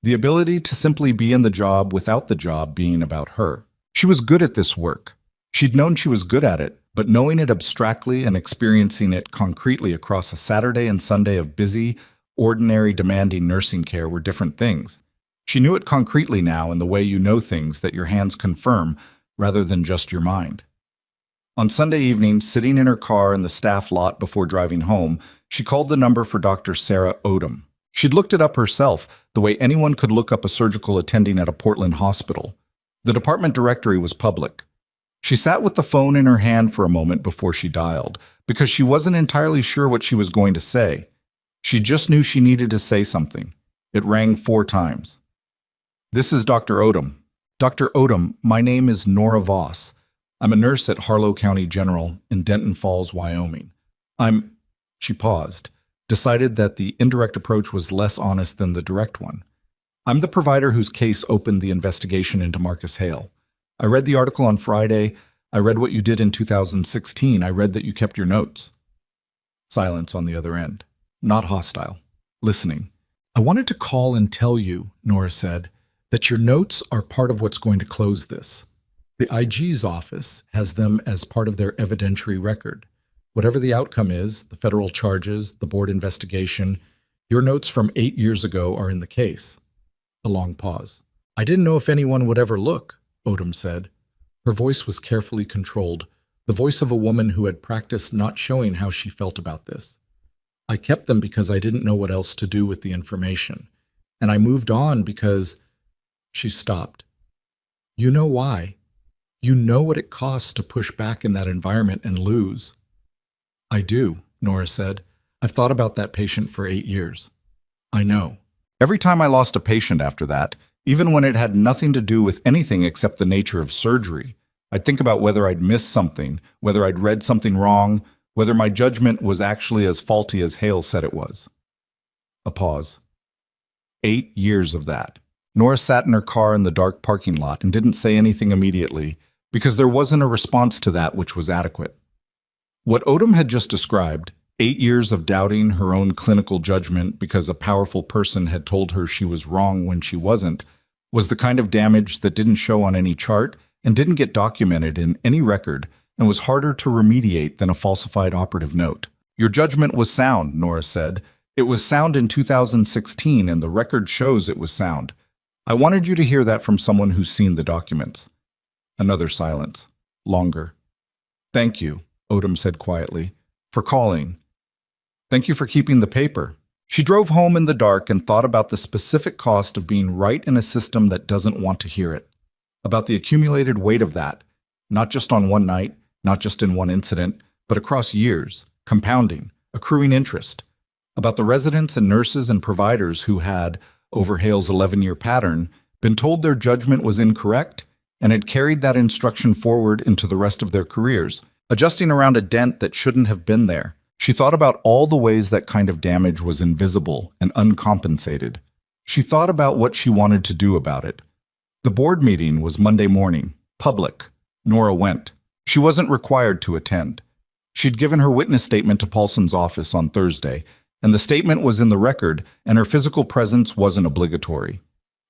The ability to simply be in the job without the job being about her. She was good at this work. She'd known she was good at it, but knowing it abstractly and experiencing it concretely across a Saturday and Sunday of busy, ordinary, demanding nursing care were different things. She knew it concretely now in the way you know things that your hands confirm rather than just your mind. On Sunday evening, sitting in her car in the staff lot before driving home, she called the number for Dr. Sarah Odom. She'd looked it up herself, the way anyone could look up a surgical attending at a Portland hospital. The department directory was public. She sat with the phone in her hand for a moment before she dialed, because she wasn't entirely sure what she was going to say. She just knew she needed to say something. It rang 4 times. "This is Dr. Odom. Dr. Odom, my name is Nora Voss. I'm a nurse at Harlow County General in Denton Falls, Wyoming. I'm—" She paused, decided that the indirect approach was less honest than the direct one. "I'm the provider whose case opened the investigation into Marcus Hale. I read the article on Friday. I read what you did in 2016. I read that you kept your notes." Silence on the other end. Not hostile. Listening. "I wanted to call and tell you," Nora said, "that your notes are part of what's going to close this. The IG's office has them as part of their evidentiary record. Whatever the outcome is, the federal charges, the board investigation, your notes from 8 years ago are in the case." A long pause. "I didn't know if anyone would ever look," Odom said. Her voice was carefully controlled, the voice of a woman who had practiced not showing how she felt about this. "I kept them because I didn't know what else to do with the information. And I moved on because—" She stopped. "You know why. You know what it costs to push back in that environment and lose." "I do," Nora said. "I've thought about that patient for 8 years. I know." Every time I lost a patient after that, even when it had nothing to do with anything except the nature of surgery, I'd think about whether I'd missed something, whether I'd read something wrong, whether my judgment was actually as faulty as Hale said it was. A pause. 8 years of that. Nora sat in her car in the dark parking lot and didn't say anything immediately, because there wasn't a response to that which was adequate. What Odom had just described, 8 years of doubting her own clinical judgment because a powerful person had told her she was wrong when she wasn't, was the kind of damage that didn't show on any chart and didn't get documented in any record and was harder to remediate than a falsified operative note. "Your judgment was sound," Nora said. "It was sound in 2016, and the record shows it was sound. I wanted you to hear that from someone who's seen the documents." Another silence. Longer. "Thank you," Odom said quietly, "for calling. Thank you for keeping the paper." She drove home in the dark and thought about the specific cost of being right in a system that doesn't want to hear it. About the accumulated weight of that, not just on one night, not just in one incident, but across years, compounding, accruing interest. About the residents and nurses and providers who had, over Hale's 11-year pattern, been told their judgment was incorrect and had carried that instruction forward into the rest of their careers, adjusting around a dent that shouldn't have been there. She thought about all the ways that kind of damage was invisible and uncompensated. She thought about what she wanted to do about it. The board meeting was Monday morning, public. Nora went. She wasn't required to attend. She'd given her witness statement to Paulson's office on Thursday, and the statement was in the record, and her physical presence wasn't obligatory.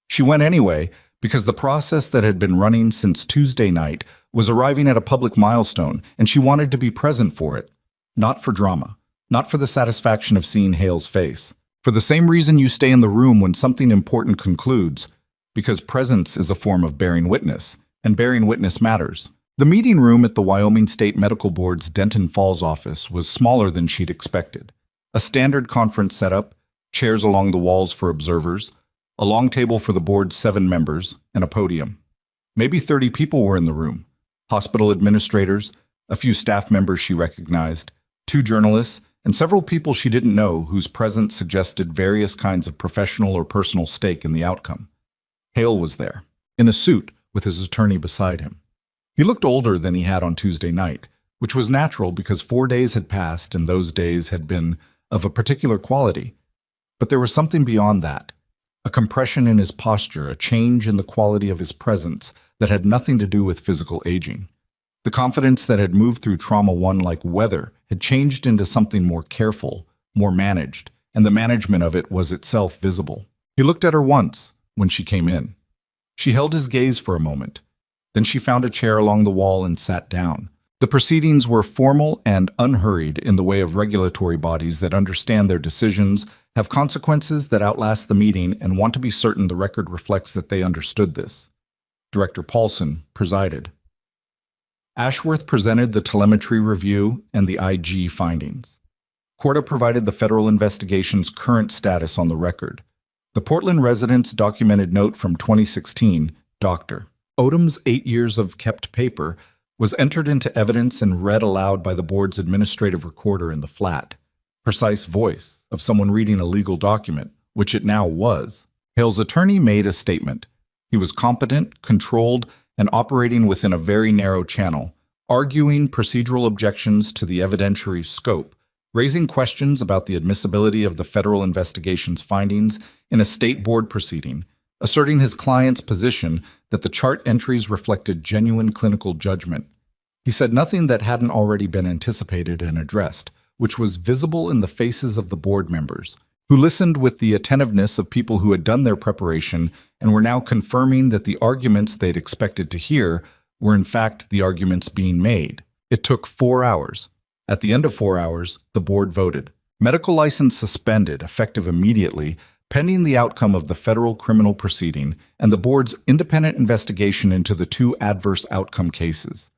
She went anyway because the process that had been running since Tuesday night was arriving at a public milestone, and she wanted to be present for it. Not for drama, not for the satisfaction of seeing Hale's face. For the same reason you stay in the room when something important concludes, because presence is a form of bearing witness, and bearing witness matters. The meeting room at the Wyoming State Medical Board's Denton Falls office was smaller than she'd expected. A standard conference setup, chairs along the walls for observers, a long table for the board's 7 members, and a podium. Maybe 30 people were in the room. Hospital administrators, a few staff members she recognized, 2 journalists, and several people she didn't know whose presence suggested various kinds of professional or personal stake in the outcome. Hale was there, in a suit with his attorney beside him. He looked older than he had on Tuesday night, which was natural because 4 days had passed and those days had been of a particular quality. But there was something beyond that, a compression in his posture, a change in the quality of his presence that had nothing to do with physical aging. The confidence that had moved through trauma one like weather had changed into something more careful, more managed, and the management of it was itself visible. He looked at her once when she came in. She held his gaze for a moment. Then she found a chair along the wall and sat down. The proceedings were formal and unhurried in the way of regulatory bodies that understand their decisions, have consequences that outlast the meeting, and want to be certain the record reflects that they understood this. Director Paulson presided. Ashworth presented the telemetry review and the IG findings. Corda provided the federal investigation's current status on the record. The Portland resident's documented note from 2016, Dr. Odom's 8 years of kept paper, was entered into evidence and read aloud by the board's administrative recorder in the flat. precise voice of someone reading a legal document, which it now was. Hale's attorney made a statement. He was competent, controlled, and operating within a very narrow channel, arguing procedural objections to the evidentiary scope, raising questions about the admissibility of the federal investigation's findings in a state board proceeding, asserting his client's position that the chart entries reflected genuine clinical judgment. He said nothing that hadn't already been anticipated and addressed, which was visible in the faces of the board members, who listened with the attentiveness of people who had done their preparation and were now confirming that the arguments they'd expected to hear were in fact the arguments being made. It took 4 hours. At the end of 4 hours, the board voted. Medical license suspended, effective immediately, pending the outcome of the federal criminal proceeding and the board's independent investigation into the 2 adverse outcome cases.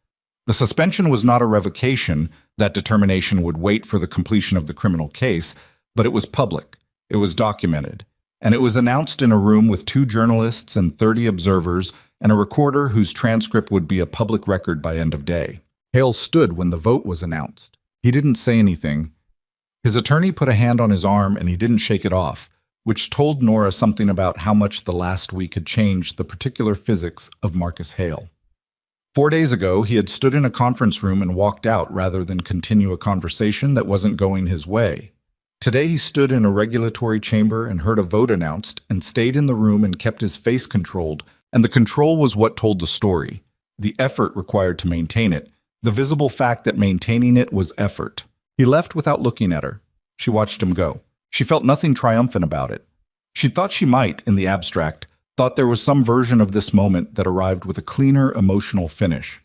The suspension was not a revocation. That determination would wait for the completion of the criminal case, but it was public. It was documented. And it was announced in a room with 2 journalists and 30 observers and a recorder whose transcript would be a public record by end of day. Hale stood when the vote was announced. He didn't say anything. His attorney put a hand on his arm and he didn't shake it off, which told Nora something about how much the last week had changed the particular physics of Marcus Hale. 4 days ago, he had stood in a conference room and walked out rather than continue a conversation that wasn't going his way. Today he stood in a regulatory chamber and heard a vote announced and stayed in the room and kept his face controlled, and the control was what told the story. The effort required to maintain it, the visible fact that maintaining it was effort. He left without looking at her. She watched him go. She felt nothing triumphant about it. She thought she might, in the abstract, thought there was some version of this moment that arrived with a cleaner emotional finish.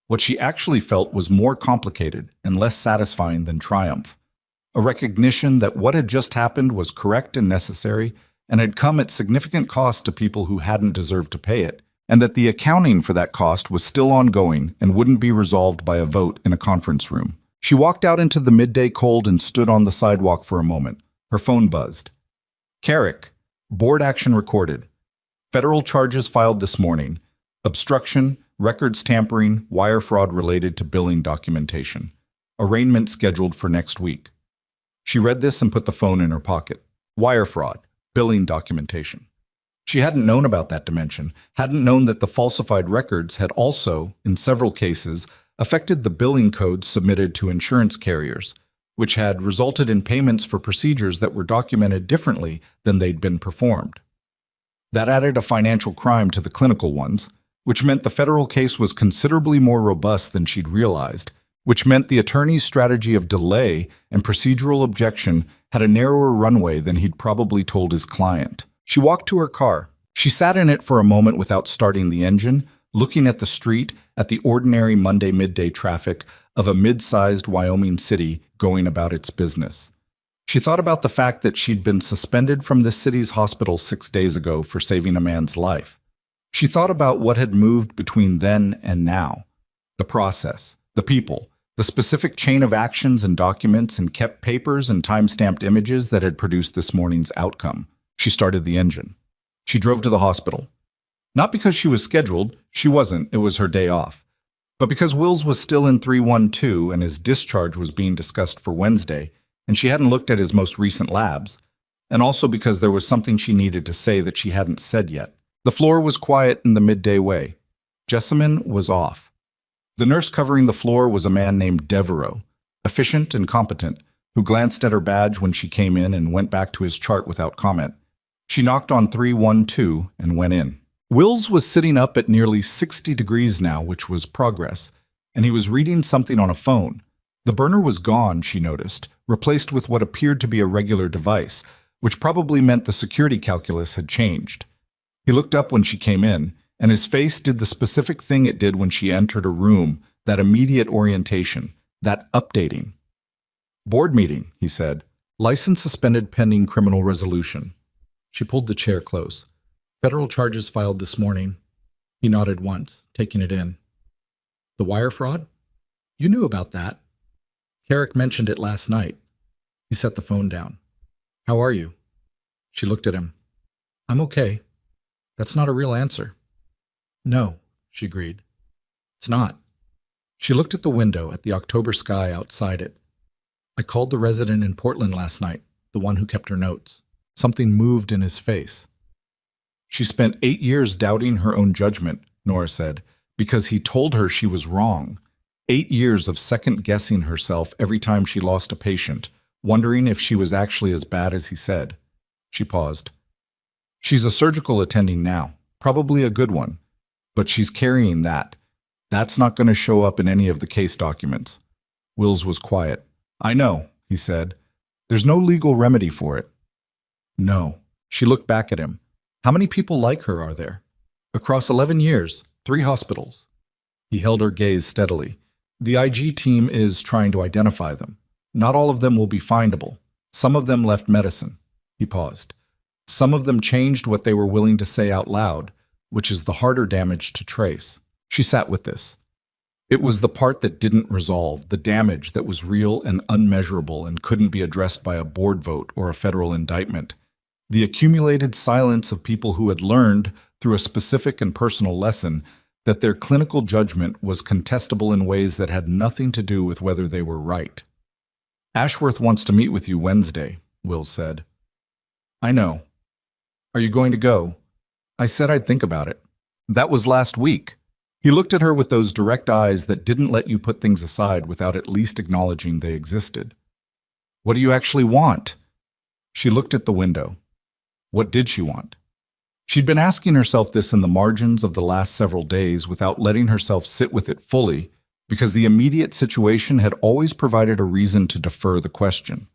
What she actually felt was more complicated and less satisfying than triumph. A recognition that what had just happened was correct and necessary and had come at significant cost to people who hadn't deserved to pay it, and that the accounting for that cost was still ongoing and wouldn't be resolved by a vote in a conference room. She walked out into the midday cold and stood on the sidewalk for a moment. Her phone buzzed. Carrick, board action recorded. Federal charges filed this morning. Obstruction, records tampering, wire fraud related to billing documentation. Arraignment scheduled for next week. She read this and put the phone in her pocket. Wire fraud, billing documentation. She hadn't known about that dimension, hadn't known that the falsified records had also, in several cases, affected the billing codes submitted to insurance carriers, which had resulted in payments for procedures that were documented differently than they'd been performed. That added a financial crime to the clinical ones, which meant the federal case was considerably more robust than she'd realized, which meant the attorney's strategy of delay and procedural objection had a narrower runway than he'd probably told his client. She walked to her car. She sat in it for a moment without starting the engine, looking at the street, at the ordinary Monday midday traffic of a mid-sized Wyoming city going about its business. She thought about the fact that she'd been suspended from this city's hospital 6 days ago for saving a man's life. She thought about what had moved between then and now. The process, the people, the specific chain of actions and documents and kept papers and time-stamped images that had produced this morning's outcome. She started the engine. She drove to the hospital. Not because she was scheduled, she wasn't, it was her day off, but because Wills was still in 312 and his discharge was being discussed for Wednesday, and she hadn't looked at his most recent labs, and also because there was something she needed to say that she hadn't said yet. The floor was quiet in the midday way. Jessamine was off. The nurse covering the floor was a man named Devereaux, efficient and competent, who glanced at her badge when she came in and went back to his chart without comment. She knocked on 312 and went in. Wills was sitting up at nearly 60 degrees now, which was progress, and he was reading something on a phone. The burner was gone, she noticed, replaced with what appeared to be a regular device, which probably meant the security calculus had changed. He looked up when she came in, and his face did the specific thing it did when she entered a room, that immediate orientation, that updating. Board meeting, he said. License suspended pending criminal resolution. She pulled the chair close. Federal charges filed this morning. He nodded once, taking it in. The wire fraud? You knew about that. Carrick mentioned it last night. He set the phone down. How are you? She looked at him. I'm okay. That's not a real answer. No, she agreed. It's not. She looked at the window, at the October sky outside it. I called the resident in Portland last night, the one who kept her notes. Something moved in his face. She spent 8 years doubting her own judgment, Nora said, because he told her she was wrong. 8 years of second-guessing herself every time she lost a patient, wondering if she was actually as bad as he said. She paused. She's a surgical attending now, probably a good one, but she's carrying that. That's not going to show up in any of the case documents. Wills was quiet. I know, he said. There's no legal remedy for it. No. She looked back at him. How many people like her are there? Across 11 years, 3 hospitals. He held her gaze steadily. The IG team is trying to identify them. Not all of them will be findable. Some of them left medicine. He paused. Some of them changed what they were willing to say out loud, which is the harder damage to trace. She sat with this. It was the part that didn't resolve, the damage that was real and unmeasurable and couldn't be addressed by a board vote or a federal indictment. The accumulated silence of people who had learned, through a specific and personal lesson, that their clinical judgment was contestable in ways that had nothing to do with whether they were right. Ashworth wants to meet with you Wednesday, Will said. I know. Are you going to go? I said I'd think about it. That was last week. He looked at her with those direct eyes that didn't let you put things aside without at least acknowledging they existed. What do you actually want? She looked at the window. What did she want? She'd been asking herself this in the margins of the last several days without letting herself sit with it fully, because the immediate situation had always provided a reason to defer the question.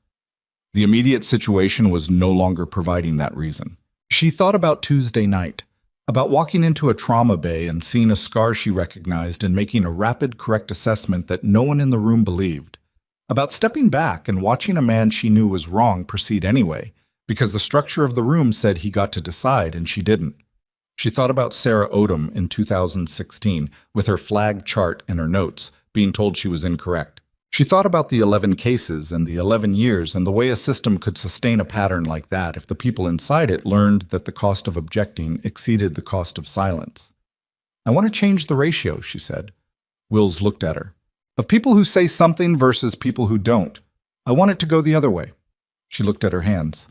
The immediate situation was no longer providing that reason. She thought about Tuesday night, about walking into a trauma bay and seeing a scar she recognized and making a rapid, correct assessment that no one in the room believed, about stepping back and watching a man she knew was wrong proceed anyway, because the structure of the room said he got to decide and she didn't. She thought about Sarah Odom in 2016, with her flag chart and her notes, being told she was incorrect. She thought about the 11 cases and the 11 years and the way a system could sustain a pattern like that if the people inside it learned that the cost of objecting exceeded the cost of silence. I want to change the ratio, she said. Wills looked at her. Of people who say something versus people who don't. I want it to go the other way. She looked at her hands.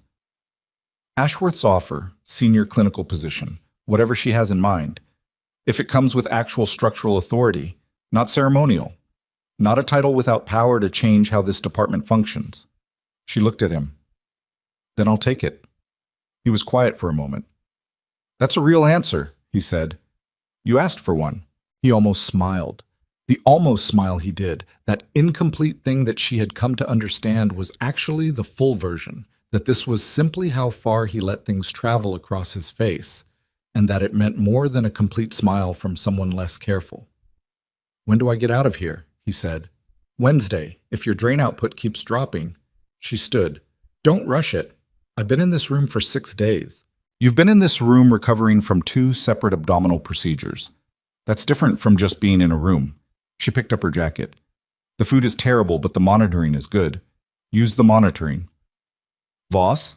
Ashworth's offer, senior clinical position, whatever she has in mind, if it comes with actual structural authority, not ceremonial, not a title without power to change how this department functions. She looked at him. Then I'll take it. He was quiet for a moment. That's a real answer, he said. You asked for one. He almost smiled. The almost smile he did, that incomplete thing that she had come to understand was actually the full version, that this was simply how far he let things travel across his face, and that it meant more than a complete smile from someone less careful. When do I get out of here? He said. Wednesday, if your drain output keeps dropping. She stood. Don't rush it. I've been in this room for 6 days. You've been in this room recovering from 2 separate abdominal procedures. That's different from just being in a room. She picked up her jacket. The food is terrible, but the monitoring is good. Use the monitoring. Voss?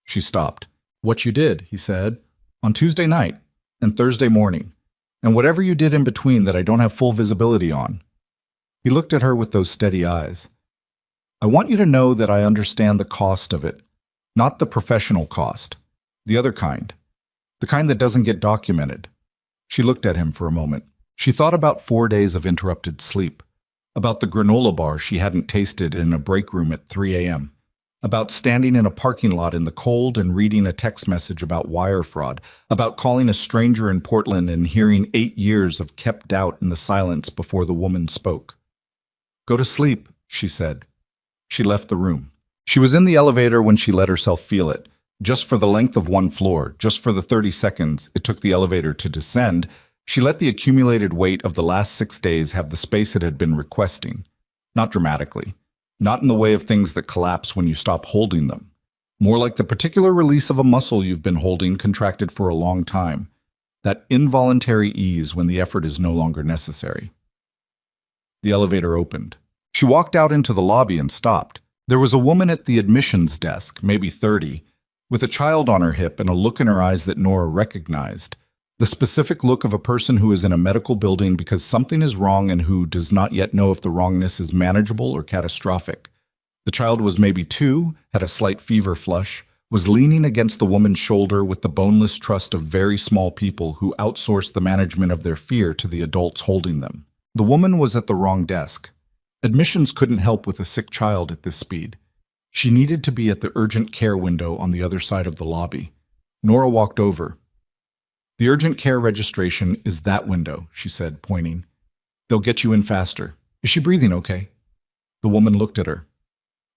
She stopped. What you did, he said, on Tuesday night and Thursday morning, and whatever you did in between that I don't have full visibility on. He looked at her with those steady eyes. I want you to know that I understand the cost of it, not the professional cost, the other kind, the kind that doesn't get documented. She looked at him for a moment. She thought about 4 days of interrupted sleep, about the granola bar she hadn't tasted in a break room at 3 a.m., about standing in a parking lot in the cold and reading a text message about wire fraud, about calling a stranger in Portland and hearing 8 years of kept doubt in the silence before the woman spoke. Go to sleep, she said. She left the room. She was in the elevator when she let herself feel it, just for the length of 1 floor, just for the 30 seconds it took the elevator to descend. She let the accumulated weight of the last 6 days have the space it had been requesting. Not dramatically. Not in the way of things that collapse when you stop holding them. More like the particular release of a muscle you've been holding contracted for a long time. That involuntary ease when the effort is no longer necessary. The elevator opened. She walked out into the lobby and stopped. There was a woman at the admissions desk, maybe 30, with a child on her hip and a look in her eyes that Nora recognized. The specific look of a person who is in a medical building because something is wrong and who does not yet know if the wrongness is manageable or catastrophic. The child was maybe 2, had a slight fever flush, was leaning against the woman's shoulder with the boneless trust of very small people who outsource the management of their fear to the adults holding them. The woman was at the wrong desk. Admissions couldn't help with a sick child at this speed. She needed to be at the urgent care window on the other side of the lobby. Nora walked over. "The urgent care registration is that window," she said, pointing. "They'll get you in faster. Is she breathing okay?" The woman looked at her.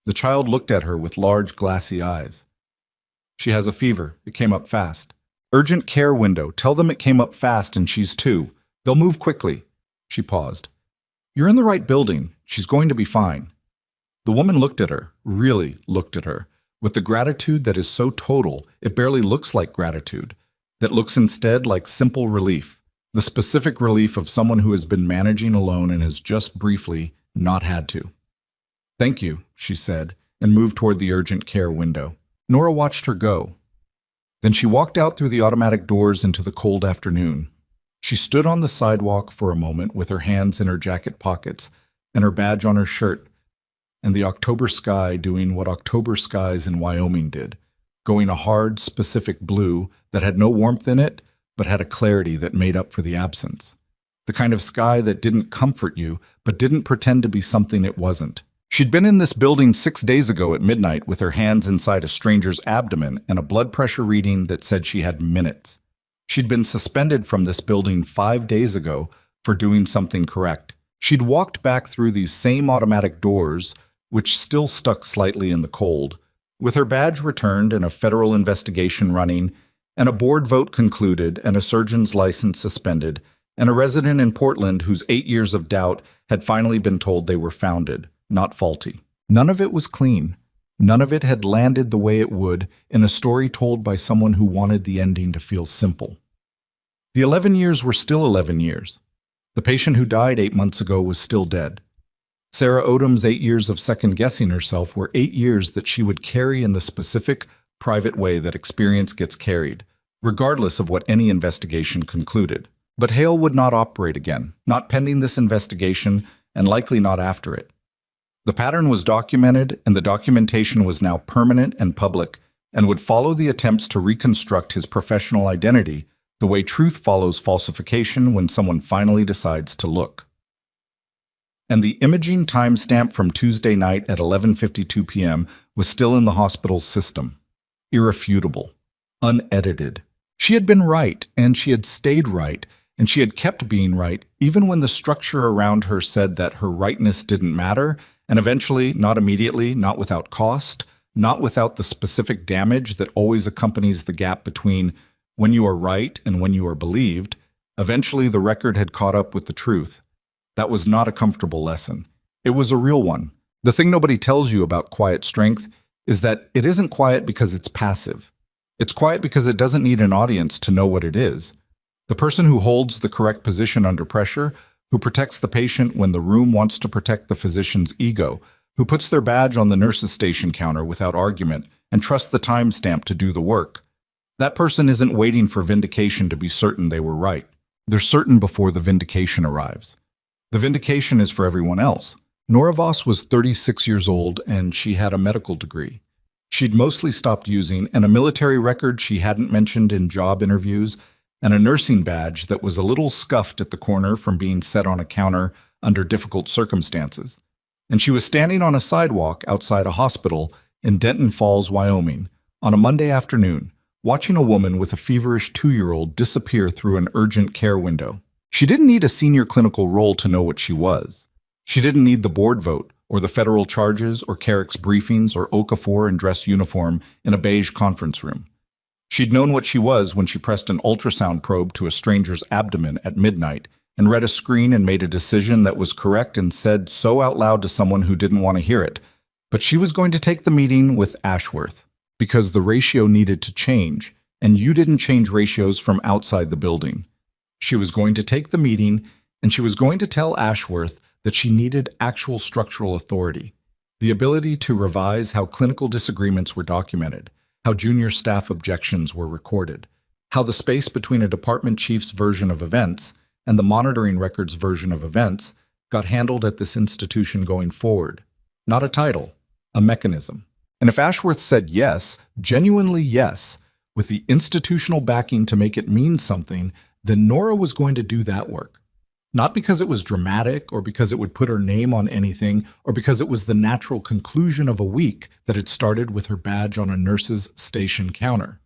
The child looked at her with large, glassy eyes. "She has a fever. It came up fast." "Urgent care window. Tell them it came up fast and she's 2. They'll move quickly." She paused. "You're in the right building. She's going to be fine." The woman looked at her, really looked at her, with the gratitude that is so total it barely looks like gratitude, that looks instead like simple relief, the specific relief of someone who has been managing alone and has just briefly not had to. "Thank you," she said, and moved toward the urgent care window. Nora watched her go. Then she walked out through the automatic doors into the cold afternoon. She stood on the sidewalk for a moment with her hands in her jacket pockets and her badge on her shirt, and the October sky doing what October skies in Wyoming did, going a hard, specific blue that had no warmth in it, but had a clarity that made up for the absence. The kind of sky that didn't comfort you, but didn't pretend to be something it wasn't. She'd been in this building 6 days ago at midnight with her hands inside a stranger's abdomen and a blood pressure reading that said she had minutes. She'd been suspended from this building 5 days ago for doing something correct. She'd walked back through these same automatic doors, which still stuck slightly in the cold, with her badge returned and a federal investigation running, and a board vote concluded and a surgeon's license suspended, and a resident in Portland whose 8 years of doubt had finally been told they were founded, not faulty. None of it was clean. None of it had landed the way it would in a story told by someone who wanted the ending to feel simple. The 11 years were still 11 years. The patient who died 8 months ago was still dead. Sarah Odom's 8 years of second-guessing herself were 8 years that she would carry in the specific, private way that experience gets carried, regardless of what any investigation concluded. But Hale would not operate again, not pending this investigation, and likely not after it. The pattern was documented, and the documentation was now permanent and public, and would follow the attempts to reconstruct his professional identity the way truth follows falsification when someone finally decides to look. And the imaging timestamp from Tuesday night at 11:52 p.m. was still in the hospital's system. Irrefutable. Unedited. She had been right, and she had stayed right, and she had kept being right, even when the structure around her said that her rightness didn't matter, and eventually, not immediately, not without cost, not without the specific damage that always accompanies the gap between when you are right and when you are believed, eventually the record had caught up with the truth. That was not a comfortable lesson. It was a real one. The thing nobody tells you about quiet strength is that it isn't quiet because it's passive. It's quiet because it doesn't need an audience to know what it is. The person who holds the correct position under pressure, who protects the patient when the room wants to protect the physician's ego, who puts their badge on the nurse's station counter without argument and trusts the timestamp to do the work. That person isn't waiting for vindication to be certain they were right. They're certain before the vindication arrives. The vindication is for everyone else. Nora Voss was 36 years old and she had a medical degree. She'd mostly stopped using, and a military record she hadn't mentioned in job interviews, and a nursing badge that was a little scuffed at the corner from being set on a counter under difficult circumstances. And she was standing on a sidewalk outside a hospital in Denton Falls, Wyoming, on a Monday afternoon, watching a woman with a feverish 2-year-old disappear through an urgent care window. She didn't need a senior clinical role to know what she was. She didn't need the board vote, or the federal charges, or Carrick's briefings, or Okafor in dress uniform in a beige conference room. She'd known what she was when she pressed an ultrasound probe to a stranger's abdomen at midnight and read a screen and made a decision that was correct and said so out loud to someone who didn't want to hear it. But she was going to take the meeting with Ashworth, because the ratio needed to change, and you didn't change ratios from outside the building. She was going to take the meeting, and she was going to tell Ashworth that she needed actual structural authority, the ability to revise how clinical disagreements were documented, how junior staff objections were recorded, how the space between a department chief's version of events and the monitoring record's version of events got handled at this institution going forward. Not a title, a mechanism. And if Ashworth said yes, genuinely yes, with the institutional backing to make it mean something, then Nora was going to do that work. Not because it was dramatic or because it would put her name on anything or because it was the natural conclusion of a week that had started with her badge on a nurse's station counter,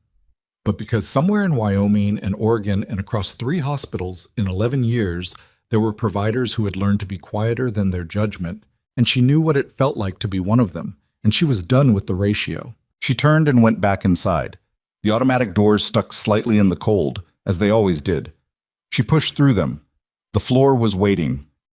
but because somewhere in Wyoming and Oregon and across 3 hospitals in 11 years, there were providers who had learned to be quieter than their judgment, and she knew what it felt like to be one of them, and she was done with the ratio. She turned and went back inside. The automatic doors stuck slightly in the cold, as they always did. She pushed through them. The floor was waiting.